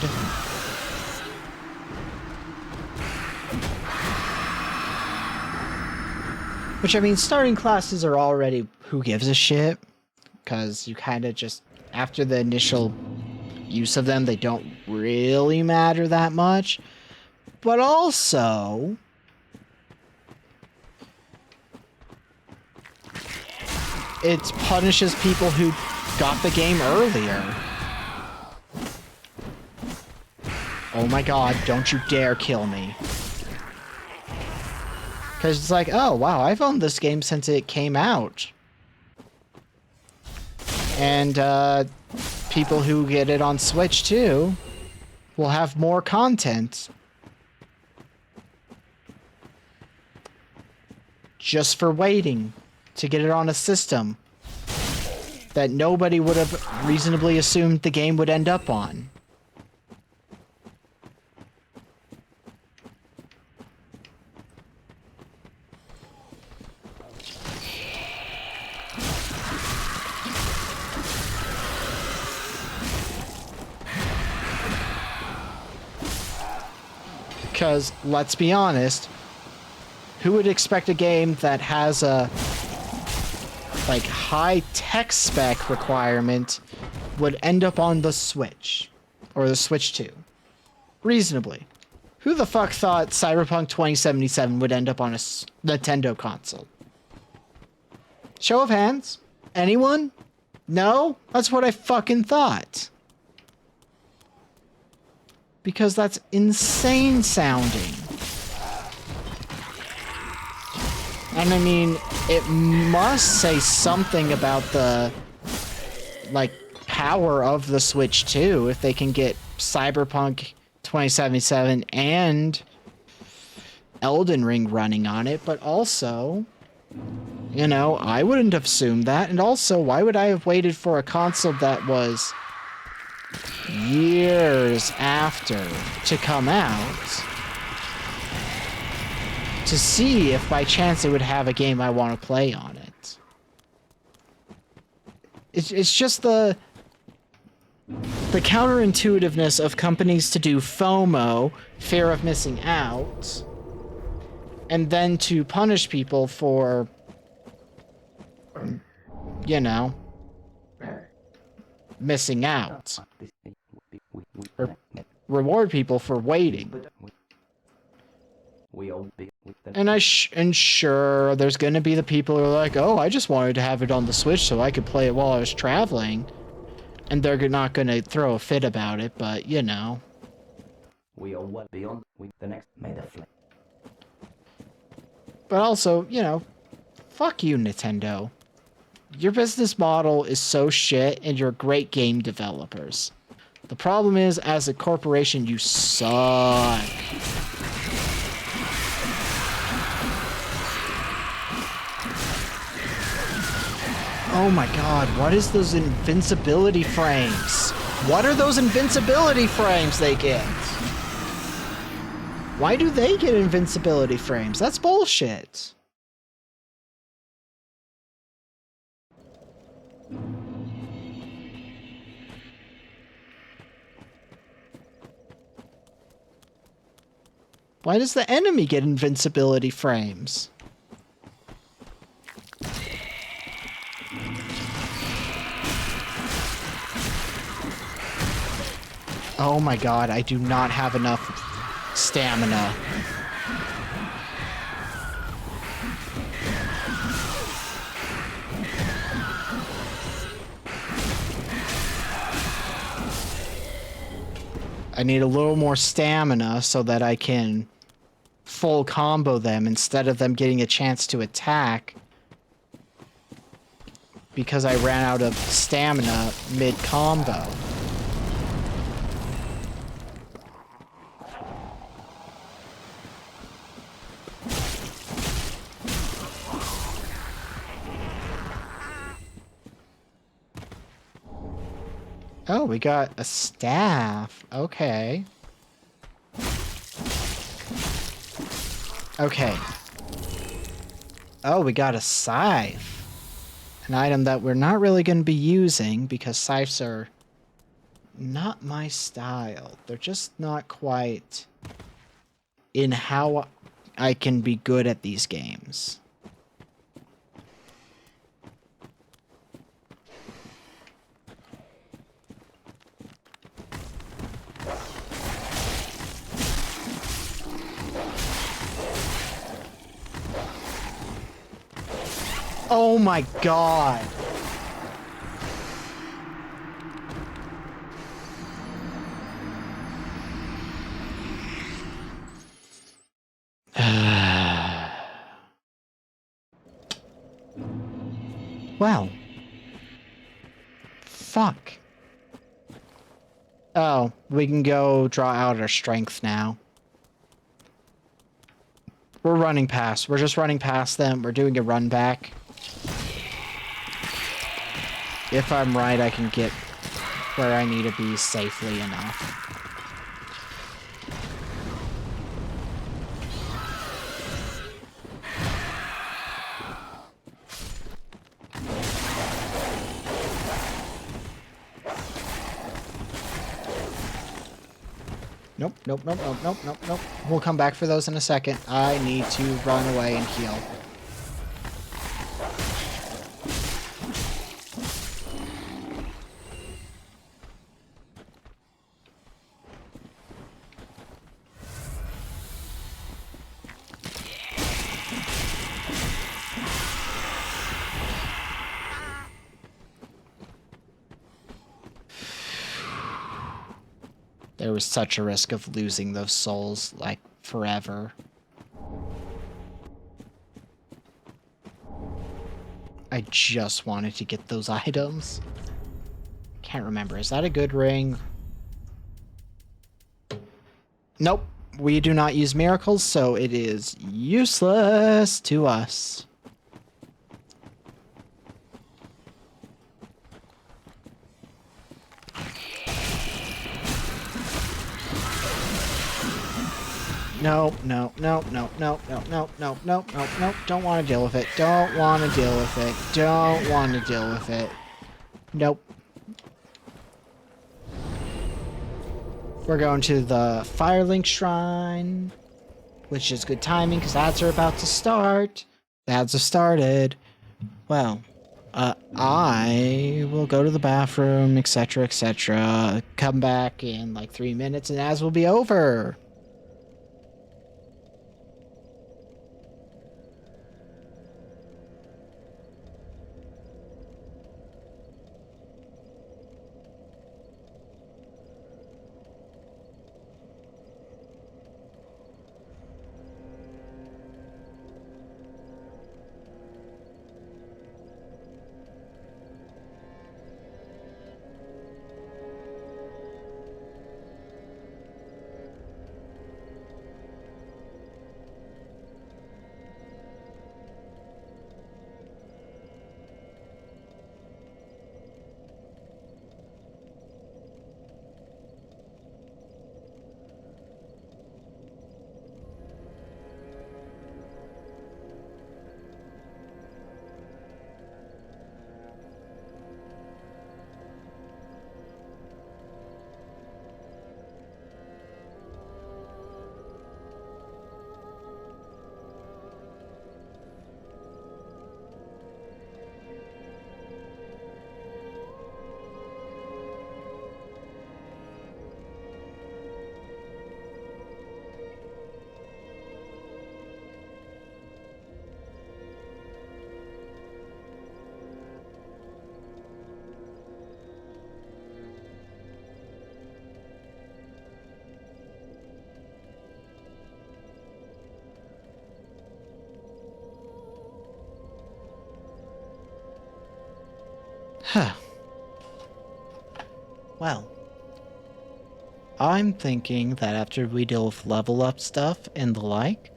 Which, I mean, starting classes are already who gives a shit, because you kind of just, after the initial use of them, they don't really matter that much. But also... it punishes people who got the game earlier. Oh my god, don't you dare kill me. Because it's like, oh wow, I've owned this game since it came out. And people who get it on Switch too will have more content. Just for waiting to get it on a system that nobody would have reasonably assumed the game would end up on. Because, let's be honest, who would expect a game that has a like high tech spec requirement would end up on the Switch or the Switch 2? Reasonably. Who the fuck thought Cyberpunk 2077 would end up on a Nintendo console? Show of hands? Anyone? No? That's what I fucking thought. because that's insane sounding. And I mean, it must say something about the, like, power of the Switch too, if they can get Cyberpunk 2077 and Elden Ring running on it, but also, you know, I wouldn't have assumed that, and also, why would I have waited for a console that was years after to come out to see if by chance it would have a game I want to play on it? It's just the counterintuitiveness of companies to do FOMO, fear of missing out, and then to punish people for, you know, missing out. Or reward people for waiting. And sure, there's gonna be the people who are like, oh, I just wanted to have it on the Switch so I could play it while I was traveling. And they're not gonna throw a fit about it, but, you know. But also, you know, fuck you, Nintendo. Your business model is so shit, and you're great game developers. The problem is, as a corporation, you suck. Oh my god, what is those invincibility frames? What are those invincibility frames they get? Why do they get invincibility frames? That's bullshit. Why does the enemy get invincibility frames? Oh my god, I do not have enough stamina. I need a little more stamina so that I can full combo them instead of them getting a chance to attack because I ran out of stamina mid-combo. Oh, we got a staff. Okay. Okay. Oh, we got a scythe. An item that we're not really going to be using because scythes are not my style. They're just not quite in how I can be good at these games. Oh my god. Well. Fuck. Oh, we can go draw out our strength now. We're running past. We're just running past them. We're doing a run back. If I'm right, I can get where I need to be safely enough. Nope, nope, nope, nope, nope, nope, nope. We'll come back for those in a second. I need to run away and heal. There was such a risk of losing those souls, like, forever. I just wanted to get those items. Can't remember. Is that a good ring? Nope. We do not use miracles, so it is useless to us. No, no, no, no, no, no, no, no, no, no, no. Don't want to deal with it. Don't want to deal with it. Don't want to deal with it. Nope. We're going to the Firelink Shrine, which is good timing because ads are about to start. The ads have started. Well, I will go to the bathroom, etc., etc. Come back in like 3 minutes and ads will be over. Huh. Well, I'm thinking that after we deal with level up stuff and the like,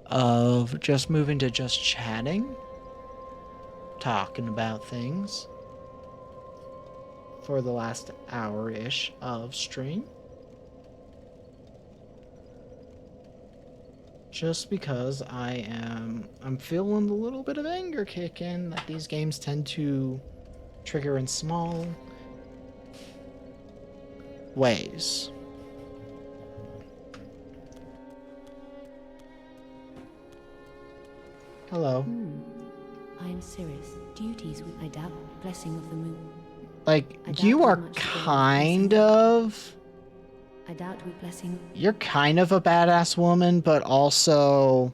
of just moving to just chatting, talking about things for the last hour-ish of stream. Just because I'm feeling a little bit of anger kick in that these games tend to trigger in small ways. Hello. I am Sirius. Duties with, I doubt, blessing of the moon. Like, I doubt you how are much the kind blessing- of... I doubt with blessing. You're kind of a badass woman, but also...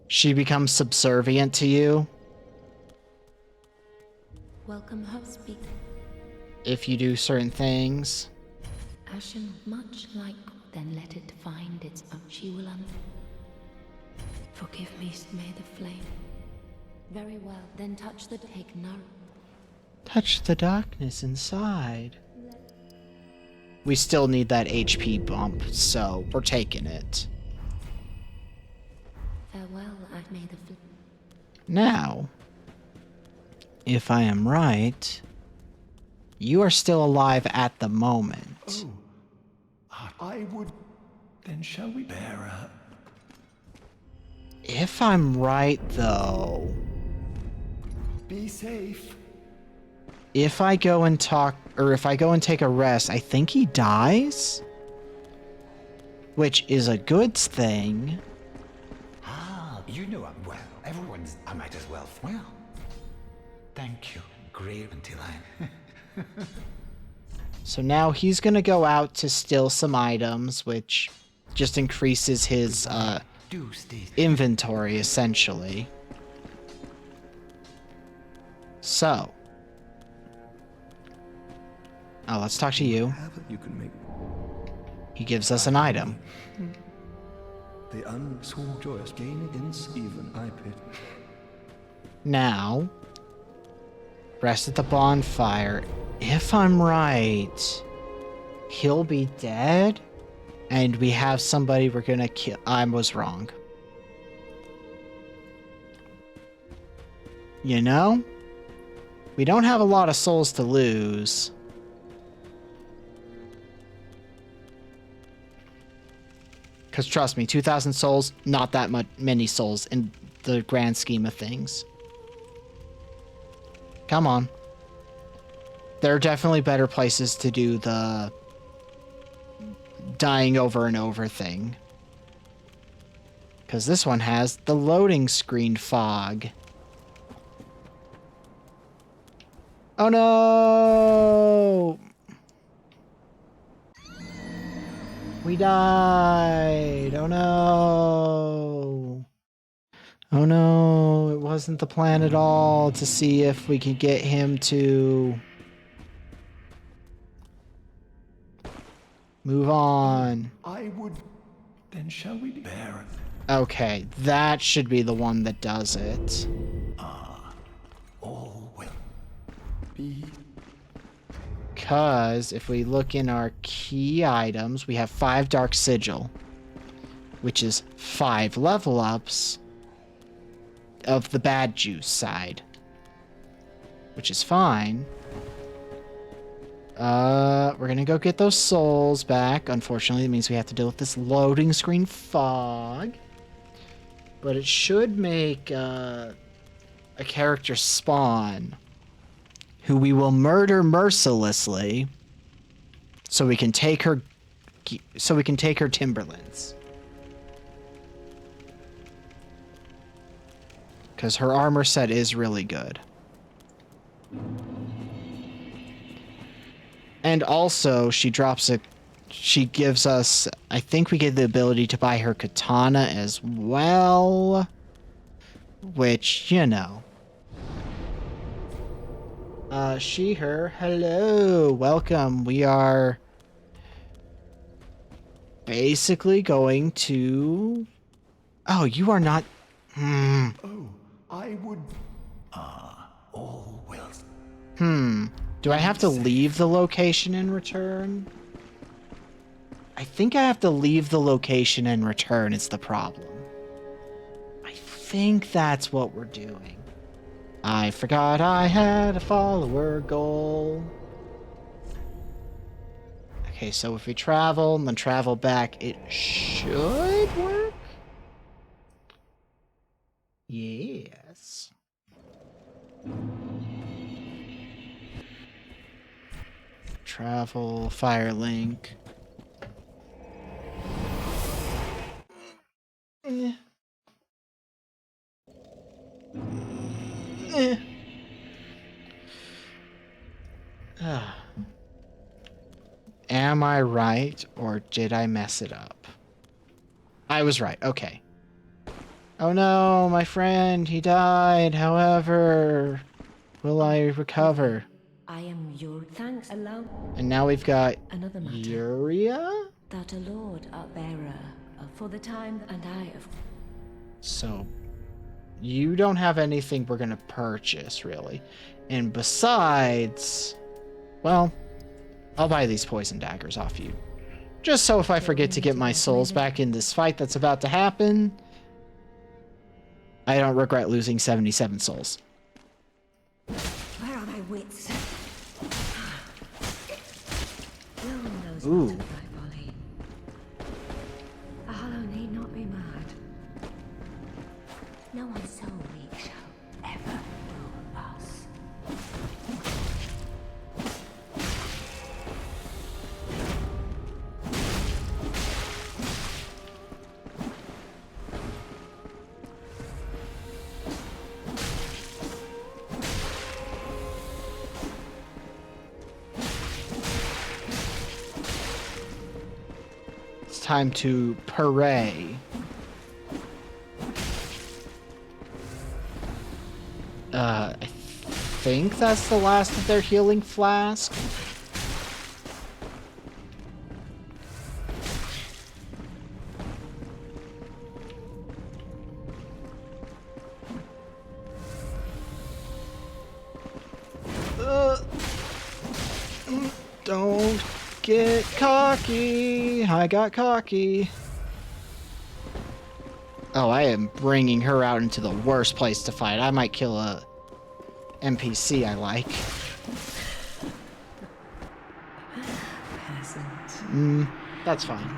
she becomes subservient to you Welcome home, speak. if you do certain things. Ashen, much like, then let it find its own. She will Forgive me, may the flame. Very well, then touch the take no. Touch the darkness inside. We still need that HP bump, so we're taking it. Farewell, I've made the flame. Now, if I am right, you are still alive at the moment. I would. Then shall we bear up? If I'm right, though, Be safe. if I go and talk, or if I go and take a rest, I think he dies? Which is a good thing. Ah, you know I'm well. Everyone's. I might as well. Well, thank you. Great until I. So now he's gonna go out to steal some items, which just increases his Do stay. inventory, essentially. So. Oh, let's talk to you. Have it, you can make. He gives us an item. The unsworn joyous gain against even I pit. Now, rest at the bonfire. If I'm right, he'll be dead, and we have somebody we're gonna kill. I was wrong. You know, we don't have a lot of souls to lose. Because trust me, 2,000 souls, not that many souls in the grand scheme of things. Come on. There are definitely better places to do the dying over and over thing. Because this one has the loading screen fog. Oh no! We died! Oh no! Oh no, it wasn't the plan at all to see if we could get him to move on. I would. Then shall we bear it? Okay, that should be the one that does it. All will be. Because if we look in our key items, we have 5 Dark Sigil, which is 5 level ups of the bad juice side, which is fine. We're gonna go get those souls back. Unfortunately, it means we have to deal with this loading screen fog, but it should make a character spawn who we will murder mercilessly so we can take her Timberlands. Because her armor set is really good. And also, she gives us, I think we get the ability to buy her katana as well. Which, you know. She, her, hello, welcome. We are basically going to... Oh, you are not... Oh, I would. All will. Do I have to leave the location and return? I think I have to leave the location and return is the problem. I think that's what we're doing. I forgot I had a follower goal. Okay, so if we travel and then travel back, it should work? Yes. Travel, Firelink. Am I right, or did I mess it up? I was right, okay. Oh no, my friend, he died. However, will I recover? I am your thanks alone. And now we've got Another matter. Yuria? That a lord upbearer for the time, and I have. So, you don't have anything we're gonna purchase, really. And besides, well, I'll buy these poison daggers off you. Just so if I forget to get my souls back in this fight that's about to happen, I don't regret losing 77 souls. Where are my wits? No one knows Ooh. what of thy folly. A hollow need not be mad. No one so weak shall ever rule us. It's time to pray. I think that's the last of their healing flask. Get cocky. I got cocky. Oh, I am bringing her out into the worst place to fight. I might kill a NPC I like. That's fine.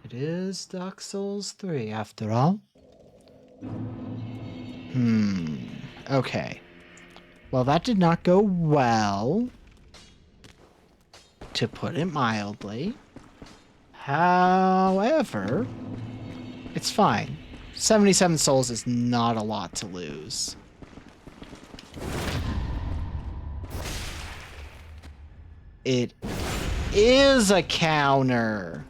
It is Dark Souls 3 after all. Okay. Well, that did not go well, to put it mildly. However, it's fine. 77 souls is not a lot to lose. It is a counter.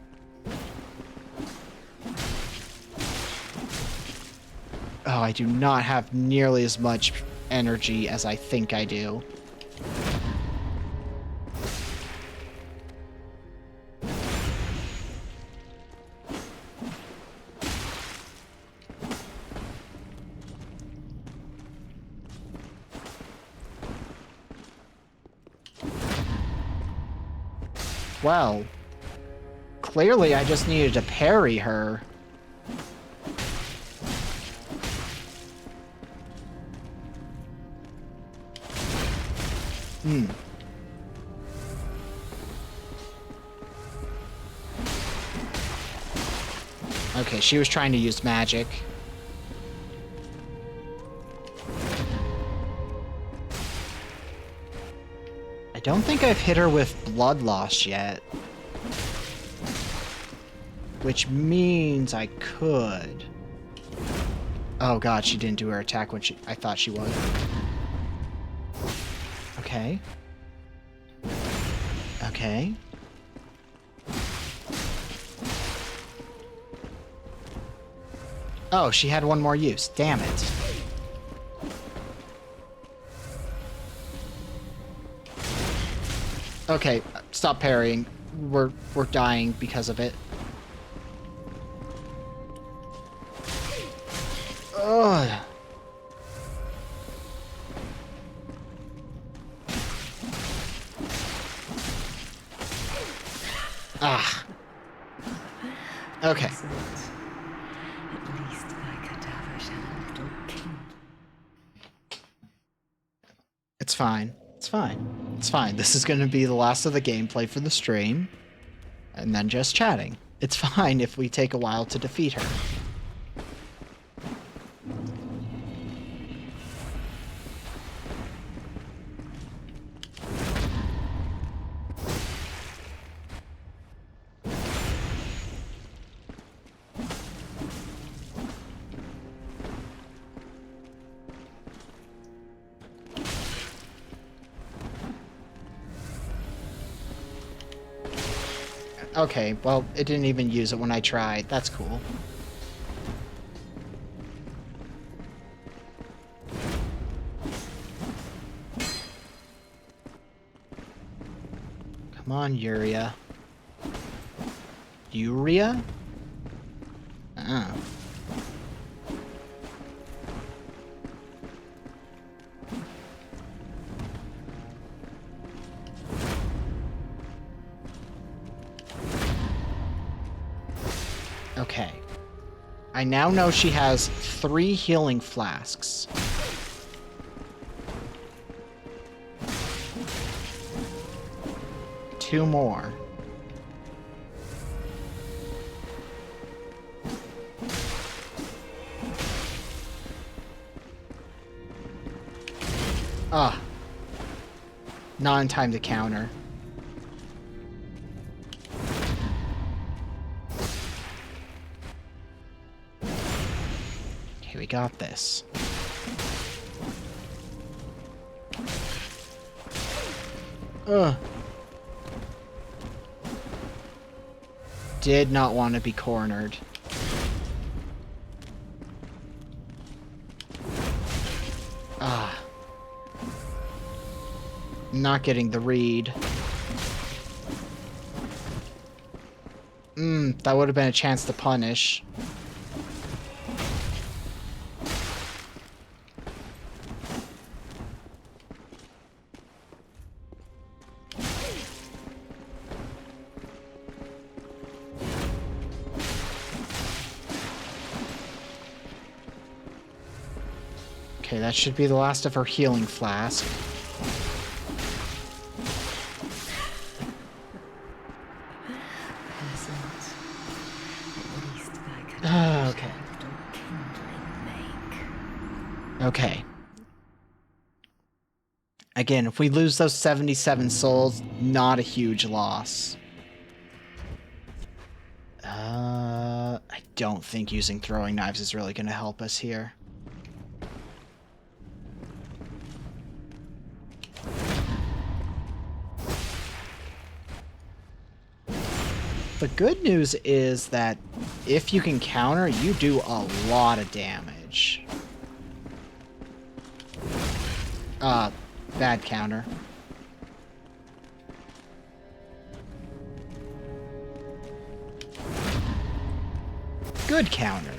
Oh, I do not have nearly as much energy as I think I do. Well, clearly I just needed to parry her. Okay, she was trying to use magic. I don't think I've hit her with blood loss yet. Which means I could. Oh god, she didn't do her attack when I thought she would. Okay. Okay. Oh, she had one more use. Damn it. Okay, stop parrying. We're dying because of it. Ugh. Ah. Okay. It's fine. It's fine. It's fine. This is going to be the last of the gameplay for the stream. And then just chatting. It's fine if we take a while to defeat her. Okay, well, it didn't even use it when I tried. That's cool. Come on, Uria. Uria? Oh. Okay. I now know she has 3 healing flasks. Two more. Ah. Not in time to counter. Okay, we got this. Ugh. Did not want to be cornered. Ah. Not getting the read. That would have been a chance to punish. Okay, that should be the last of her healing flask. Okay. Okay. Again, if we lose those 77 souls, not a huge loss. I don't think using throwing knives is really going to help us here. The good news is that if you can counter, you do a lot of damage. Bad counter. Good counter.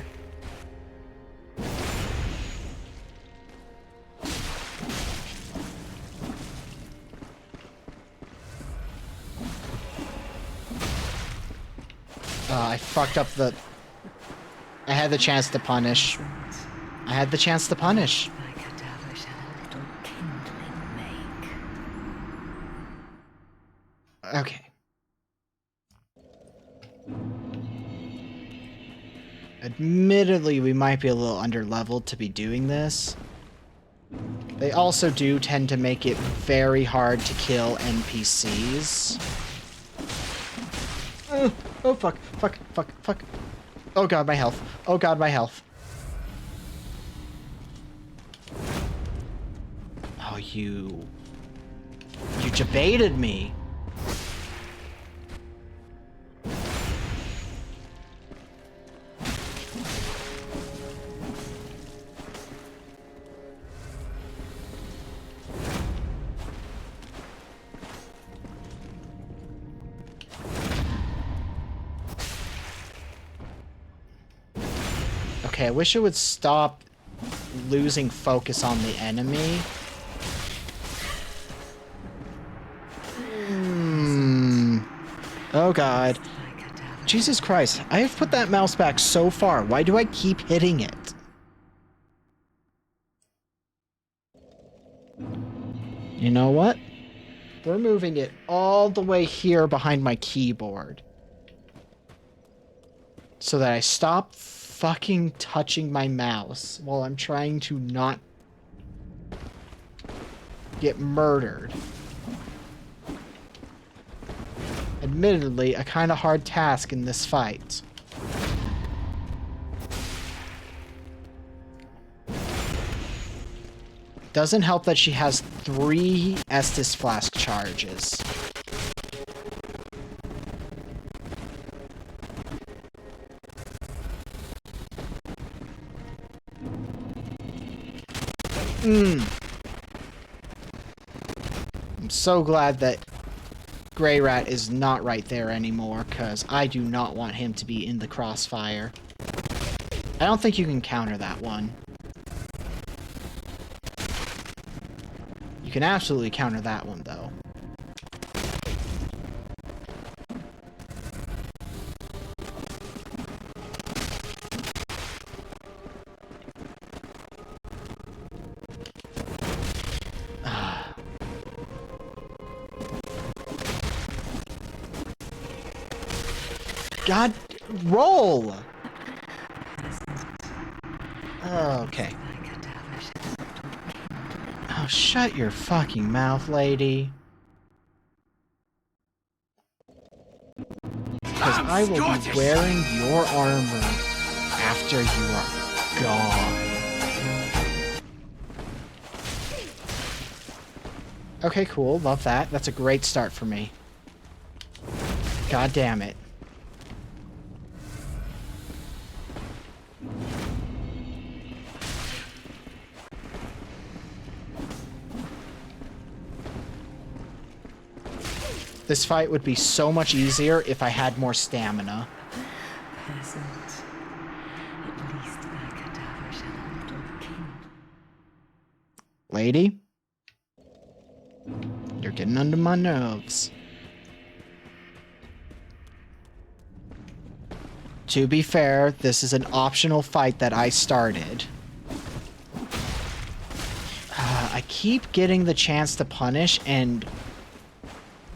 I fucked up the... I had the chance to punish. I had the chance to punish. Okay. Admittedly, we might be a little under-leveled to be doing this. They also do tend to make it very hard to kill NPCs. Oh, fuck, fuck, fuck, fuck. Oh god, my health. Oh god, my health. Oh, you debated me. Okay, I wish it would stop losing focus on the enemy. Oh god. Jesus Christ, I have put that mouse back so far. Why do I keep hitting it? You know what? We're moving it all the way here behind my keyboard. So that I stop fucking touching my mouse while I'm trying to not get murdered. Admittedly, a kind of hard task in this fight. Doesn't help that she has 3 Estus Flask charges. I'm so glad that Greirat is not right there anymore, because I do not want him to be in the crossfire. I don't think you can counter that one. You can absolutely counter that one, though. God, roll! Okay. Oh, shut your fucking mouth, lady. Because I will be wearing your armor after you are gone. Okay, cool. Love that. That's a great start for me. God damn it. This fight would be so much easier if I had more stamina. Lady? You're getting under my nerves. To be fair, this is an optional fight that I started. keep getting the chance to punish and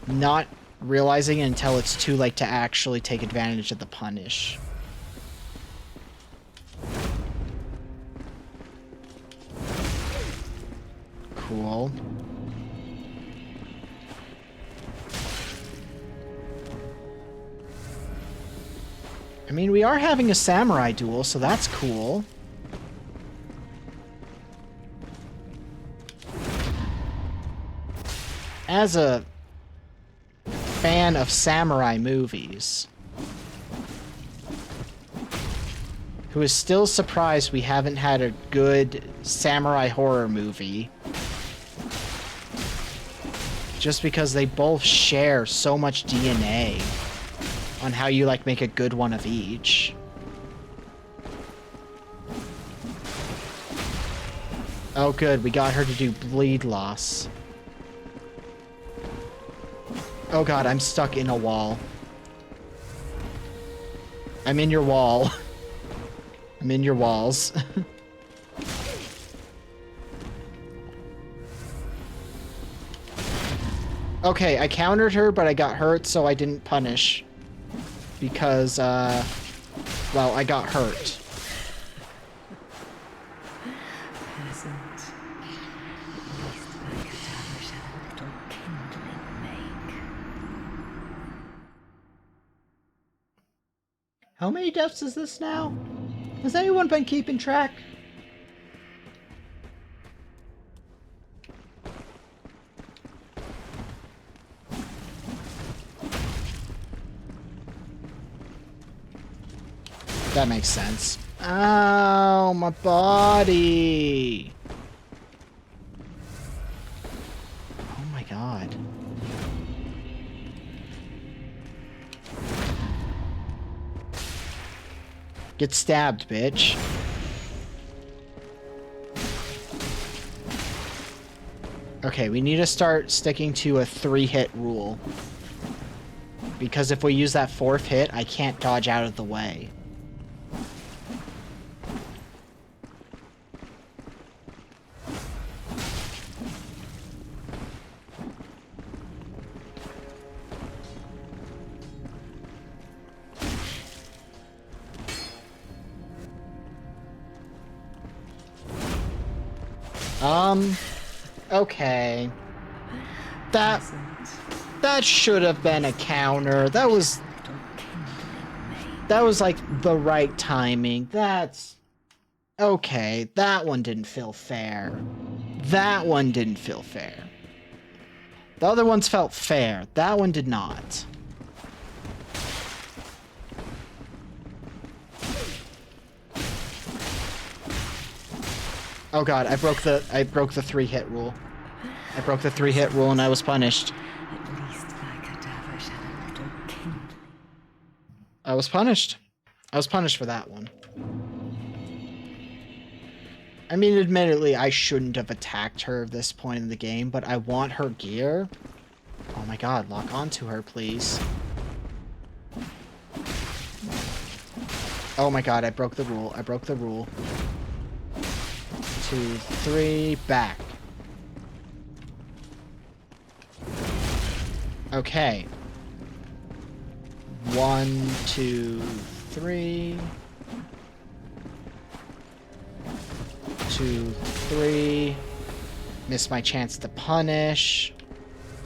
not realizing it until it's too late to actually take advantage of the punish. Cool. I mean, we are having a samurai duel, so that's cool. As a fan of samurai movies, who is still surprised we haven't had a good samurai horror movie, just because they both share so much DNA on how you, like, make a good one of each. Oh good, we got her to do bleed loss. Oh god, I'm stuck in a wall. I'm in your wall. I'm in your walls. Okay, I countered her, but I got hurt, so I didn't punish. Because, well, I got hurt. How many deaths is this now? Has anyone been keeping track? That makes sense. Ow, my body. Oh my god. Get stabbed, bitch. Okay, we need to start sticking to a 3-hit rule. Because if we use that 4th hit, I can't dodge out of the way. Okay. That should have been a counter. That was like the right timing. That's okay. That one didn't feel fair. That one didn't feel fair. The other ones felt fair. That one did not. Oh god, I broke the 3-hit rule. I broke the 3-hit rule and I was punished. I was punished. I was punished for that one. I mean, admittedly, I shouldn't have attacked her at this point in the game, but I want her gear. Oh my god, lock onto her, please. Oh my god, I broke the rule. I broke the rule. 2, 3, back. Okay. 1, 2, 3. 2, 3. Missed my chance to punish.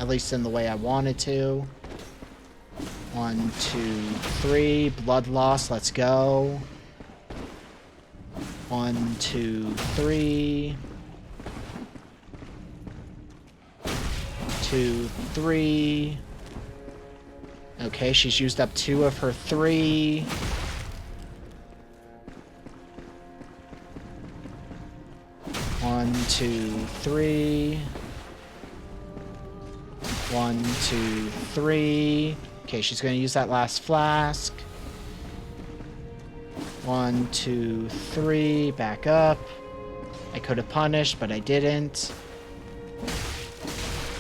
At least in the way I wanted to. 1, 2, 3. Blood loss, let's go. 1, 2, 3. 2, 3. Okay, she's used up 2 of her 3. One, 2, 3. 1, 2, 3. Okay, she's gonna use that last flask. 1, 2, 3. Back up. I could have punished, but I didn't.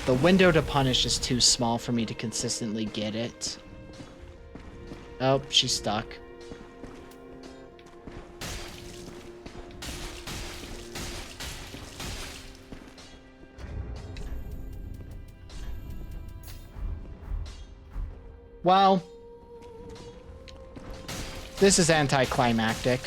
The window to punish is too small for me to consistently get it. Oh, she's stuck. Well, this is anticlimactic.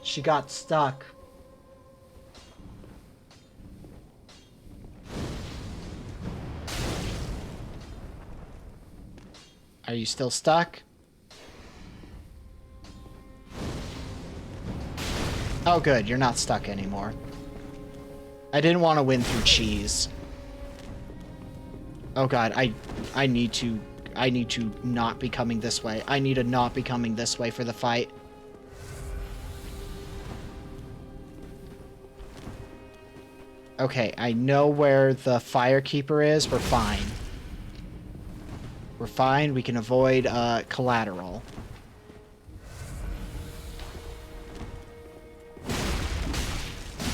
She got stuck. Are you still stuck? Oh good, you're not stuck anymore. I didn't want to win through cheese. Oh god, I need to not be coming this way. I need to not be coming this way for the fight. Okay, I know where the Firekeeper is. We're fine. We're fine. We can avoid collateral.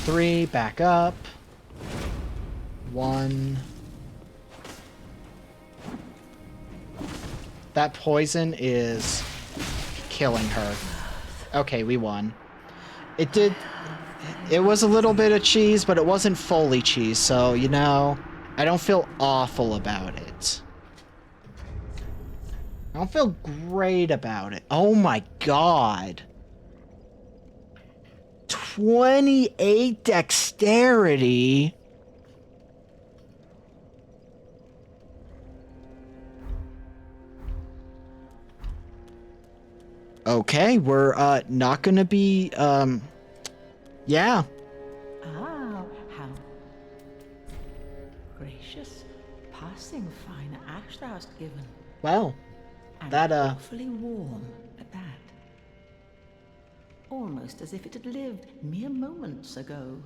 Three, back up. One. That poison is killing her. Okay, we won. It was a little bit of cheese, but it wasn't fully cheese, so, you know, I don't feel awful about it. I don't feel great about it. Oh my god. 28 dexterity? Okay, we're not gonna be, yeah. Ah, how gracious. Passing fine ash thou hast given. Well, And that, awfully warm at that. Almost as if it had lived mere moments ago.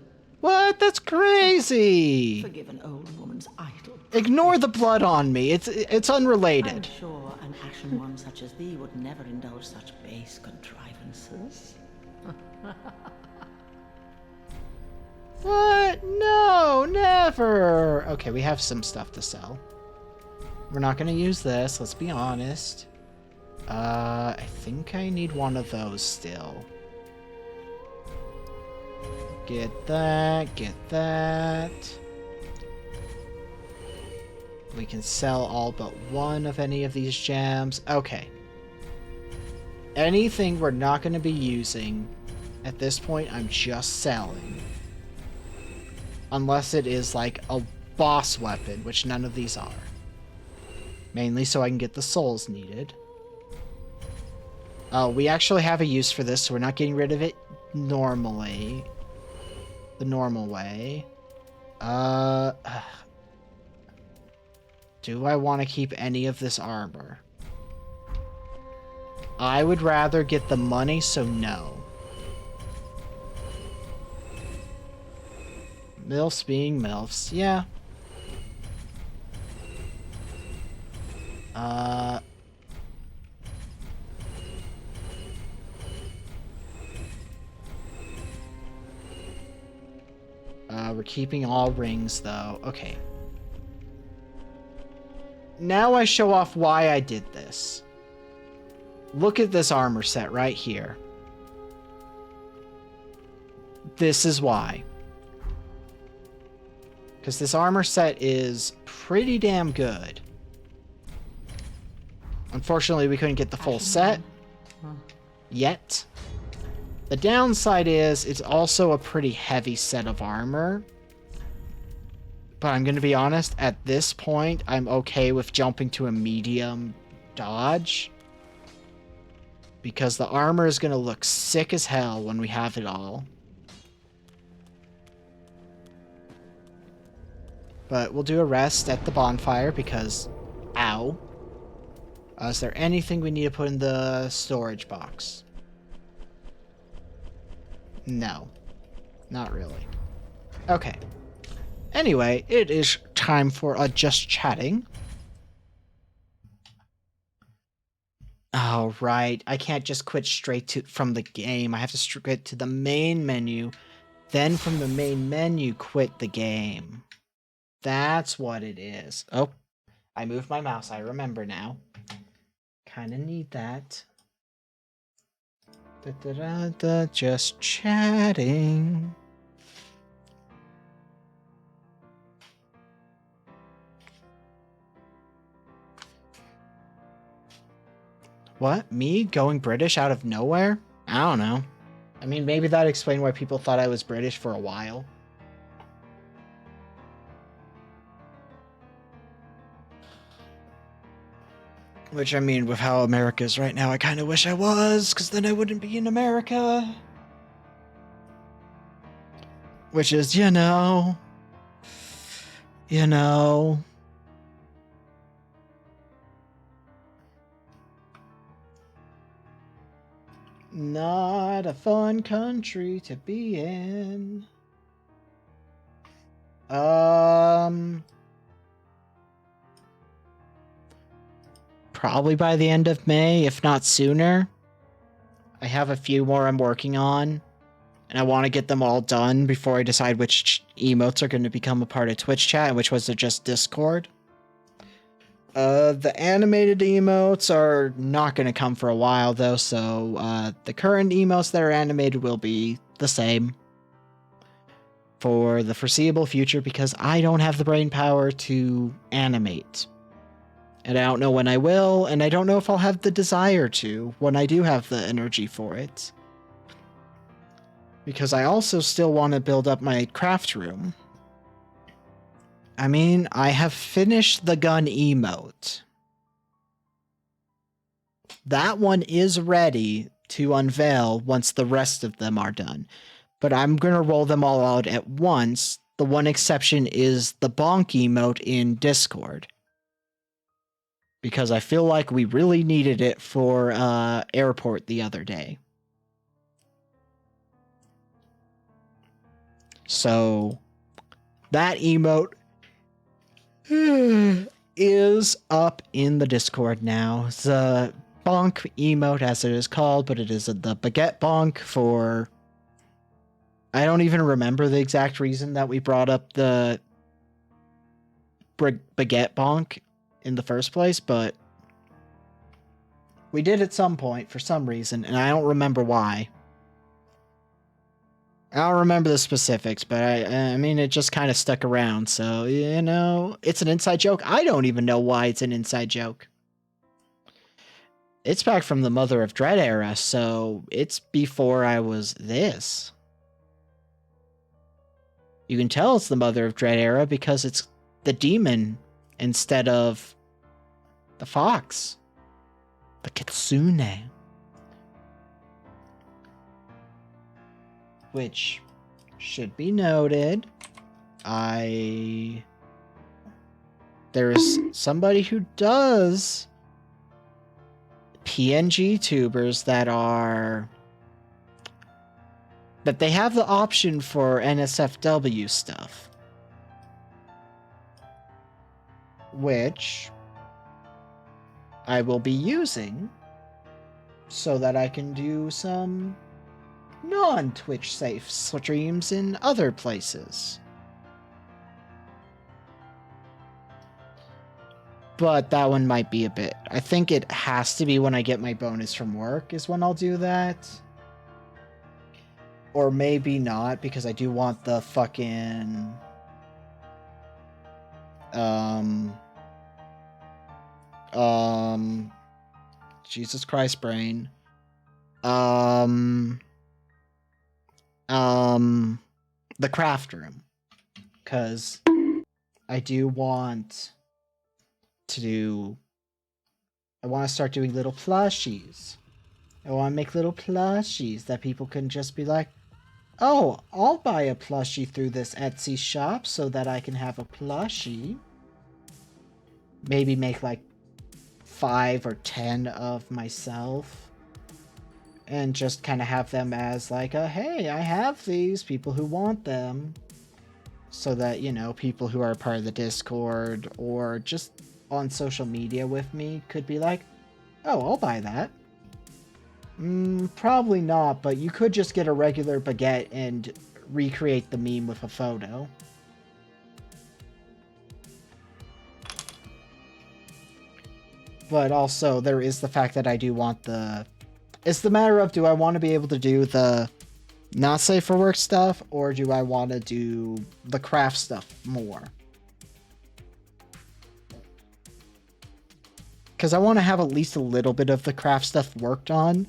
what? That's crazy. Forgive an old woman's idle. Ignore the blood on me. It's I'm unrelated. sure an ashen one such as thee would never indulge such base contrivances. What? No, never. Okay, we have some stuff to sell. We're not gonna use this, let's be honest. I think I need one of those still. Get that, get that. We can sell all but one of any of these gems. Okay. Anything we're not gonna be using at this point, I'm just selling. Unless it is like a boss weapon, which none of these are. Mainly so I can get the souls needed. We actually have a use for this, so we're not getting rid of it normally. The normal way. Do I want to keep any of this armor? I would rather get the money, so no. MILFs being MILFs, yeah. We're keeping all rings, though. Okay. Now I show off why I did this. Look at this armor set right here. This is why. Because this armor set is pretty damn good. Unfortunately, we couldn't get the full set yet. The downside is it's also a pretty heavy set of armor. But I'm going to be honest, at this point, I'm okay with jumping to a medium dodge. Because the armor is going to look sick as hell when we have it all. But we'll do a rest at the bonfire because... Ow. Is there anything we need to put in the storage box? No. Not really. Okay. Anyway, it is time for just chatting. Oh, right. I can't just quit straight from the game. I have to quit to the main menu. Then from the main menu, quit the game. That's what it is. Oh, I moved my mouse, I remember now. Kinda need that. Da-da-da-da, just chatting. What? Me going British out of nowhere? I don't know. I mean, maybe that explained why people thought I was British for a while. Which, I mean, with how America is right now, I kind of wish I was, because then I wouldn't be in America. Which is, you know... Not a fun country to be in. Probably by the end of May, if not sooner. I have a few more I'm working on, and I want to get them all done before I decide which emotes are going to become a part of Twitch chat and which ones are just Discord. The animated emotes are not going to come for a while, though, so the current emotes that are animated will be the same for the foreseeable future because I don't have the brain power to animate. And I don't know when I will, and I don't know if I'll have the desire to when I do have the energy for it. Because I also still want to build up my craft room. I mean, I have finished the gun emote. That one is ready to unveil once the rest of them are done. But I'm going to roll them all out at once. The one exception is the bonk emote in Discord. Because I feel like we really needed it for Airport the other day. So, that emote is up in the Discord now. The bonk emote, as it is called, but it is the baguette bonk for... I don't even remember the exact reason that we brought up the baguette bonk in the first place, but we did at some point for some reason, and I don't remember why. I don't remember the specifics, but I mean, it just kind of stuck around, so, you know, it's an inside joke. I don't even know why it's an inside joke. It's back from the Mother of Dread era, so it's before I was this. You can tell it's the Mother of Dread era because it's the demon instead of the fox. The kitsune. Which should be noted. There's somebody who does PNG tubers that they have the option for NSFW stuff. Which I will be using so that I can do some non-Twitch safe streams in other places. But that one might be a bit... I think it has to be when I get my bonus from work is when I'll do that. Or maybe not, because I do want the fucking... Jesus Christ, brain. The craft room. Because I do want to do... I want to start doing little plushies. I want to make little plushies that people can just be like, oh, I'll buy a plushie through this Etsy shop so that I can have a plushie. Maybe make like 5 or 10 of myself. And just kind of have them as like a, hey, I have these, people who want them. So that, you know, people who are part of the Discord or just on social media with me could be like, oh, I'll buy that. Probably not, but you could just get a regular baguette and recreate the meme with a photo. But also, there is the fact that I do want the... It's the matter of, do I want to be able to do the not safe for work stuff, or do I want to do the craft stuff more? Because I want to have at least a little bit of the craft stuff worked on,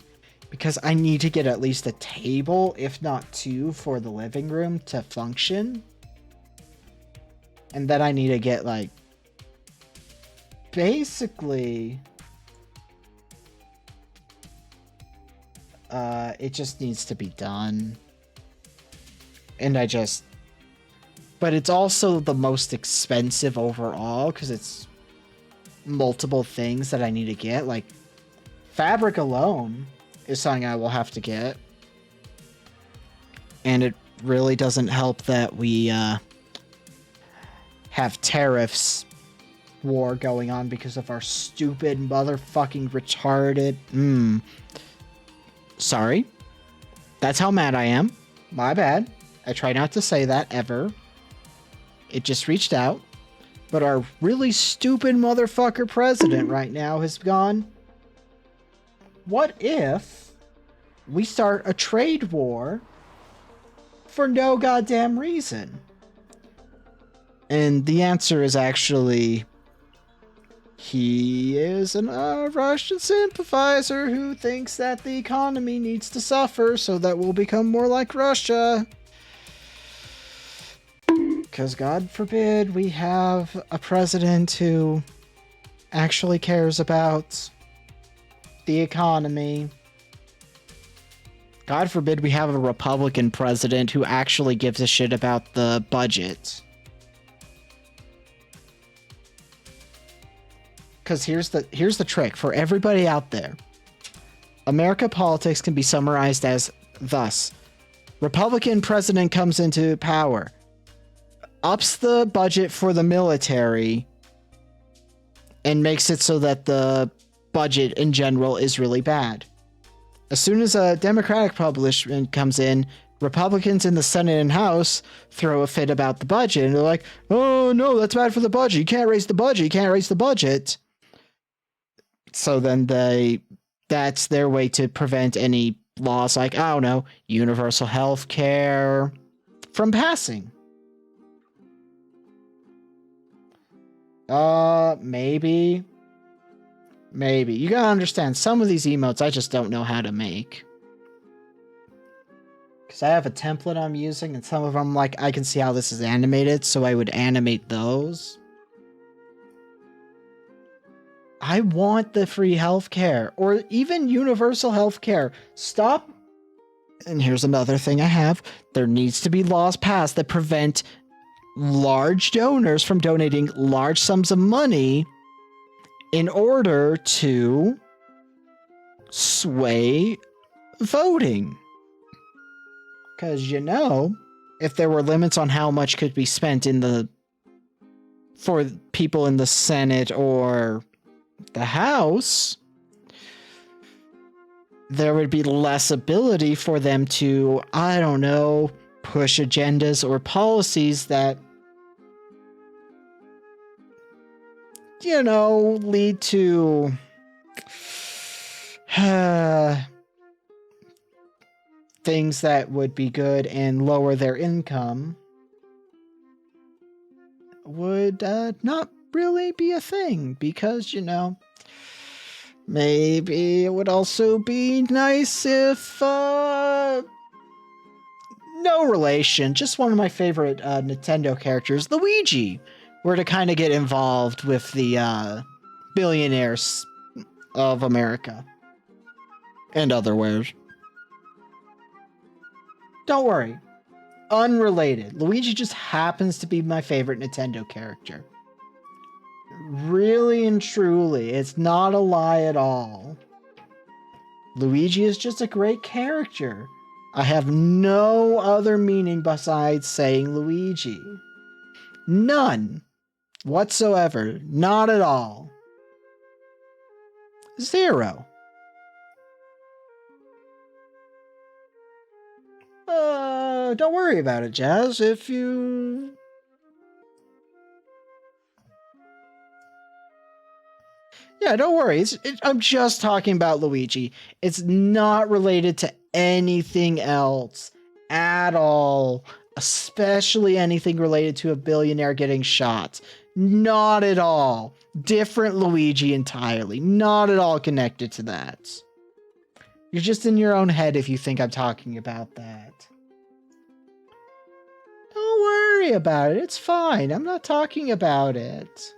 because I need to get at least a table, if not two, for the living room to function. And then I need to get, like, basically, it just needs to be done. And but it's also the most expensive overall, because it's multiple things that I need to get. Like, fabric alone is something I will have to get. And it really doesn't help that we have tariffs war going on because of our stupid motherfucking retarded... Sorry. That's how mad I am. My bad. I try not to say that ever. It just reached out. But our really stupid motherfucker president right now has gone, what if we start a trade war for no goddamn reason? And the answer is actually, he is a Russian sympathizer who thinks that the economy needs to suffer so that we'll become more like Russia. Because God forbid we have a president who actually cares about the economy. God forbid we have a Republican president who actually gives a shit about the budget. Because here's the trick for everybody out there. America politics can be summarized as thus. Republican president comes into power, ups the budget for the military, and makes it so that the budget in general is really bad. As soon as a Democratic publication comes in, Republicans in the Senate and House throw a fit about the budget, and they're like, oh no, that's bad for the budget. You can't raise the budget. You can't raise the budget. So then that's their way to prevent any laws like, I don't know, universal health care from passing. Maybe. You gotta understand, some of these emotes I just don't know how to make. Because I have a template I'm using, and some of them, like, I can see how this is animated, so I would animate those. I want the free healthcare, or even universal healthcare. Stop. And here's another thing I have. There needs to be laws passed that prevent large donors from donating large sums of money in order to sway voting. Because, you know, if there were limits on how much could be spent for people in the Senate or the House, there would be less ability for them to, I don't know, push agendas or policies that, you know, lead to things that would be good and lower their income would not really be a thing, because, you know, maybe it would also be nice if no relation, just one of my favorite Nintendo characters, Luigi, were to kind of get involved with the billionaires of America and otherwhere. Don't worry, unrelated. Luigi just happens to be my favorite Nintendo character. Really and truly, it's not a lie at all. Luigi is just a great character. I have no other meaning besides saying Luigi. None. Whatsoever. Not at all. Zero. Don't worry about it, Jazz. If you... Yeah, don't worry. I'm just talking about Luigi. It's not related to anything else at all, especially anything related to a billionaire getting shot. Not at all. Different Luigi entirely. Not at all connected to that. You're just in your own head if you think I'm talking about that. Don't worry about it. It's fine. I'm not talking about it.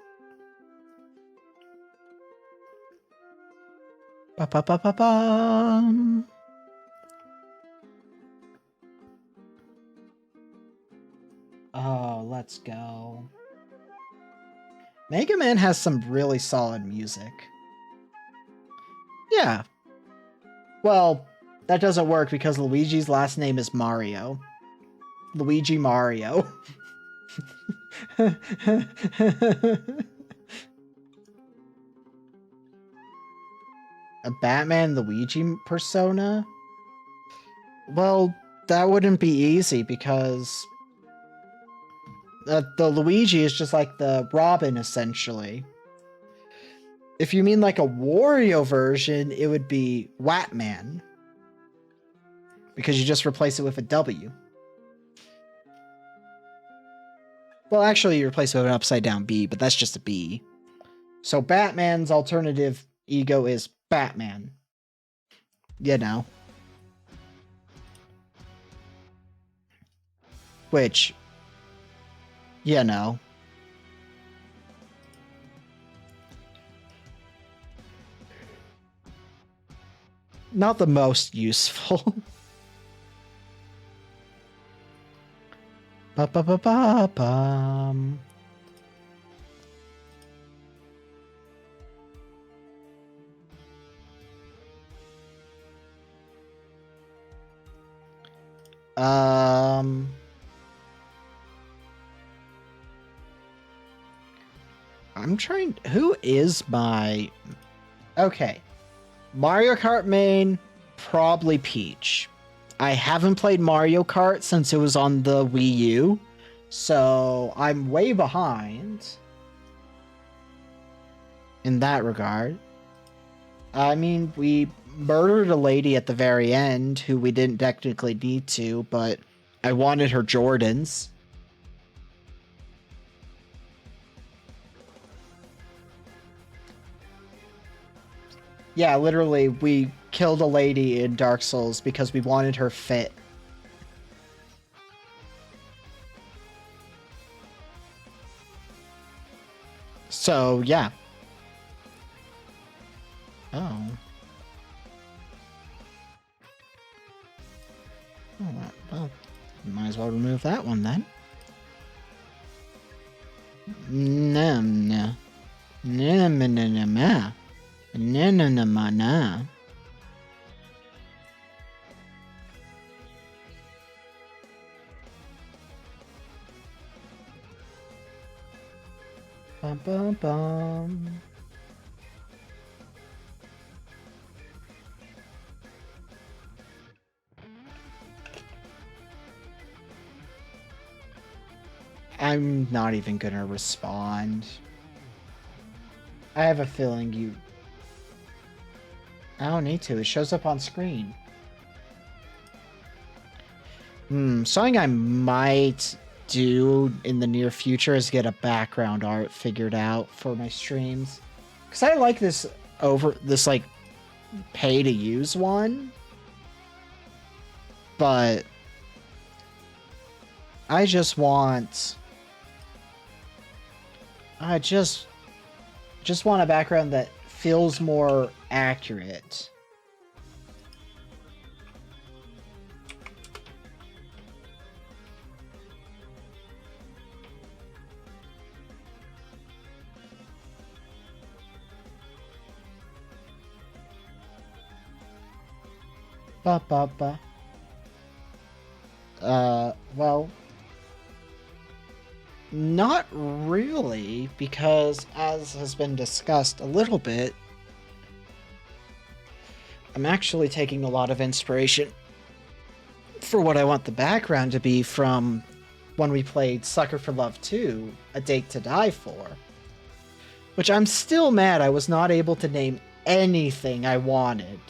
Ba-ba-ba-ba-bum. Oh, let's go. Mega Man has some really solid music. Yeah. Well, that doesn't work because Luigi's last name is Mario. Luigi Mario. A Batman Luigi persona? Well, that wouldn't be easy because the Luigi is just like the Robin, essentially. If you mean like a Wario version, it would be Watman. Because you just replace it with a W. Well, actually, you replace it with an upside down B, but that's just a B. So Batman's alternative ego is Batman. You know. Which, you know. Not the most useful. Ba-ba-ba-ba-bum. I'm trying... Who is my... Okay. Mario Kart main, probably Peach. I haven't played Mario Kart since it was on the Wii U, so I'm way behind in that regard. I mean, we murdered a lady at the very end who we didn't technically need to, but I wanted her Jordans. Yeah, literally, we killed a lady in Dark Souls because we wanted her fit. So, yeah. Oh. Well, might as well remove that one then. No, no. No, no, no, no, no. No, no, no, no, no. Bum, bum, bum. I'm not even gonna respond. I have a feeling you... I don't need to. It shows up on screen. Something I might do in the near future is get a background art figured out for my streams. Because I like this like pay to use one. But I just want... I just want a background that feels more accurate. Ba ba ba. Well, not really, because as has been discussed a little bit, I'm actually taking a lot of inspiration for what I want the background to be from when we played Sucker for Love 2, A Date to Die For, Which I'm still mad I was not able to name anything I wanted.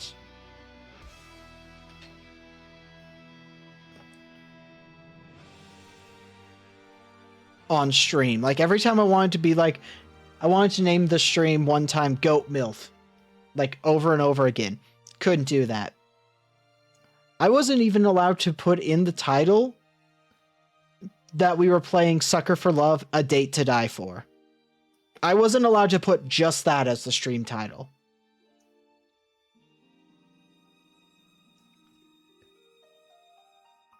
On stream. Like, every time I wanted to be like, I wanted to name the stream one time Goat MILF. Like, over and over again. Couldn't do that. I wasn't even allowed to put in the title that we were playing Sucker for Love, A Date to Die For. I wasn't allowed to put just that as the stream title.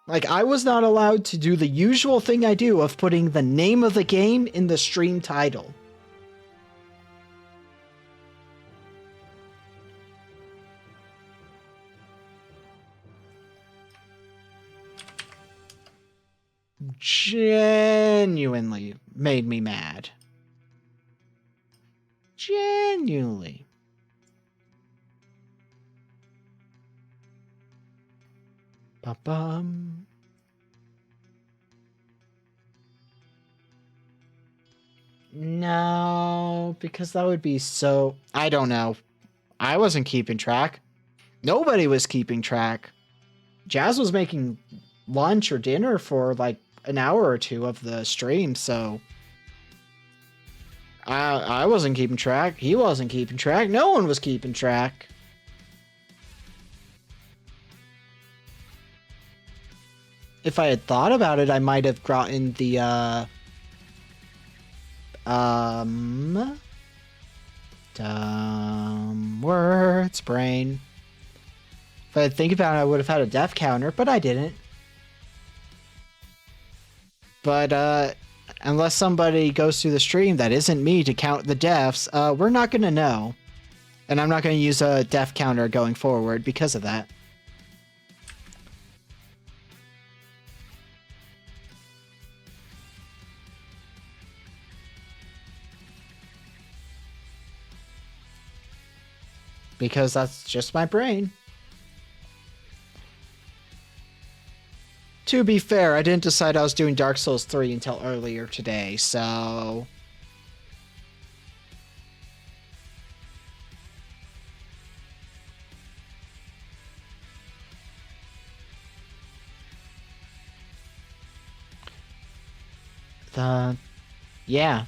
Like, I was not allowed to do the usual thing I do of putting the name of the game in the stream title. Genuinely made me mad. Genuinely. Ba-bum. No, because that would be so... I don't know. I wasn't keeping track. Nobody was keeping track. Jazz was making lunch or dinner for like an hour or two of the stream, so... I wasn't keeping track. He wasn't keeping track. No one was keeping track. If I had thought about it, I might have gotten the, dumb words, brain. If I had think about it, I would have had a death counter, but I didn't. But, unless somebody goes through the stream that isn't me to count the deaths, we're not going to know. And I'm not going to use a death counter going forward because of that. Because that's just my brain. To be fair, I didn't decide I was doing Dark Souls 3 until earlier today, so... Yeah.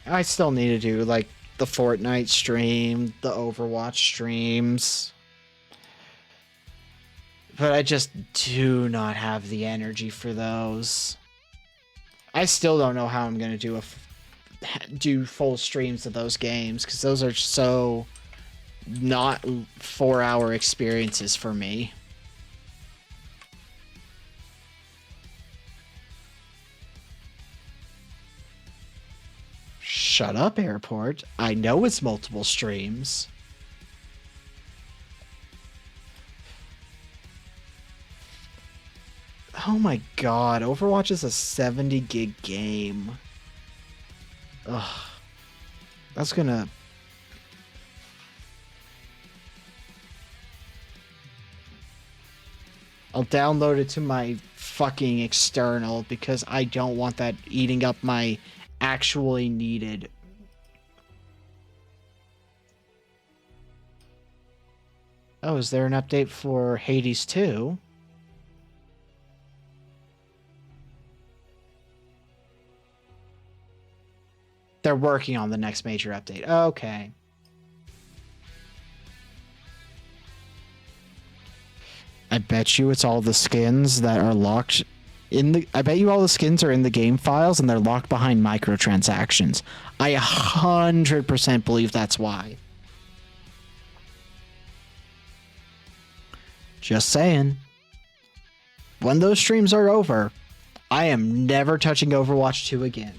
I still need to do, like, the Fortnite stream, the Overwatch streams. But I just do not have the energy for those. I still don't know how I'm going to do full streams of those games, because those are so not 4-hour experiences for me. Shut up, airport. I know it's multiple streams. Oh my god, Overwatch is a 70 gig game. Ugh. That's gonna... I'll download it to my fucking external because I don't want that eating up my actually needed. Oh, is there an update for Hades 2? They're working on the next major update. Okay. I bet you it's all the skins that are locked in the... I bet you all the skins are in the game files and they're locked behind microtransactions. I 100% believe that's why. Just saying. When those streams are over, I am never touching Overwatch 2 again.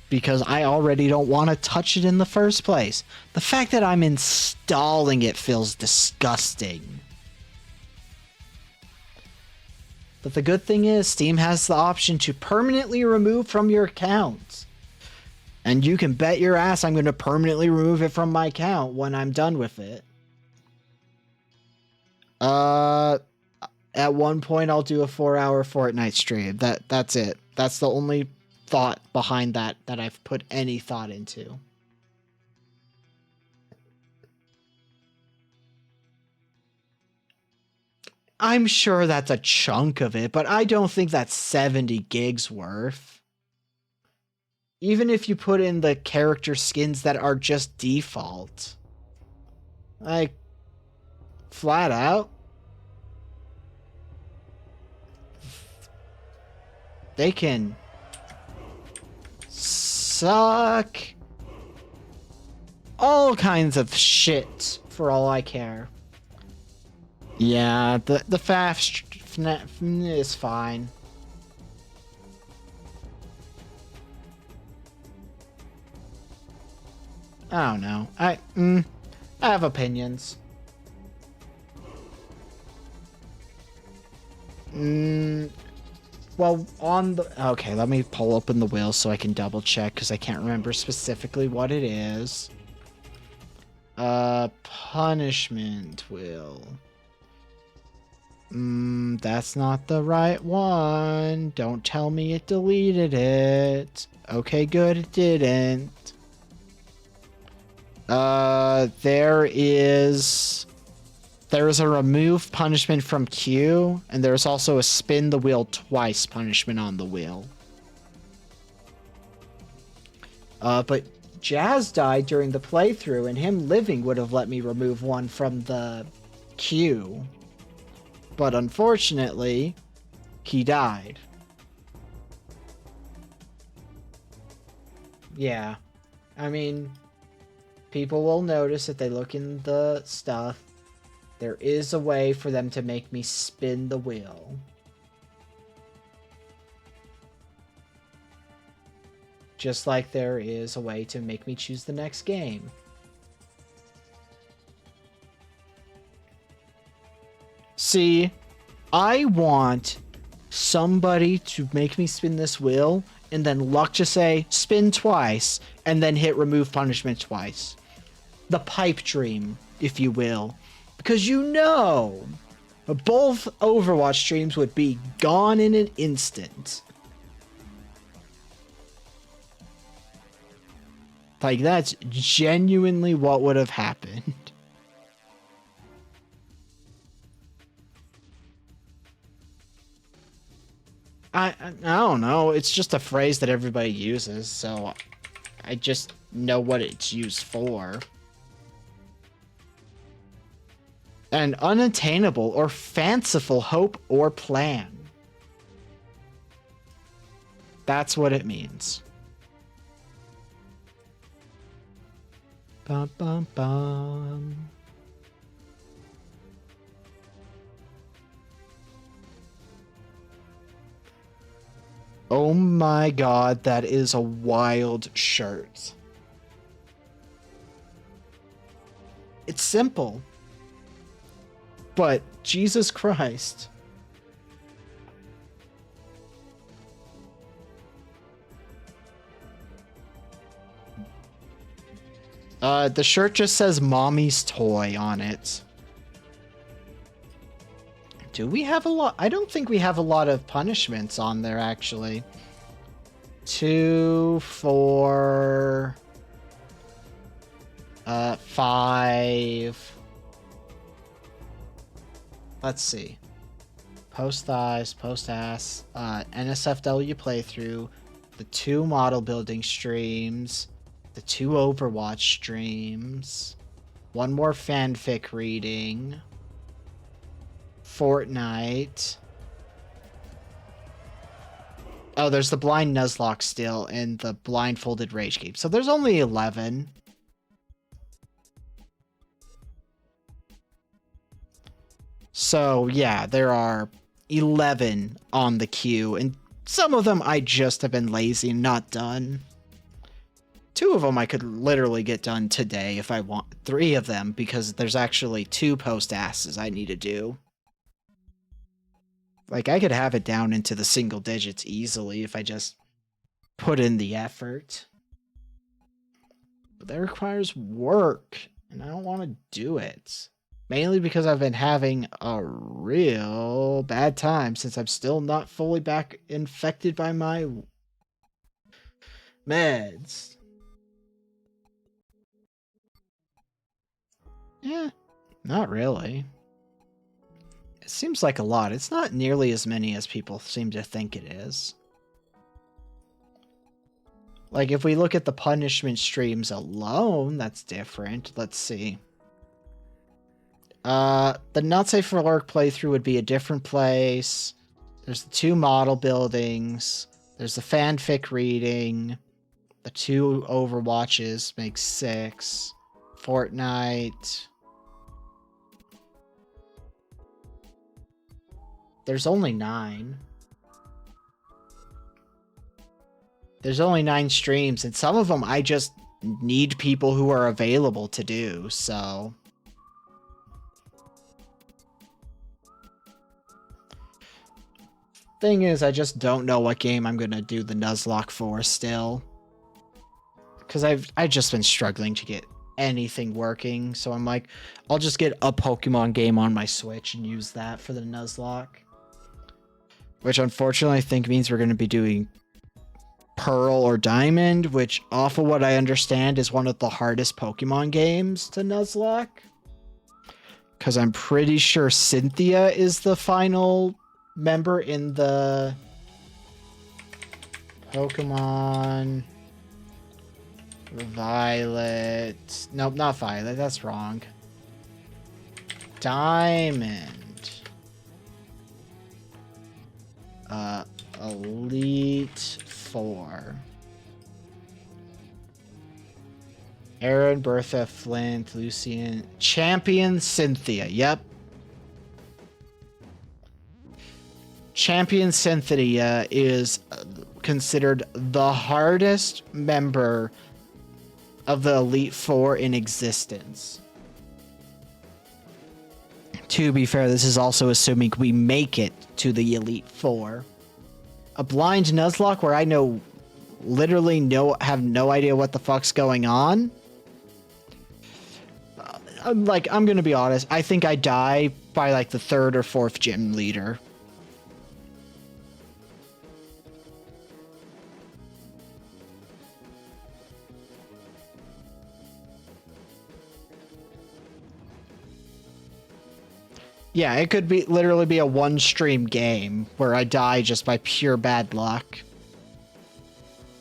Because I already don't want to touch it in the first place. The fact that I'm installing it feels disgusting. But the good thing is, Steam has the option to permanently remove from your account. And you can bet your ass I'm going to permanently remove it from my account when I'm done with it. At one point, I'll do a 4-hour Fortnite stream. That's it. That's the only thought behind that I've put any thought into. I'm sure that's a chunk of it, but I don't think that's 70 gigs worth. Even if you put in the character skins that are just default. Like, flat out. They can suck all kinds of shit for all I care. Yeah, the FNAF is fine. I don't know. I have opinions. Well, on the... Okay, let me pull open the wheel so I can double check, because I can't remember specifically what it is. Punishment wheel. That's not the right one. Don't tell me it deleted it. Okay, good, it didn't. There is a remove punishment from queue, and there's also a spin the wheel twice punishment on the wheel. But Jazz died during the playthrough, and him living would have let me remove one from the queue. But unfortunately, he died. Yeah. I mean, people will notice if they look in the stuff. There is a way for them to make me spin the wheel. Just like there is a way to make me choose the next game. See, I want somebody to make me spin this wheel, and then luck to say, spin twice, and then hit remove punishment twice. The pipe dream, if you will. Because you know, both Overwatch streams would be gone in an instant. Like, that's genuinely what would have happened. I don't know. It's just a phrase that everybody uses, so I just know what it's used for. An unattainable or fanciful hope or plan. That's what it means. Bum, bum, bum. Oh my god, that is a wild shirt. It's simple. But, Jesus Christ. The shirt just says Mommy's Toy on it. Do we have a lot? I don't think we have a lot of punishments on there, actually. 2, 4... 5... Let's see. Post thighs, post ass, NSFW playthrough, the 2 model building streams, the 2 Overwatch streams, 1 more fanfic reading, Fortnite. Oh, there's the blind Nuzlocke still and the blindfolded Rage Cape. So there's only 11. So, yeah, there are 11 on the queue, and some of them I just have been lazy and not done. 2 of them I could literally get done today if I want. 3 of them, because there's actually 2 post-asses I need to do. Like, I could have it down into the single digits easily if I just put in the effort. But that requires work, and I don't want to do it. Mainly because I've been having a real bad time since I'm still not fully back infected by my meds. Yeah, not really. It seems like a lot. It's not nearly as many as people seem to think it is. Like, if we look at the punishment streams alone, that's different. Let's see. The Not Safe for Work playthrough would be a different place. There's the 2 model buildings. There's the fanfic reading. The 2 Overwatches makes 6. Fortnite. There's only 9. There's only 9 streams, and some of them I just need people who are available to do, so... Thing is, I just don't know what game I'm gonna do the Nuzlocke for still. Because I've just been struggling to get anything working, so I'm like, I'll just get a Pokemon game on my Switch and use that for the Nuzlocke. Which unfortunately I think means we're gonna be doing Pearl or Diamond, which off of what I understand is one of the hardest Pokemon games to Nuzlocke. Because I'm pretty sure Cynthia is the final member in the Pokemon Violet. Nope, not Violet. That's wrong. Diamond. Elite Four. Aaron, Bertha, Flint, Lucian, Champion Cynthia. Yep. Champion Cynthia is considered the hardest member of the Elite Four in existence. To be fair, this is also assuming we make it to the Elite Four. A blind Nuzlocke where I literally have no idea what the fuck's going on. I'm gonna be honest. I think I die by like the 3rd or 4th gym leader. Yeah, it could be literally be a 1-stream game where I die just by pure bad luck.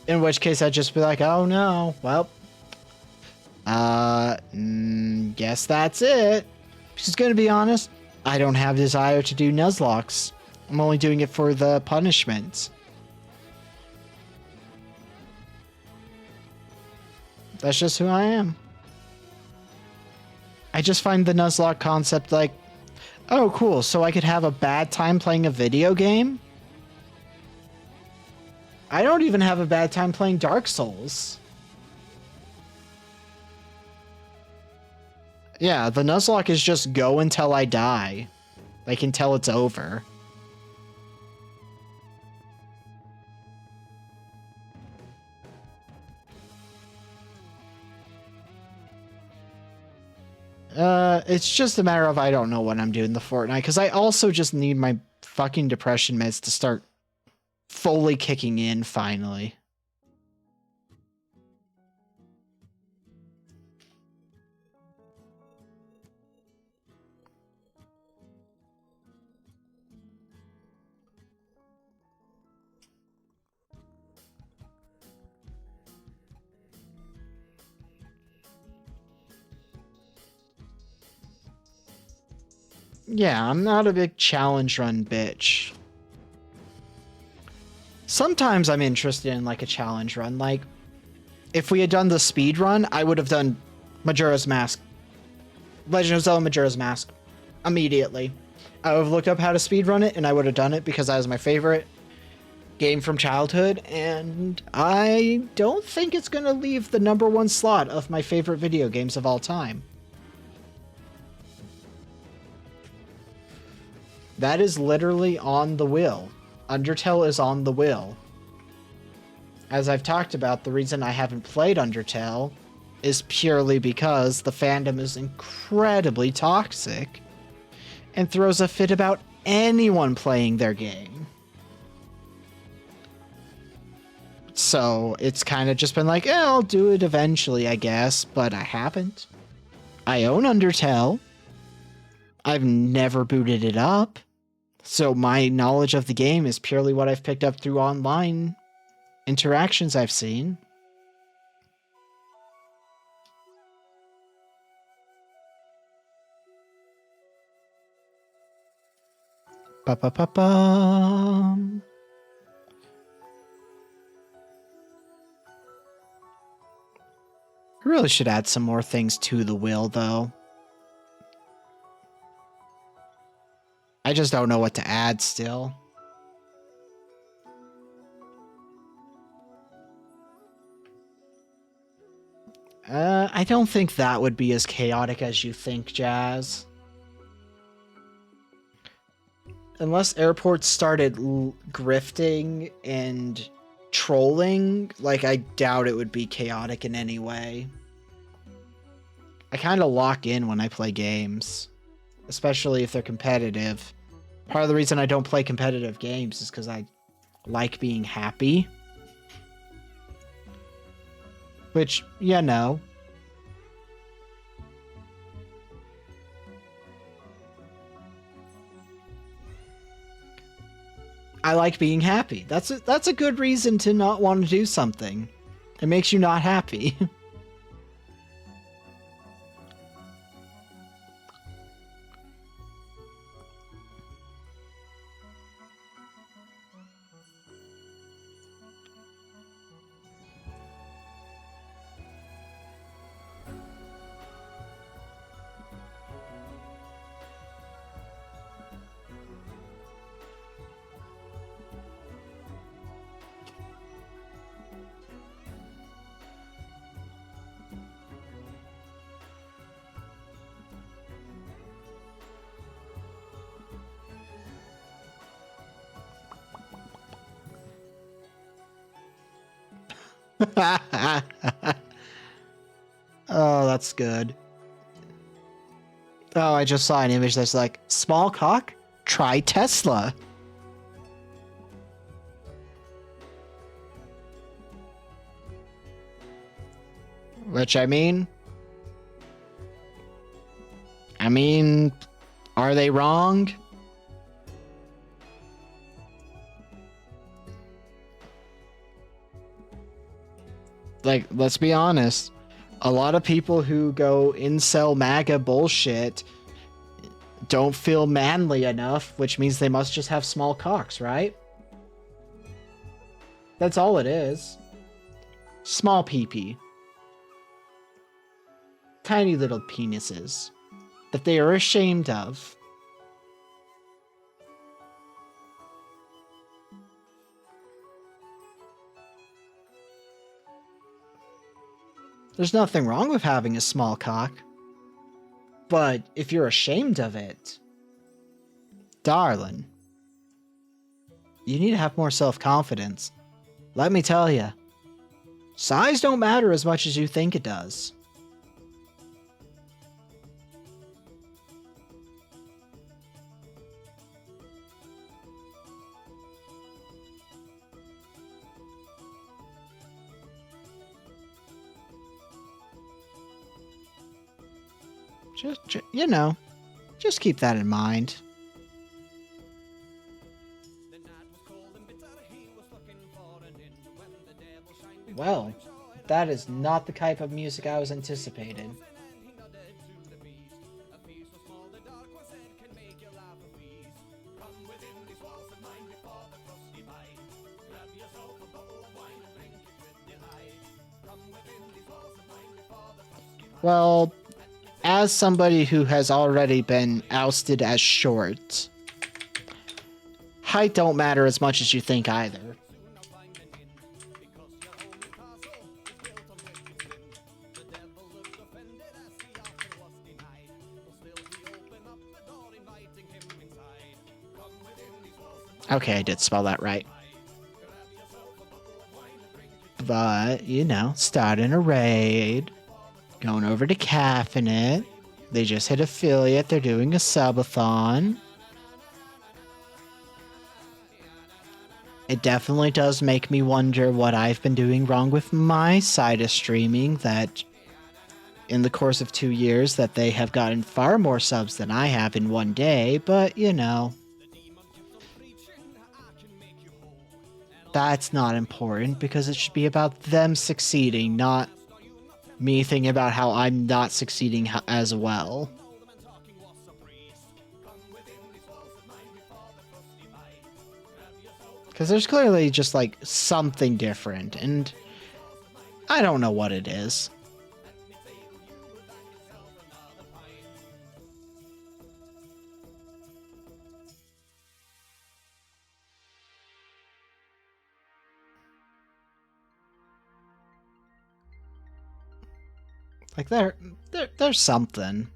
In which case I'd just be like, oh no, well, guess that's it. Just gonna be honest, I don't have desire to do Nuzlocks. I'm only doing it for the punishments. That's just who I am. I just find the Nuzlocke concept like, oh, cool. So I could have a bad time playing a video game? I don't even have a bad time playing Dark Souls. Yeah, the Nuzlocke is just go until I die. Like, until it's over. It's just a matter of I don't know what I'm doing the Fortnite, because I also just need my fucking depression meds to start fully kicking in finally. Yeah, I'm not a big challenge run bitch. Sometimes I'm interested in like a challenge run. Like, if we had done the speed run, I would have done Majora's Mask. Legend of Zelda Majora's Mask. Immediately. I would have looked up how to speed run it, and I would have done it because that was my favorite game from childhood, and I don't think it's going to leave the #1 slot of my favorite video games of all time. That is literally on the will. Undertale is on the will. As I've talked about, the reason I haven't played Undertale is purely because the fandom is incredibly toxic and throws a fit about anyone playing their game. So it's kind of just been like, I'll do it eventually, I guess, but I haven't. I own Undertale. I've never booted it up. So my knowledge of the game is purely what I've picked up through online interactions I've seen. Ba-ba-ba-bum. I really should add some more things to the will, though. I just don't know what to add still. I don't think that would be as chaotic as you think, Jazz. Unless airports started grifting and trolling, like, I doubt it would be chaotic in any way. I kind of lock in when I play games, especially if they're competitive. Part of the reason I don't play competitive games is because I like being happy. Which, you know. I like being happy. That's a good reason to not want to do something. It makes you not happy. Oh, that's good. Oh, I just saw an image that's like, small cock? Try Tesla. Which, I mean, are they wrong? Like, let's be honest. A lot of people who go incel MAGA bullshit don't feel manly enough, which means they must just have small cocks, right? That's all it is. Small pee-pee. Tiny little penises that they are ashamed of. There's nothing wrong with having a small cock. But if you're ashamed of it, darling, you need to have more self-confidence. Let me tell you, size don't matter as much as you think it does. Just, you know, just keep that in mind. Well, that is not the type of music I was anticipating. Well, as somebody who has already been ousted as short, height don't matter as much as you think either. Okay, I did spell that right. But, you know, starting a raid. Going over to Caffeinate. They just hit affiliate. They're doing a subathon. It definitely does make me wonder what I've been doing wrong with my side of streaming, that in the course of 2 years that they have gotten far more subs than I have in one day, but you know. That's not important because it should be about them succeeding, not me thinking about how I'm not succeeding as well. Because there's clearly just like something different, and I don't know what it is. Like there's something.